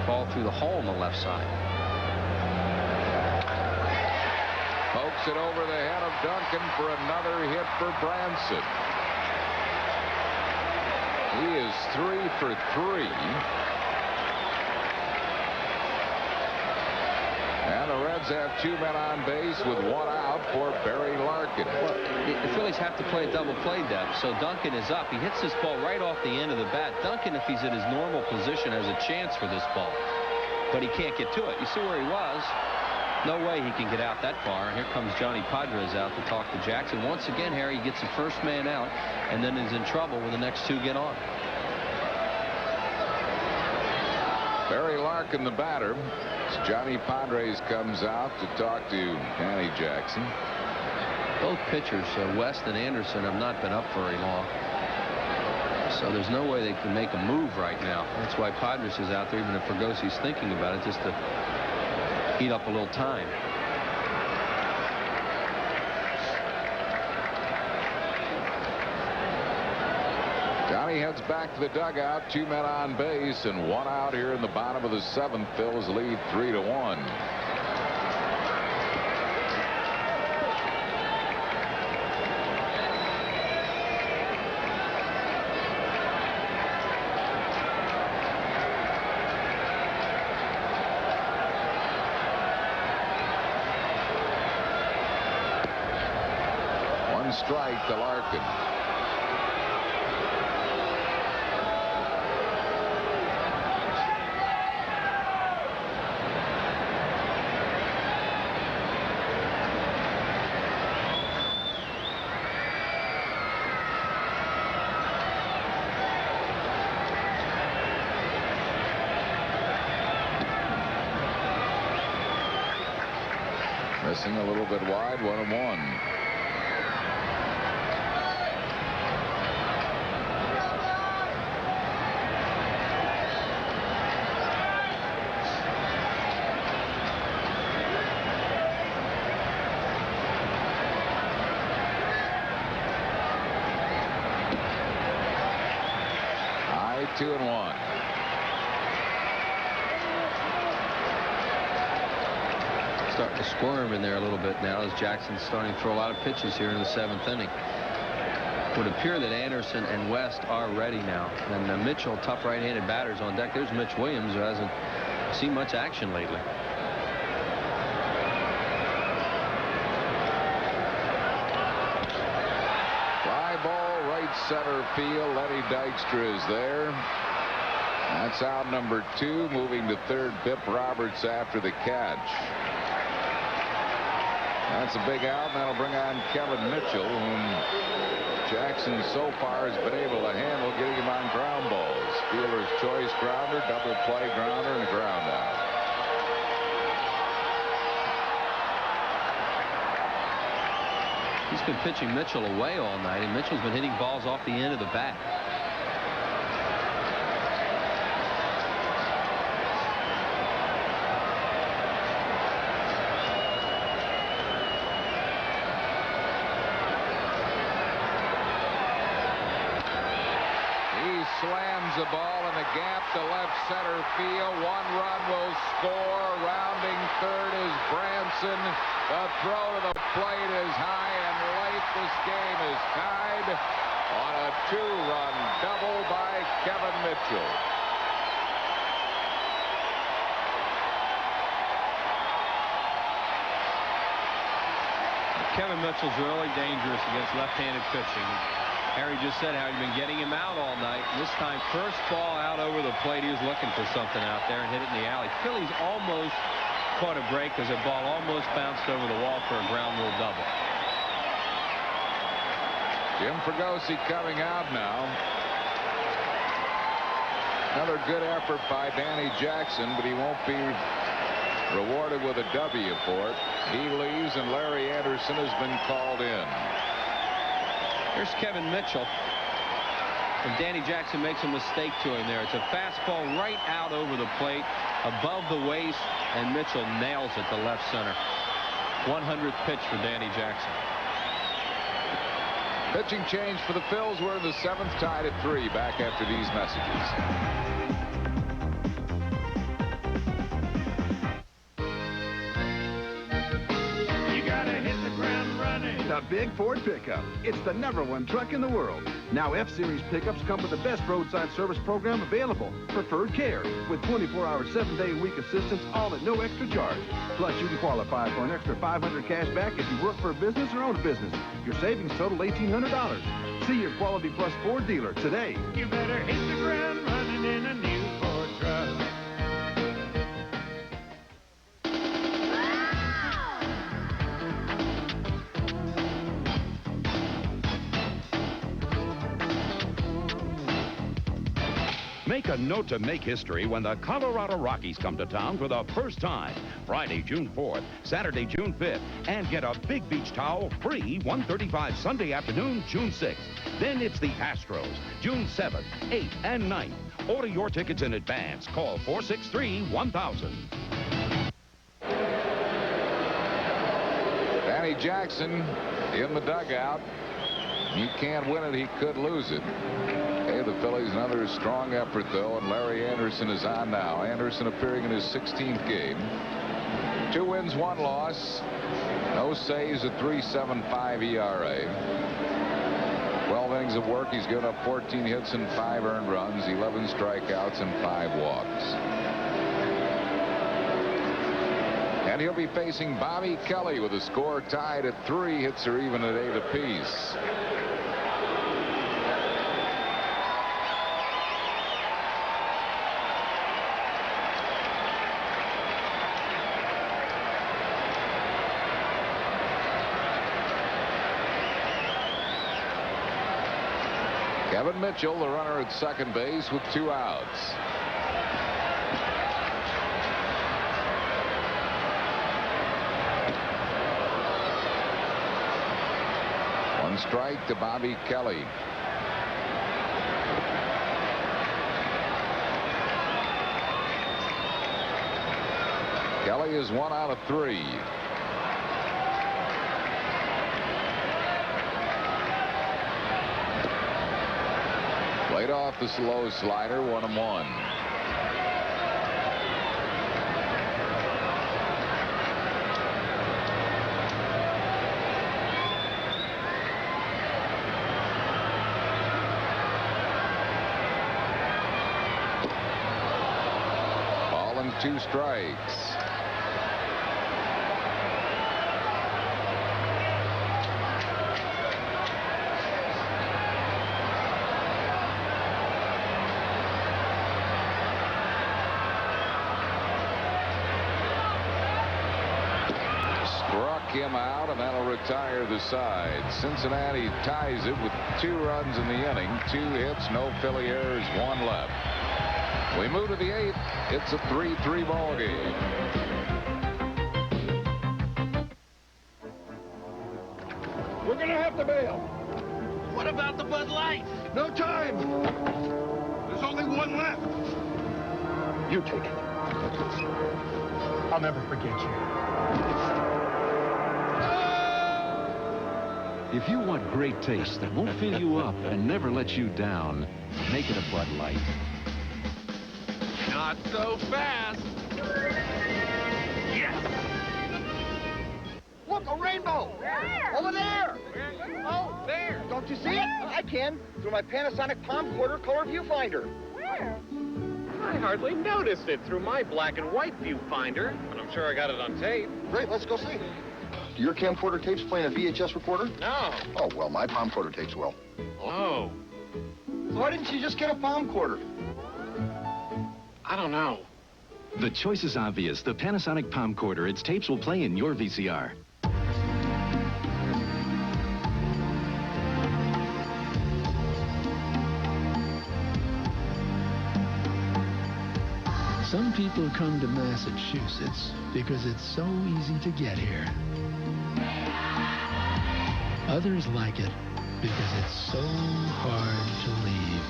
Speaker 6: ball through the hole on the left side.
Speaker 19: Pokes it over the head of Duncan for another hit for Branson. He is 3 for 3. And the Reds have 2 men on base with 1 out for Barry Larkin.
Speaker 6: Well, the Phillies have to play double play depth, so Duncan is up. He hits this ball right off the end of the bat. Duncan, if he's in his normal position, has a chance for this ball, but he can't get to it. You see where he was? No way he can get out that far. And here comes Johnny Padres out to talk to Jackson. Once again, Harry gets the first man out and then is in trouble when the next 2 get on.
Speaker 19: Barry Larkin, the batter. Johnny Padres comes out to talk to Danny Jackson.
Speaker 6: Both pitchers, West and Anderson, have not been up very long. So there's no way they can make a move right now. That's why Padres is out there, even if Fergosi's thinking about it, just to eat up a little time.
Speaker 19: Johnny heads back to the dugout. 2 men on base and 1 out here in the bottom of the 7th. Phil's lead 3-1. One strike to Larkin. Missing a little bit wide, 1-1. High 2-1.
Speaker 6: Starting to squirm in there a little bit now as Jackson's starting to throw a lot of pitches here in the 7th inning. It would appear that Anderson and West are ready now. And Mitchell, tough right-handed batters on deck. There's Mitch Williams, who hasn't seen much action lately.
Speaker 19: Fly ball, right center field. Lenny Dykstra is there. That's out number 2. Moving to third, Bip Roberts after the catch. That's a big out, and that'll bring on Kevin Mitchell, whom Jackson so far has been able to handle, getting him on ground balls. Fielder's choice grounder, double play grounder, and a ground out.
Speaker 6: He's been pitching Mitchell away all night, and Mitchell's been hitting balls off the end of the bat.
Speaker 19: slams the ball in the gap to left center field. 1 run will score. Rounding third is Branson. The throw to the plate is high and late. This game is tied on a 2-run double by Kevin Mitchell.
Speaker 6: Kevin Mitchell's really dangerous against left-handed pitching. Harry just said how he'd been getting him out all night. This time, first ball out over the plate. He was looking for something out there and hit it in the alley. Phillies almost caught a break as the ball almost bounced over the wall for a ground rule double.
Speaker 19: Jim Fregosi coming out now. Another good effort by Danny Jackson, but he won't be rewarded with a W for it. He leaves, and Larry Anderson has been called in.
Speaker 6: Here's Kevin Mitchell. And Danny Jackson makes a mistake to him there. It's a fastball right out over the plate, above the waist, and Mitchell nails it to left center. 100th pitch for Danny Jackson.
Speaker 19: Pitching change for the Phils. We're in the 7th, tied at 3. Back after these messages.
Speaker 2: The big Ford pickup. It's the #1 truck in the world. Now F-Series pickups come with the best roadside service program available. Preferred Care with 24-hour, 7-day-a-week assistance, all at no extra charge. Plus, you can qualify for an extra $500 cash back if you work for a business or own a business. Your savings total $1,800. See your Quality Plus Ford dealer today.
Speaker 5: You better hit the ground running in a new Ford truck.
Speaker 18: Make a note to make history when the Colorado Rockies come to town for the first time. Friday, June 4th, Saturday, June 5th, and get a big beach towel free 1:35 Sunday afternoon, June 6th. Then it's the Astros, June 7th, 8th, and 9th. Order your tickets in advance. Call 463-1000.
Speaker 19: Danny Jackson in the dugout. He can't win it. He could lose it. The Phillies, another strong effort, though, and Larry Anderson is on now. Anderson appearing in his 16th game. 2 wins, 1 loss. No saves, a 3.75 ERA. 12 innings of work. He's given up 14 hits and 5 earned runs, 11 strikeouts, and 5 walks. And he'll be facing Bobby Kelly with a score tied at 3. Hits are even at 8 apiece. Kevin Mitchell, the runner at second base with 2 outs. One strike to Bobby Kelly. Kelly is 1 out of 3. Played off the slow slider, 1-1. Ball and 2 strikes. Him out, and that'll retire the side. Cincinnati ties it with 2 runs in the inning, 2 hits, no Philly errors, 1 left. We move to the 8th. It's a 3-3 ball game.
Speaker 2: We're gonna have to bail.
Speaker 5: What about the Bud Light?
Speaker 2: No time. There's only 1 left.
Speaker 21: You take it. I'll never forget you.
Speaker 3: If you want great taste that won't fill you up and never let you down,
Speaker 9: Make it a Bud Light.
Speaker 3: Not so fast. Yes.
Speaker 4: Look, a rainbow.
Speaker 7: Where?
Speaker 4: Over there.
Speaker 7: Where?
Speaker 4: Oh, there. Don't you see it? I can. Through my Panasonic Palm Quarter color viewfinder.
Speaker 7: Where?
Speaker 8: I hardly noticed it through my black and white viewfinder, but I'm sure I got it on tape.
Speaker 4: Great, let's go see. Do your camcorder tapes play in a VHS recorder?
Speaker 8: No.
Speaker 4: Oh, well, my palm quarter tapes will.
Speaker 8: Oh.
Speaker 4: Why didn't you just get a palm quarter?
Speaker 8: I don't know.
Speaker 11: The choice is obvious. The Panasonic Palm Quarter. Its tapes will play in your VCR.
Speaker 14: Some people come to Massachusetts because it's so easy to get here. Others like it because it's so hard to leave.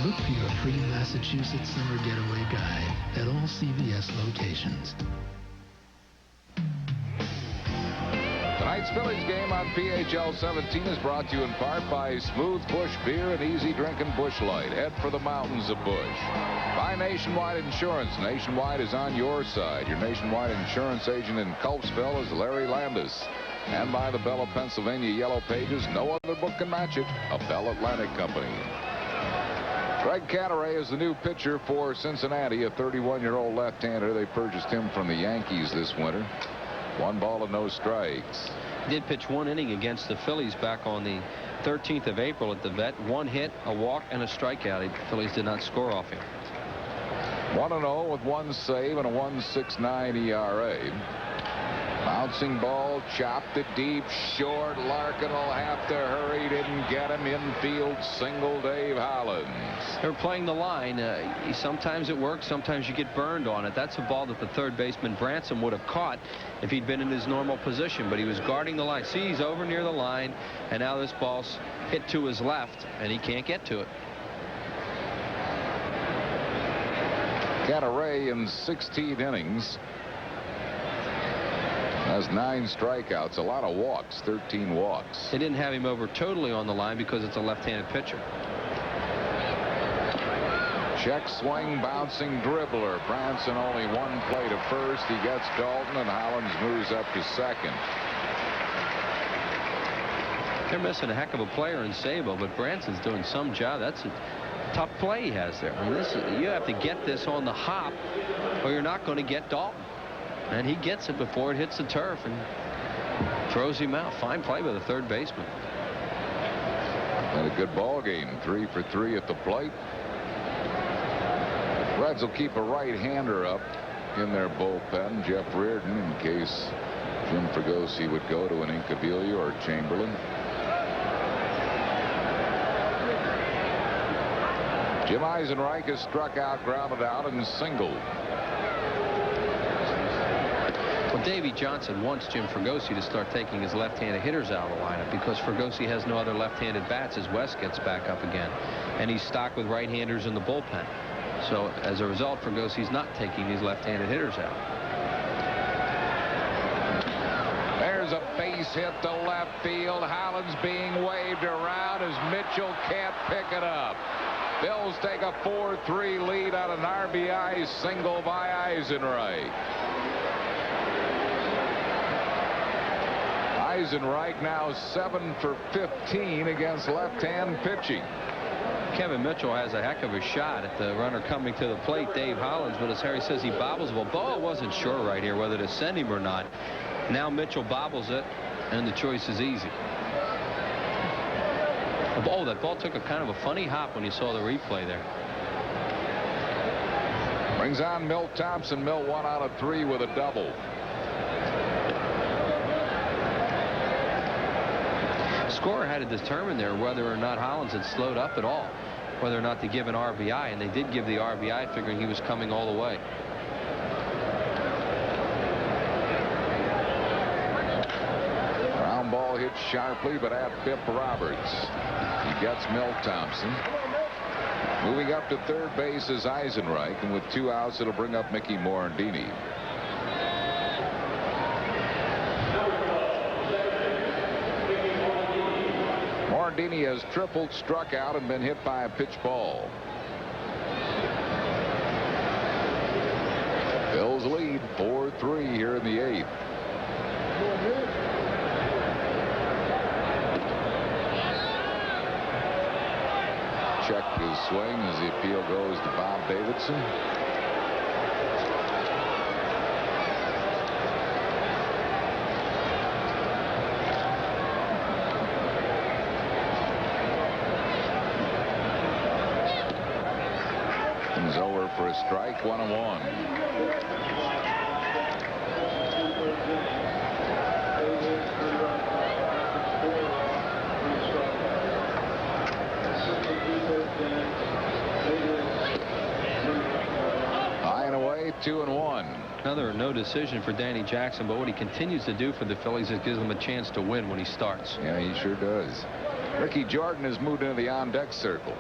Speaker 14: Look for your free Massachusetts summer getaway guide at all CVS locations.
Speaker 19: Tonight's Phillies game on PHL 17 is brought to you in part by Smooth Bush Beer and Easy Drinking Bush Light. Head for the mountains of Bush. By Nationwide Insurance. Nationwide is on your side. Your Nationwide insurance agent in Culpsville is Larry Landis. And by the Bell of Pennsylvania Yellow Pages, no other book can match it. A Bell Atlantic company. Greg Canaray is the new pitcher for Cincinnati, a 31-year-old left-hander. They purchased him from the Yankees this winter. 1 ball and no strikes.
Speaker 6: He did pitch 1 inning against the Phillies back on the 13th of April at the Vet. 1 hit, a walk, and a strikeout. The Phillies did not score off him.
Speaker 19: 1-0 with 1 save and a 1.69 ERA. Bouncing ball, chopped it deep, short. Larkin will have to hurry. Didn't get him. Infield single, Dave Hollins.
Speaker 6: They're playing the line. Sometimes it works. Sometimes you get burned on it. That's a ball that the third baseman Branson would have caught if he'd been in his normal position. But he was guarding the line. See, he's over near the line. And now this ball's hit to his left, and he can't get to it.
Speaker 19: Canaray in 16 innings has 9 strikeouts, a lot of walks, 13 walks.
Speaker 6: They didn't have him over totally on the line because it's a left-handed pitcher.
Speaker 19: Check swing, bouncing dribbler. Branson only 1 play to first. He gets Dalton, and Hollins moves up to second.
Speaker 6: They're missing a heck of a player in Sabo, but Branson's doing some job. That's a tough play he has there. I mean, you have to get this on the hop, or you're not going to get Dalton. And he gets it before it hits the turf and throws him out. Fine play by the third baseman.
Speaker 19: Had a good ball game. 3 for 3 at the plate. Reds will keep a right-hander up in their bullpen. Jeff Reardon, in case Jim Fregosi would go to an Incaviglia or Chamberlain. Jim Eisenreich has struck out, grounded out, and singled.
Speaker 6: Well, Davey Johnson wants Jim Fregosi to start taking his left-handed hitters out of the lineup because Fregosi has no other left-handed bats as West gets back up again. And he's stocked with right-handers in the bullpen. So, as a result, Fregosi's not taking these left-handed hitters out.
Speaker 19: There's a base hit to left field. Hollins being waved around as Mitchell can't pick it up. Bills take a 4-3 lead on an RBI single by Eisenreich. Eisenreich now 7 for 15 against left-hand pitching.
Speaker 6: Kevin Mitchell has a heck of a shot at the runner coming to the plate, Dave Hollins, but as Harry says, he bobbles the ball. Boa wasn't sure right here whether to send him or not. Now Mitchell bobbles it, and the choice is easy. Oh, that ball took a kind of a funny hop when you saw the replay there.
Speaker 19: Brings on Milt Thompson. Milt 1 out of 3 with a double.
Speaker 6: Scorer had to determine there whether or not Hollins had slowed up at all, whether or not to give an RBI, and they did give the RBI, figuring he was coming all the way.
Speaker 19: Ground ball hit sharply, but at Bip Roberts. He gets Milt Thompson. Moving up to third base is Eisenreich, and with 2 outs, it'll bring up Mickey Morandini. Morandini has tripled, struck out, and been hit by a pitch ball. Phil's lead 4-3 here in the 8th. Check his swing as the appeal goes to Bob Davidson. He's over for a strike, 1-1. High and away, 2-1.
Speaker 6: Another no decision for Danny Jackson, but what he continues to do for the Phillies is gives them a chance to win when he starts.
Speaker 19: Yeah, he sure does. Ricky Jordan has moved into the on-deck circle.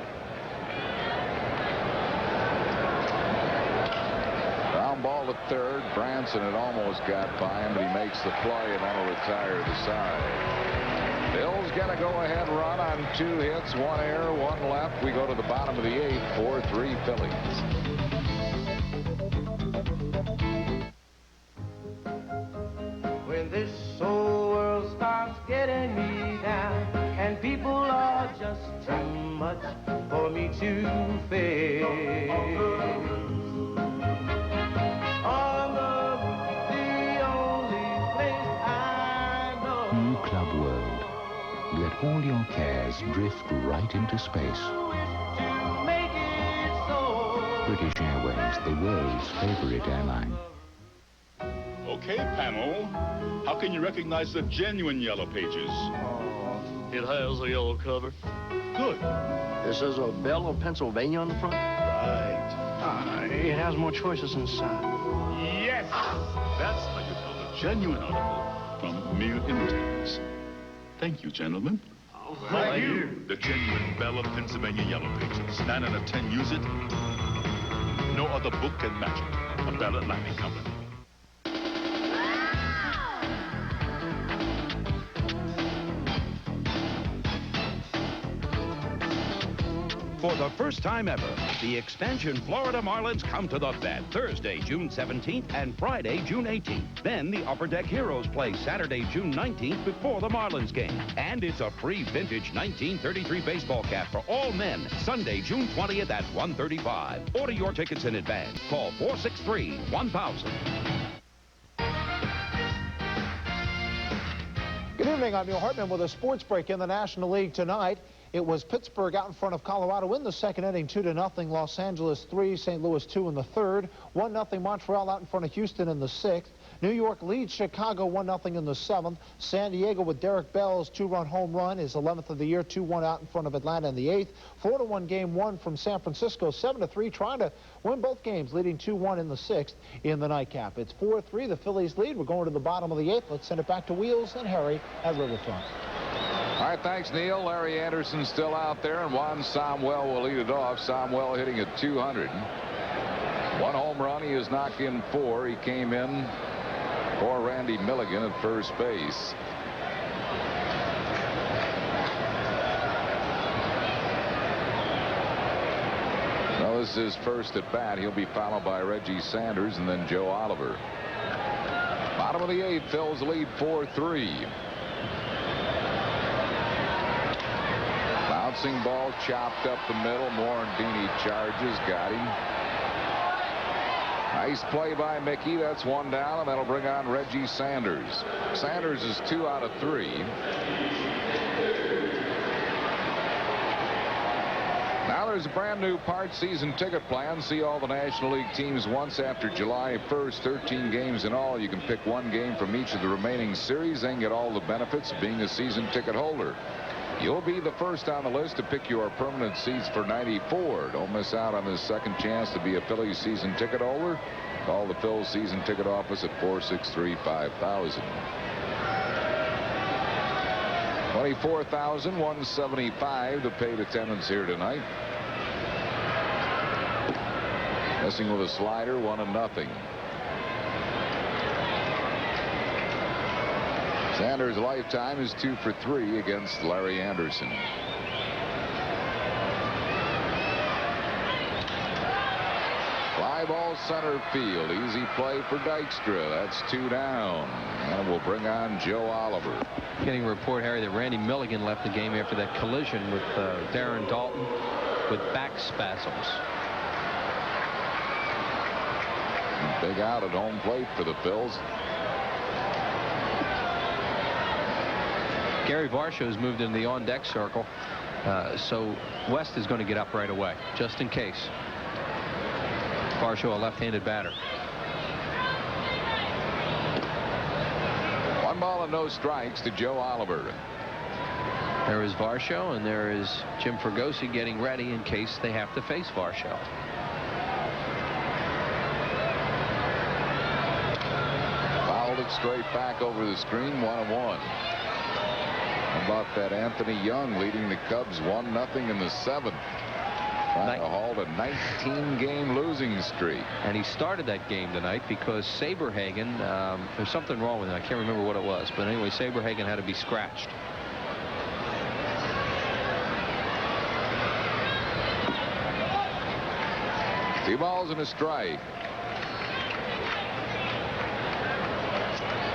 Speaker 19: Ground ball to third. Branson had almost got by him, but he makes the play and that'll retire to the side. Bill's got a go-ahead run on 2 hits, 1 error, 1 left. We go to the bottom of the 8th, 4-3 Phillies.
Speaker 1: When this whole world starts getting me down and people are just too much for me to face, on the only place I know.
Speaker 3: New Club World. Let all your cares drift right into space. British Airways, the world's favorite airline.
Speaker 7: Okay, panel. How can you recognize the genuine Yellow Pages?
Speaker 16: It has a yellow cover.
Speaker 7: Good.
Speaker 16: This is a Belle of Pennsylvania on the front?
Speaker 7: Right.
Speaker 16: It has more choices inside.
Speaker 7: Yes! That's how you tell the genuine article from mere imitators. Thank you, gentlemen.
Speaker 16: Thank you.
Speaker 7: The genuine Belle of Pennsylvania Yellow Pages. 9 out of 10 use it. No other book can match it. A Bell Atlantic Company.
Speaker 18: For the first time ever, the expansion Florida Marlins come to the Fed Thursday, June 17th and Friday, June 18th. Then the Upper Deck Heroes play Saturday, June 19th before the Marlins game. And it's a free vintage 1933 baseball cap for all men, Sunday, June 20th at 1:35. Order your tickets in advance. Call 463-1000.
Speaker 23: Good evening, I'm Neil Hartman with a sports break in the National League tonight. It was Pittsburgh out in front of Colorado in the second inning, 2-0. Los Angeles 3, St. Louis 2 in the third. 1-0 Montreal out in front of Houston in the sixth. New York leads Chicago 1-0 in the seventh. San Diego with Derek Bell's 2-run home run, his 11th of the year, 2-1 out in front of Atlanta in the eighth. 4-1 game one from San Francisco, 7-3, trying to win both games, leading 2-1 in the sixth in the nightcap. It's 4-3, the Phillies lead. We're going to the bottom of the eighth. Let's send it back to Wheels and Harry at Riverfront.
Speaker 19: All right, thanks, Neil. Larry Anderson's still out there, and Juan Samuel will lead it off. Samuel hitting at 200. 1 home run. He has knocked in 4. He came in for Randy Milligan at first base. Well, this is his first at bat. He'll be followed by Reggie Sanders and then Joe Oliver. Bottom of the eighth, Phil's lead 4-3. Bouncing ball chopped up the middle. Morandini charges, got him. Nice play by Mickey. That's 1 down, and that'll bring on Reggie Sanders. Sanders is 2 out of 3. Now there's a brand new part season ticket plan. See all the National League teams once after July 1st. 13 games in all. You can pick 1 game from each of the remaining series and get all the benefits of being a season ticket holder. You'll be the first on the list to pick your permanent seats for '94. Don't miss out on this second chance to be a Phillies season ticket holder. Call the Phil's season ticket office at 463-5000. $24,175 to paid attendance here tonight. Messing with a slider, 1-0. Sanders' lifetime is 2 for 3 against Larry Anderson. Fly ball center field. Easy play for Dykstra. That's 2 down. And we'll bring on Joe Oliver.
Speaker 6: Getting a report, Harry, that Randy Milligan left the game after that collision with Darren Dalton with back spasms.
Speaker 19: Big out at home plate for the Phils.
Speaker 6: Gary Varsho's moved in the on-deck circle, so West is going to get up right away, just in case. Varsho, a left-handed batter.
Speaker 19: 1 ball and no strikes to Joe Oliver.
Speaker 6: There is Varsho, and there is Jim Fregosi getting ready in case they have to face Varsho.
Speaker 19: Fouled it straight back over the screen, 1-1. How about that Anthony Young leading the Cubs 1-0 in the 7th. Trying to halt a 19-game losing streak.
Speaker 6: And he started that game tonight because Saberhagen, there's something wrong with him. I can't remember what it was. But anyway, Saberhagen had to be scratched.
Speaker 19: Two balls and a strike.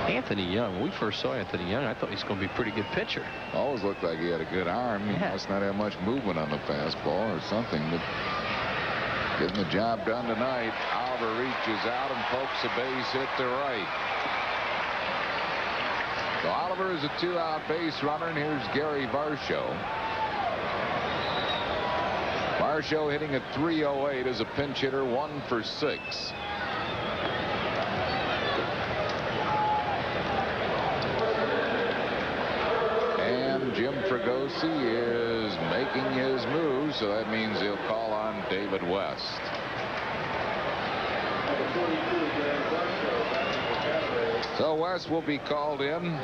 Speaker 6: Anthony Young, when we first saw Anthony Young, I thought he was going to be a pretty good pitcher.
Speaker 19: Always looked like he had a good arm. He must not have much movement on the fastball or something, but getting the job done tonight. Oliver reaches out and pokes a base hit to right. So Oliver is a 2-out base runner, and here's Gary Varsho. Varsho hitting at .308 as a pinch hitter, 1 for 6. Jim Fregosi is making his move, so that means he'll call on David West. So West will be called in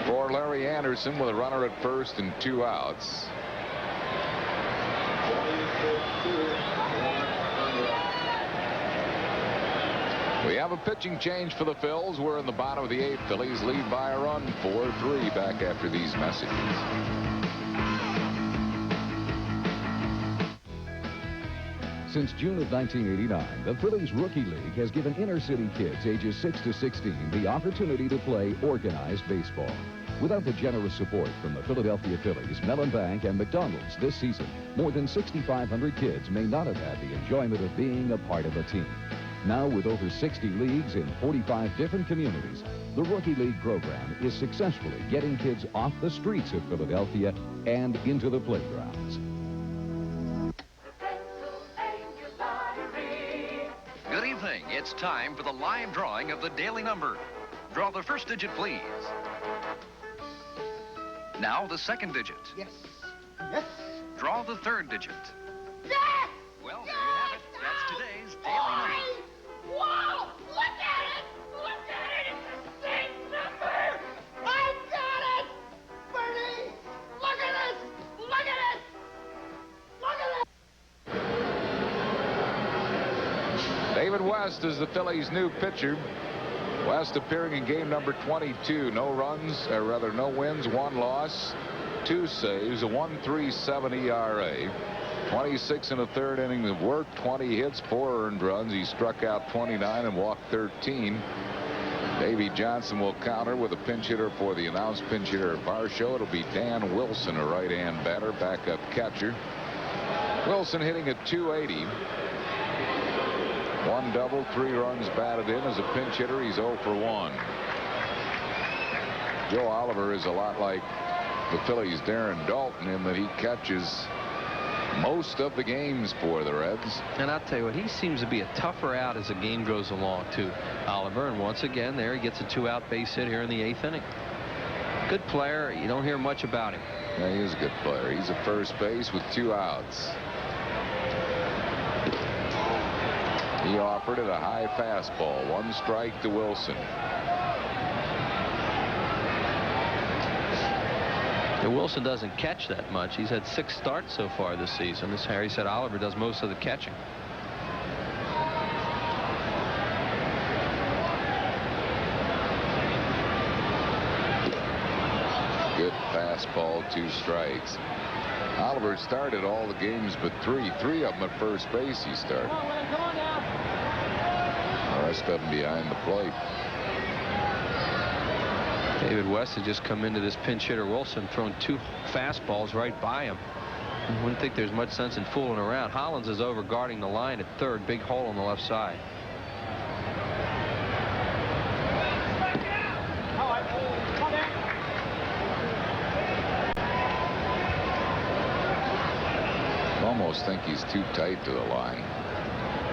Speaker 19: for Larry Anderson with a runner at first and 2 outs. We have a pitching change for the Phils. We're in the bottom of the 8th. Phillies lead by a run, 4-3 back after these messages.
Speaker 9: Since June of 1989, the Phillies Rookie League has given inner-city kids ages 6 to 16 the opportunity to play organized baseball. Without the generous support from the Philadelphia Phillies, Mellon Bank, and McDonald's this season, more than 6,500 kids may not have had the enjoyment of being a part of a team. Now, with over 60 leagues in 45 different communities, the Rookie League program is successfully getting kids off the streets of Philadelphia and into the playgrounds.
Speaker 10: Good evening. It's time for the live drawing of the daily number. Draw the first digit, please. Now the second digit.
Speaker 4: Yes. Yes.
Speaker 10: Draw the third digit.
Speaker 20: Yes!
Speaker 10: Well, there you have it. That's today's daily number.
Speaker 20: Whoa! Look at it! Look at it! It's the same number! I got it! Bernie! Look at it! Look at it! Look at it!
Speaker 19: David West is the Phillies' new pitcher. West appearing in game number 22. No runs, or rather no wins, 1 loss, 2 saves, a 1.37 ERA. 26 in the 3rd inning of work, 20 hits, 4 earned runs. He struck out 29 and walked 13. Davey Johnson will counter with a pinch hitter for the announced pinch hitter at Varsho. It'll be Dan Wilson, a right-hand batter, backup catcher. Wilson hitting at .280. 1 double, 3 runs batted in. As a pinch hitter, he's 0 for 1. Joe Oliver is a lot like the Phillies' Darren Dalton in that he catches most of the games for the Reds.
Speaker 6: And I'll tell you what, he seems to be a tougher out as the game goes along, too, Oliver. And once again, there he gets a 2-out base hit here in the 8th inning. Good player. You don't hear much about him.
Speaker 19: Yeah, he is a good player. He's at first base with 2 outs. He offered it a high fastball. 1 strike to Wilson.
Speaker 6: Wilson doesn't catch that much. He's had 6 starts so far this season. As Harry said, Oliver does most of the catching.
Speaker 19: fastball, 2 strikes. Oliver started all the games but 3 of them at first base he started. The rest of them behind the plate.
Speaker 6: David West had just come into this pinch hitter Wilson, thrown 2 fastballs right by him. You wouldn't think there's much sense in fooling around. Hollins is over guarding the line at third. Big hole on the left side.
Speaker 19: Almost think he's too tight to the line.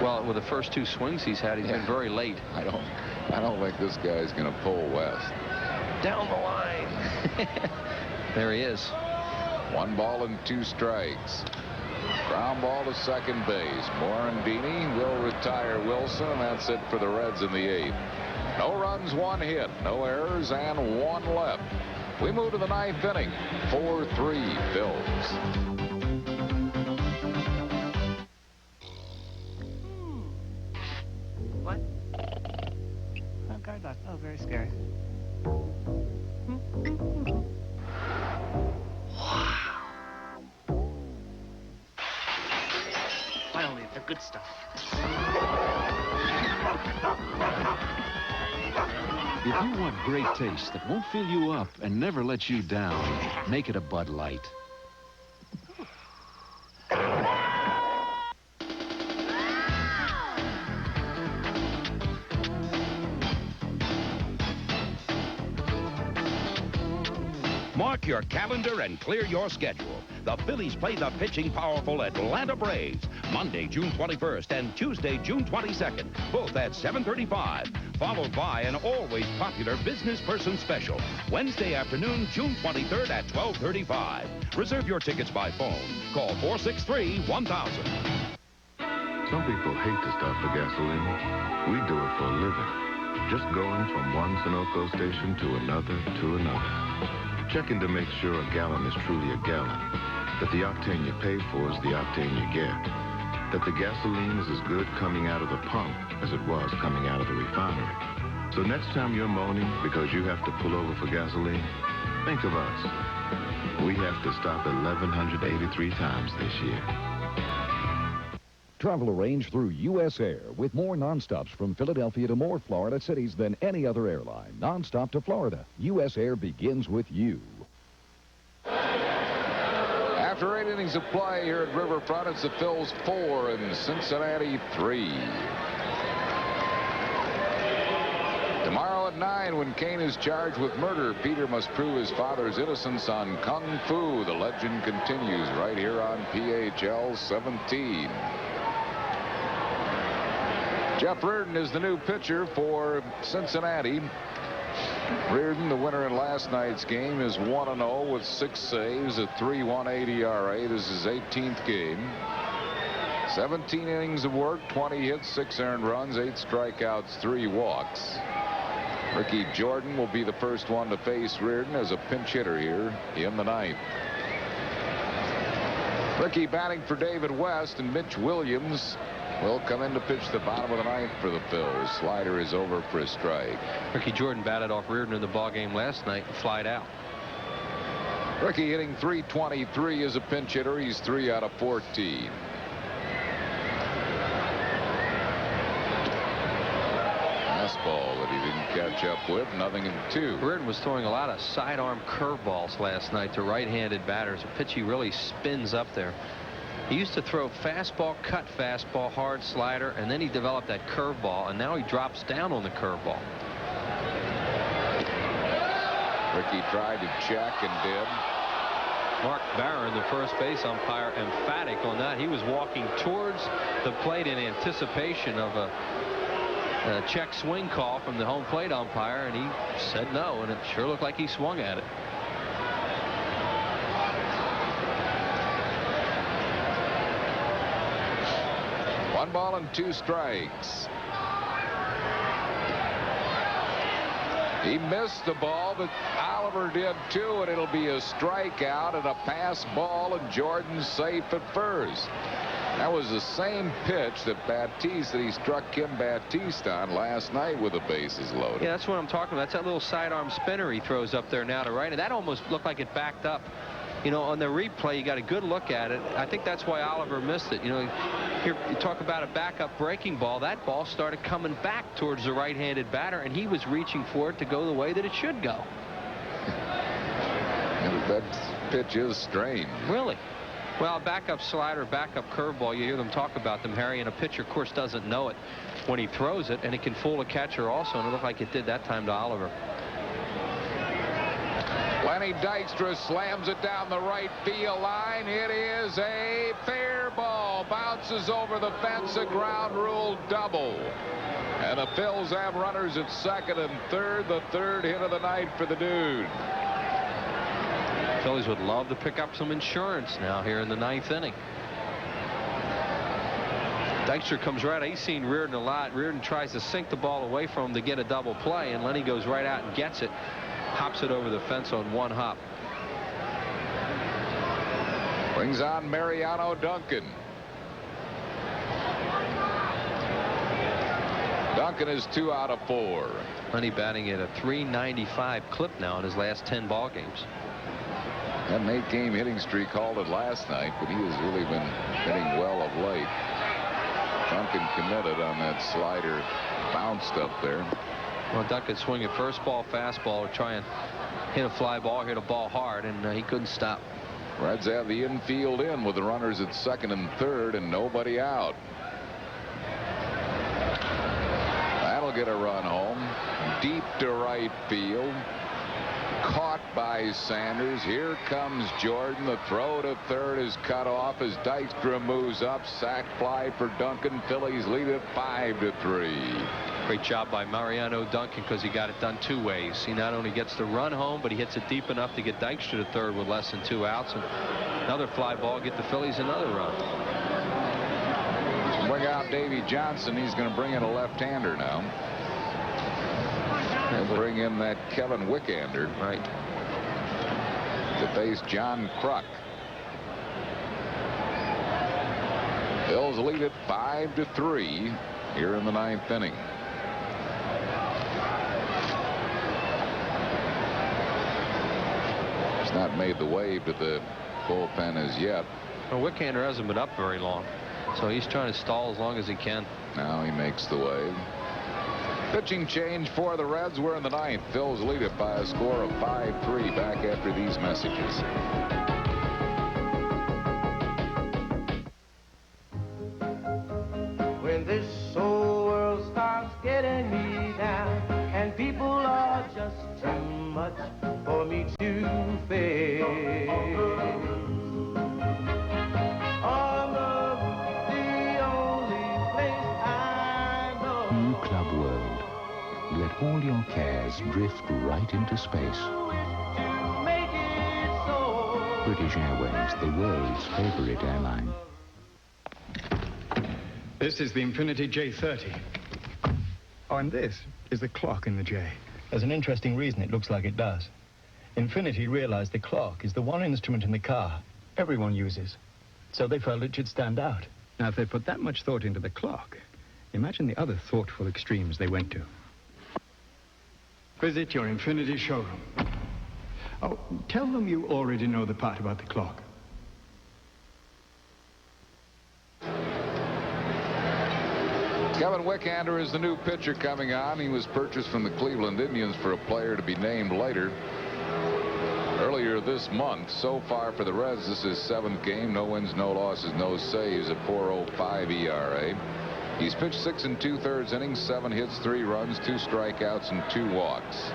Speaker 6: Well, with the first 2 swings he's had, he's been very late.
Speaker 19: I don't think this guy's going to pull West.
Speaker 6: Down the line. There he is.
Speaker 19: 1 ball and 2 strikes. Ground ball to second base. Morandini will retire Wilson, and that's it for the Reds in the 8th. No runs, 1 hit, no errors, and 1 left. We move to the 9th inning. 4-3 Phillies.
Speaker 12: What? Oh, guard lock. Oh, very scary. Finally, the good stuff.
Speaker 11: If you want great taste that won't fill you up and never let you down, make it a Bud Light.
Speaker 18: Mark your calendar and clear your schedule. The Phillies play the pitching powerful Atlanta Braves Monday, June 21st and Tuesday, June 22nd, both at 7:35, followed by an always popular business person special Wednesday afternoon, June 23rd at 12:35. Reserve your tickets by phone. Call 463-1000.
Speaker 13: Some people hate to stop for gasoline. We do it for a living. Just going from one Sunoco station to another to another. Checking to make sure a gallon is truly a gallon. That the octane you pay for is the octane you get. That the gasoline is as good coming out of the pump as it was coming out of the refinery. So next time you're moaning because you have to pull over for gasoline, think of us. We have to stop 1,183 times this year.
Speaker 9: Travel arranged through U.S. Air with more nonstops from Philadelphia to more Florida cities than any other airline. Nonstop to Florida. U.S. Air begins with you.
Speaker 19: After 8 innings of play here at Riverfront, it's the Phils 4 and Cincinnati 3. Tomorrow at 9, when Kane is charged with murder, Peter must prove his father's innocence on Kung Fu. The legend continues right here on PHL 17. Jeff Reardon is the new pitcher for Cincinnati. Reardon, the winner in last night's game, is 1-0 with 6 saves, a 3.18 ERA. This is his 18th game. 17 innings of work, 20 hits, 6 earned runs, 8 strikeouts, 3 walks. Ricky Jordan will be the first one to face Reardon as a pinch hitter here in the 9th. Ricky batting for David West, and Mitch Williams will come in to pitch the bottom of the 9th for the Phils. Slider is over for a strike.
Speaker 6: Ricky Jordan batted off Reardon in the ballgame last night and flied out.
Speaker 19: Ricky hitting .323 as a pinch hitter. He's 3 out of 14. Fastball that he didn't catch up with. 0-2.
Speaker 6: Reardon was throwing a lot of sidearm curveballs last night to right-handed batters. A pitch he really spins up there. He used to throw fastball, cut fastball, hard slider, and then he developed that curveball, and now he drops down on the curveball.
Speaker 19: Ricky tried to check and did.
Speaker 6: Mark Barron, the first base umpire, emphatic on that. He was walking towards the plate in anticipation of a check swing call from the home plate umpire, and he said no, and it sure looked like he swung at it.
Speaker 19: One ball and 2 strikes. He missed the ball, but Oliver did too, and it'll be a strikeout and a pass ball, and Jordan's safe at first. That was the same pitch that struck Kim Batiste on last night with the bases loaded.
Speaker 6: Yeah, that's what I'm talking about. That's that little sidearm spinner he throws up there now to right. And that almost looked like it backed up. You know, on the replay, you got a good look at it. I think that's why Oliver missed it. You know, here you talk about a backup breaking ball. That ball started coming back towards the right-handed batter, and he was reaching for it to go the way that it should go.
Speaker 19: That pitch is strange.
Speaker 6: Really? Well, backup slider, backup curveball, you hear them talk about them, Harry, and a pitcher, of course, doesn't know it when he throws it, and it can fool a catcher also, and it looked like it did that time to Oliver.
Speaker 19: Lenny Dykstra slams it down the right field line. It is a fair ball. Bounces over the fence, a ground rule double. And the Phils have runners at second and third. The third hit of the night for the dude.
Speaker 6: Phillies would love to pick up some insurance now here in the ninth inning. Dykstra comes right. He's seen Reardon a lot. Reardon tries to sink the ball away from him to get a double play, and Lenny goes right out and gets it. Hops it over the fence on one hop.
Speaker 19: Brings on Mariano Duncan. Duncan is 2 out of 4.
Speaker 6: Lenny batting at a .395 clip now in his last 10 ball games.
Speaker 19: That 8-game hitting streak halted last night, but he has really been hitting well of late. Duncan committed on that slider, bounced up there.
Speaker 6: Well, Duncan swing at first ball, fastball, to try and hit a fly ball, hit a ball hard, and he couldn't stop.
Speaker 19: Reds have the infield in with the runners at second and third and nobody out. That'll get a run home. Deep to right field. Caught by Sanders. Here comes Jordan. The throw to third is cut off as Dykstra moves up. Sac fly for Duncan. Phillies lead it 5-3.
Speaker 6: Great job by Mariano Duncan because he got it done 2 ways. He not only gets the run home, but he hits it deep enough to get Dykstra to third with less than 2 outs. And another fly ball get the Phillies another run.
Speaker 19: Bring out Davey Johnson. He's going to bring in a left-hander now. He'll bring in that Kevin Wickander.
Speaker 6: Right.
Speaker 19: To face John Kruk. Phillies lead it 5-3 here in the 9th inning. He's not made the wave to the bullpen as yet.
Speaker 6: Well, Wickander hasn't been up very long, so he's trying to stall as long as he can.
Speaker 19: Now he makes the wave. Pitching change for the Reds. We're in the 9th. Phillies lead it by a score of 5-3. Back after these messages.
Speaker 1: When this whole world starts getting me down and people are just too much for me to face, all of the only place I know.
Speaker 3: New Club World. Let all your cares drift right into space. British Airways, the world's favorite airline.
Speaker 21: This is the Infinity J30. Oh, and this is the clock in the J. There's an interesting reason it looks like it does. Infinity realized the clock is the one instrument in the car everyone uses. So they felt it should stand out. Now, if they put that much thought into the clock, imagine the other thoughtful extremes they went to. Visit your Infinity showroom. Oh, tell them you already know the part about the clock.
Speaker 19: Kevin Wickander is the new pitcher coming on. He was purchased from the Cleveland Indians for a player to be named later. Earlier this month, so far for the Reds, this is 7th game. No wins, no losses, no saves, a .405 ERA. He's pitched 6 2/3 innings, 7 hits, 3 runs, 2 strikeouts, and 2 walks.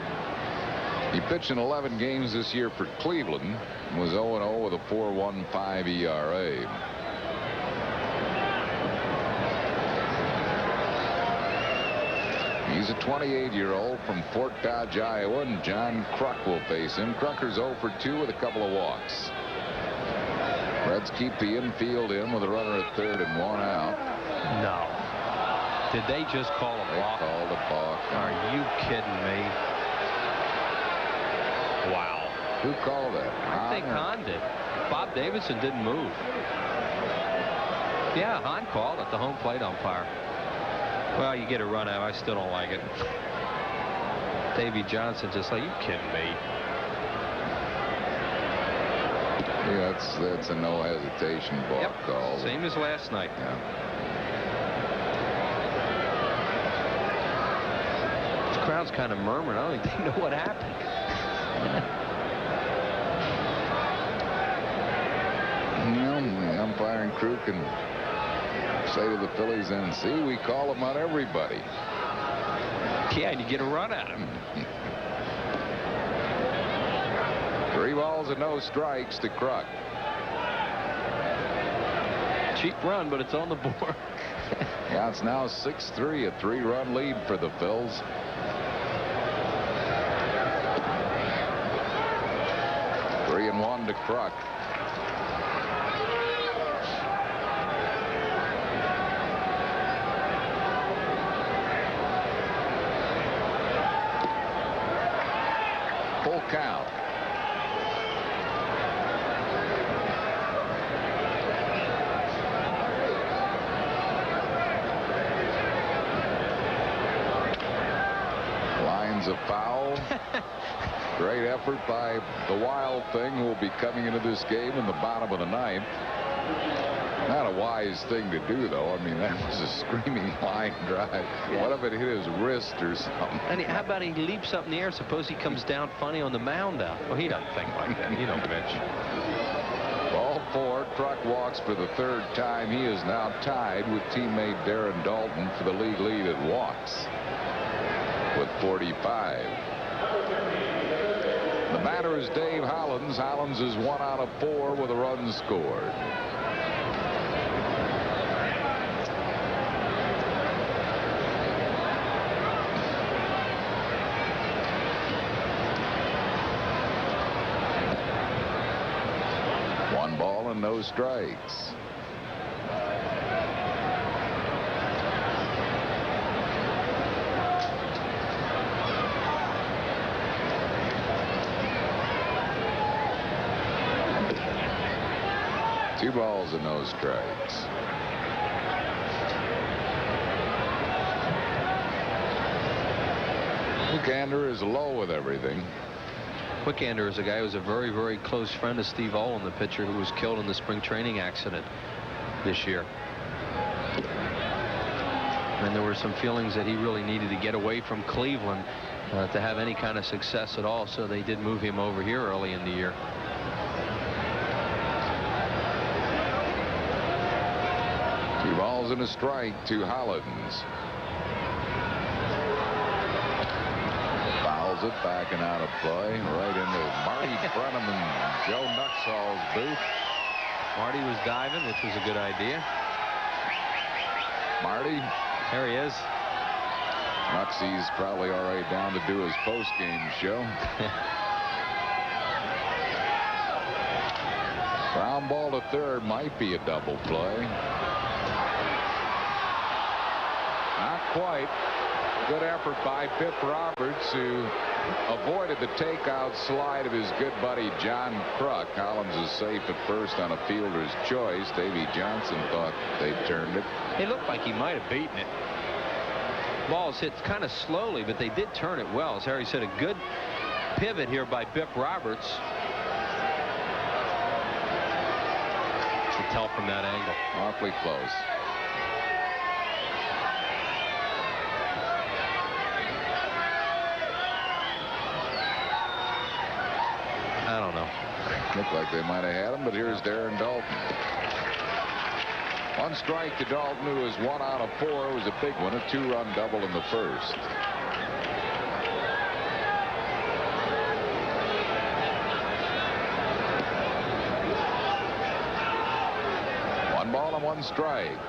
Speaker 19: He pitched in 11 games this year for Cleveland and was 0-0 with a .415 ERA. He's a 28-year-old from Fort Dodge, Iowa, and John Kruk will face him. Krucker's 0 for 2 with a couple of walks. Reds keep the infield in with a runner at third and 1 out.
Speaker 6: No. Did they just call a balk?
Speaker 19: They called a balk.
Speaker 6: Are you kidding me? Wow.
Speaker 19: Who called that?
Speaker 6: I think Hahn did. Bob Davidson didn't move. Yeah, Hahn called at the home plate umpire. Well, you get a run out. I still don't like it. Davy Johnson just like, you kidding me?
Speaker 19: Yeah, that's a no hesitation ball call.
Speaker 6: Same as last night.
Speaker 19: Yeah.
Speaker 6: The crowd's kind of murmuring. I don't think they know what happened.
Speaker 19: You know, the umpiring crew can say to the Phillies, and see, we call them on everybody.
Speaker 6: Yeah, and you get a run at him.
Speaker 19: 3 balls and no strikes to Kruk.
Speaker 6: Cheap run, but it's on the board.
Speaker 19: Yeah, it's now 6-3, a 3-run lead for the Phils. Three and 1 to Kruk. Full count. Lines of foul. Great effort by the Wild Thing, who will be coming into this game in the bottom of the 9th. Not a wise thing to do, though. I mean, that was a screaming line drive.
Speaker 6: Yeah.
Speaker 19: What if it hit his wrist or something?
Speaker 6: And how about he leaps up in the air? Suppose he comes down funny on the mound out. Well, he doesn't think like that. He don't pitch.
Speaker 19: Ball 4. Kruk walks for the 3rd time. He is now tied with teammate Darren Dalton for the league lead at walks with 45. The batter is Dave Hollins. Hollins is 1 out of 4 with a run scored. One ball and no strikes. Two balls and no strikes. Wickander is low with everything.
Speaker 6: Wickander is a guy who was a very, very close friend of Steve Olin, the pitcher who was killed in the spring training accident this year. And there were some feelings that he really needed to get away from Cleveland to have any kind of success at all, so they did move him over here early in the year.
Speaker 19: Two balls and a strike to Hollins. Fouls it back and out of play right into Marty Brenham and Joe Nuxhall's booth.
Speaker 6: Marty was diving, which was a good idea.
Speaker 19: Marty.
Speaker 6: There he is.
Speaker 19: Nuxie's probably already down to do his post-game show. Ground ball to 3rd might be a double play. Not quite. Good effort by Pip Roberts, who avoided the takeout slide of his good buddy John Kruk. Hollins is safe at first on a fielder's choice. Davy Johnson thought they turned it.
Speaker 6: It looked like he might have beaten it. Ball's hit kind of slowly, but they did turn it well. As Harry said, a good pivot here by Pip Roberts. You can tell from that angle.
Speaker 19: Awfully close.
Speaker 6: I don't know.
Speaker 19: Looked like they might have had him, but here's Darren Dalton. One strike to Dalton, who is 1 out of 4. It was a big one, a 2-run double in the first. One ball and one strike.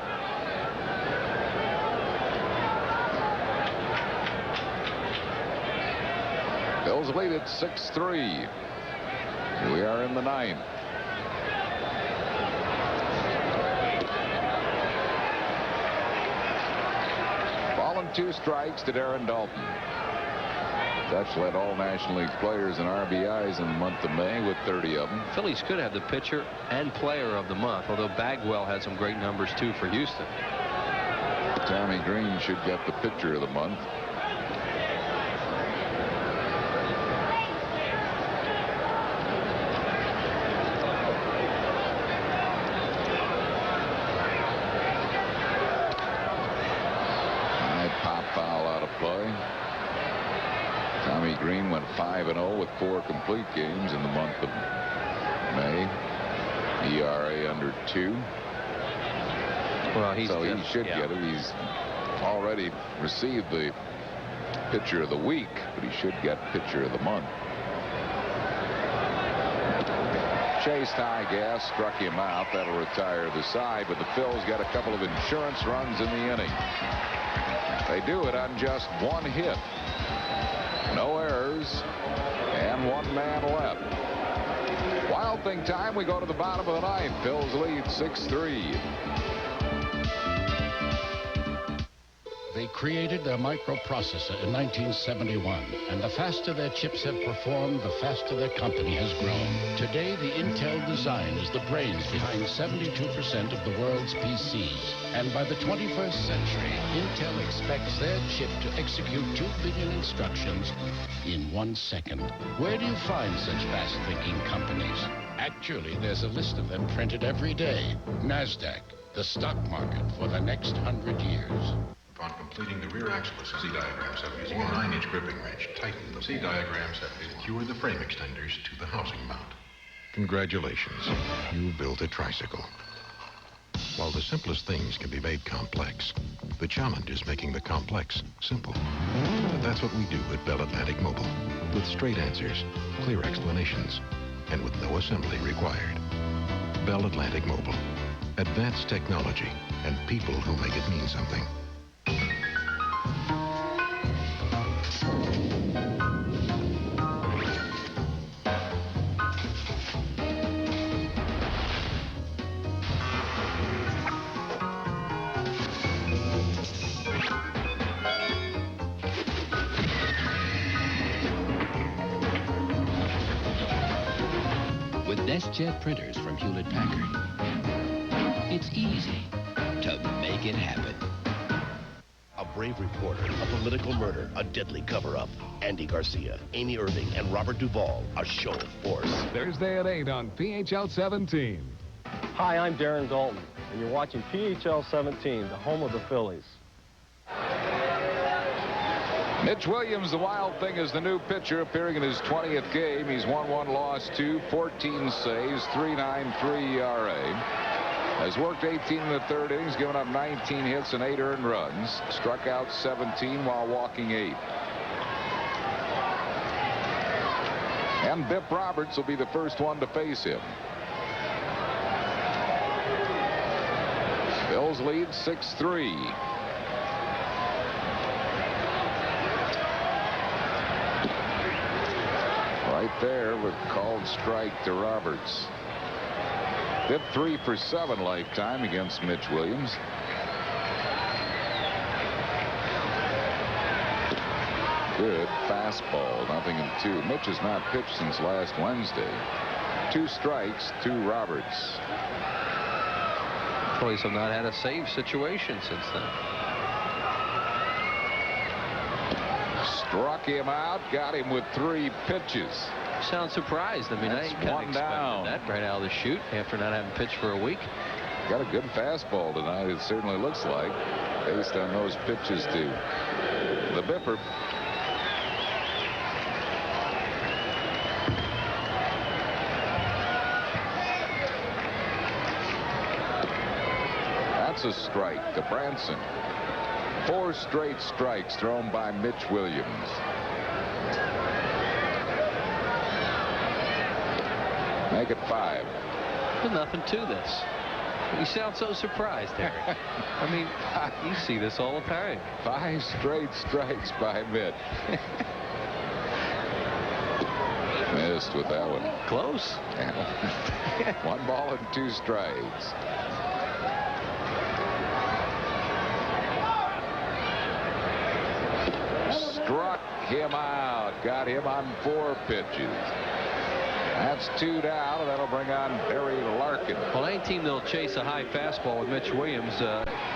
Speaker 19: Bills lead at 6-3. We are in the 9th. Ball and 2 strikes to Darren Dalton. Dutch led all National League players in RBIs in the month of May with 30 of them.
Speaker 6: Phillies could have the pitcher and player of the month, although Bagwell had some great numbers too for Houston.
Speaker 19: Tommy Green should get the pitcher of the month. Pop foul out of play. Tommy Green went 5-0 with 4 complete games in the month of May. ERA under 2.
Speaker 6: Well,
Speaker 19: he should get it. He's already received the pitcher of the week, but he should get pitcher of the month. Chased high gas, struck him out. That'll retire the side, but the Phils got a couple of insurance runs in the inning. They do it on just 1 hit. No errors, and 1 man left. Wild Thing time. We go to the bottom of the 9th. Phils lead 6-3.
Speaker 15: They created their microprocessor in 1971, and the faster their chips have performed, the faster their company has grown. Today, the Intel design is the brains behind 72% of the world's PCs. And by the 21st century, Intel expects their chip to execute 2 billion instructions in 1 second. Where do you find such fast-thinking companies? Actually, there's a list of them printed every day. NASDAQ, the stock market for the next 100 years.
Speaker 17: Upon completing the rear axle assembly diagrams of using a 9-inch gripping wrench, tighten the C diagrams have secured the frame extenders to the housing mount.
Speaker 22: Congratulations. You built a tricycle. While the simplest things can be made complex, the challenge is making the complex simple. But that's what we do at Bell Atlantic Mobile, with straight answers, clear explanations, and with no assembly required. Bell Atlantic Mobile. Advanced technology and people who make it mean something.
Speaker 24: With DeskJet printers from Hewlett-Packard, it's easy to make it happen.
Speaker 25: A brave reporter, a political murder, a deadly cover-up. Andy Garcia, Amy Irving, and Robert Duvall, a show of force.
Speaker 26: Thursday at 8 on PHL 17.
Speaker 27: Hi, I'm Darren Dalton, and you're watching PHL 17, the home of the Phillies.
Speaker 19: Mitch Williams, the Wild Thing, is the new pitcher appearing in his 20th game. He's won 1, lost 2, 14 saves, 3.93 ERA. Has worked 18 in the 3rd innings, given up 19 hits and 8 earned runs. Struck out 17 while walking 8. And Bip Roberts will be the first one to face him. Bills lead 6-3. Right there with called strike to Roberts. Hit 3 for 7 lifetime against Mitch Williams. Good fastball, 0-2. Mitch has not pitched since last Wednesday. 2 strikes to Roberts.
Speaker 6: Phillies have not had a save situation since then.
Speaker 19: Struck him out, got him with 3 pitches.
Speaker 6: Sound surprised. I mean,
Speaker 19: that's
Speaker 6: I kind of expected that right out of the chute after not having pitched for a week.
Speaker 19: Got a good fastball tonight, it certainly looks like, based on those pitches to the Bipper. That's a strike to Branson. 4 straight strikes thrown by Mitch Williams. Make it 5.
Speaker 6: There's nothing to this. You sound so surprised, Harry. I mean, you see this all the time.
Speaker 19: 5 straight strikes by Mitch. Missed with that one.
Speaker 6: Close.
Speaker 19: 1 ball and 2 strikes. Struck him out. Got him on 4 pitches. That's 2 down, and that'll bring on Barry Larkin.
Speaker 6: Well, any team that'll chase a high fastball with Mitch Williams,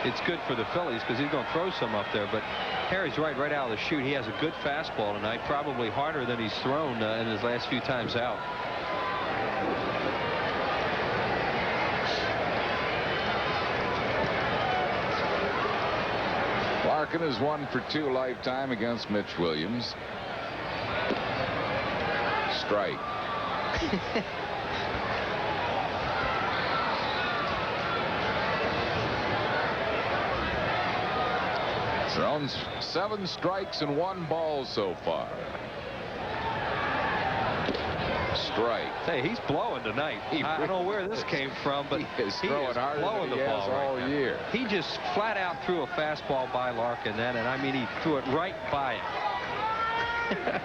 Speaker 6: it's good for the Phillies because he's going to throw some up there. But Harry's right out of the chute. He has a good fastball tonight, probably harder than he's thrown in his last few times out.
Speaker 19: Larkin is 1 for 2 lifetime against Mitch Williams. Strike. Thrown 7 strikes and 1 ball so far. Strike.
Speaker 6: Hey, he's blowing tonight. I don't know where this came from, but
Speaker 19: he is throwing harder
Speaker 6: blowing
Speaker 19: than he
Speaker 6: the
Speaker 19: has
Speaker 6: ball
Speaker 19: all
Speaker 6: right
Speaker 19: year.
Speaker 6: He just flat out threw a fastball by Larkin then, and I mean he threw it right by him.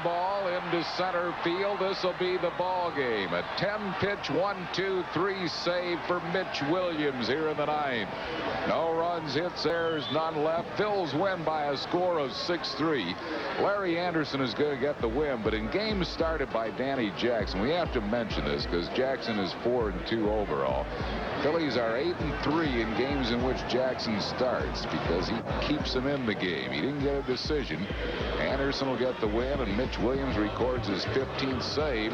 Speaker 19: Ball into center field. This will be the ball game. A 10-pitch 1-2-3 save for Mitch Williams here in the 9th. No runs, hits, errors, none left. Phils win by a score of 6-3. Larry Anderson is going to get the win, but in games started by Danny Jackson, we have to mention this because Jackson is 4-2 overall. Phillies are 8-3 in games in which Jackson starts because he keeps them in the game. He didn't get a decision. Anderson will get the win, and Mitch Williams records his 15th save.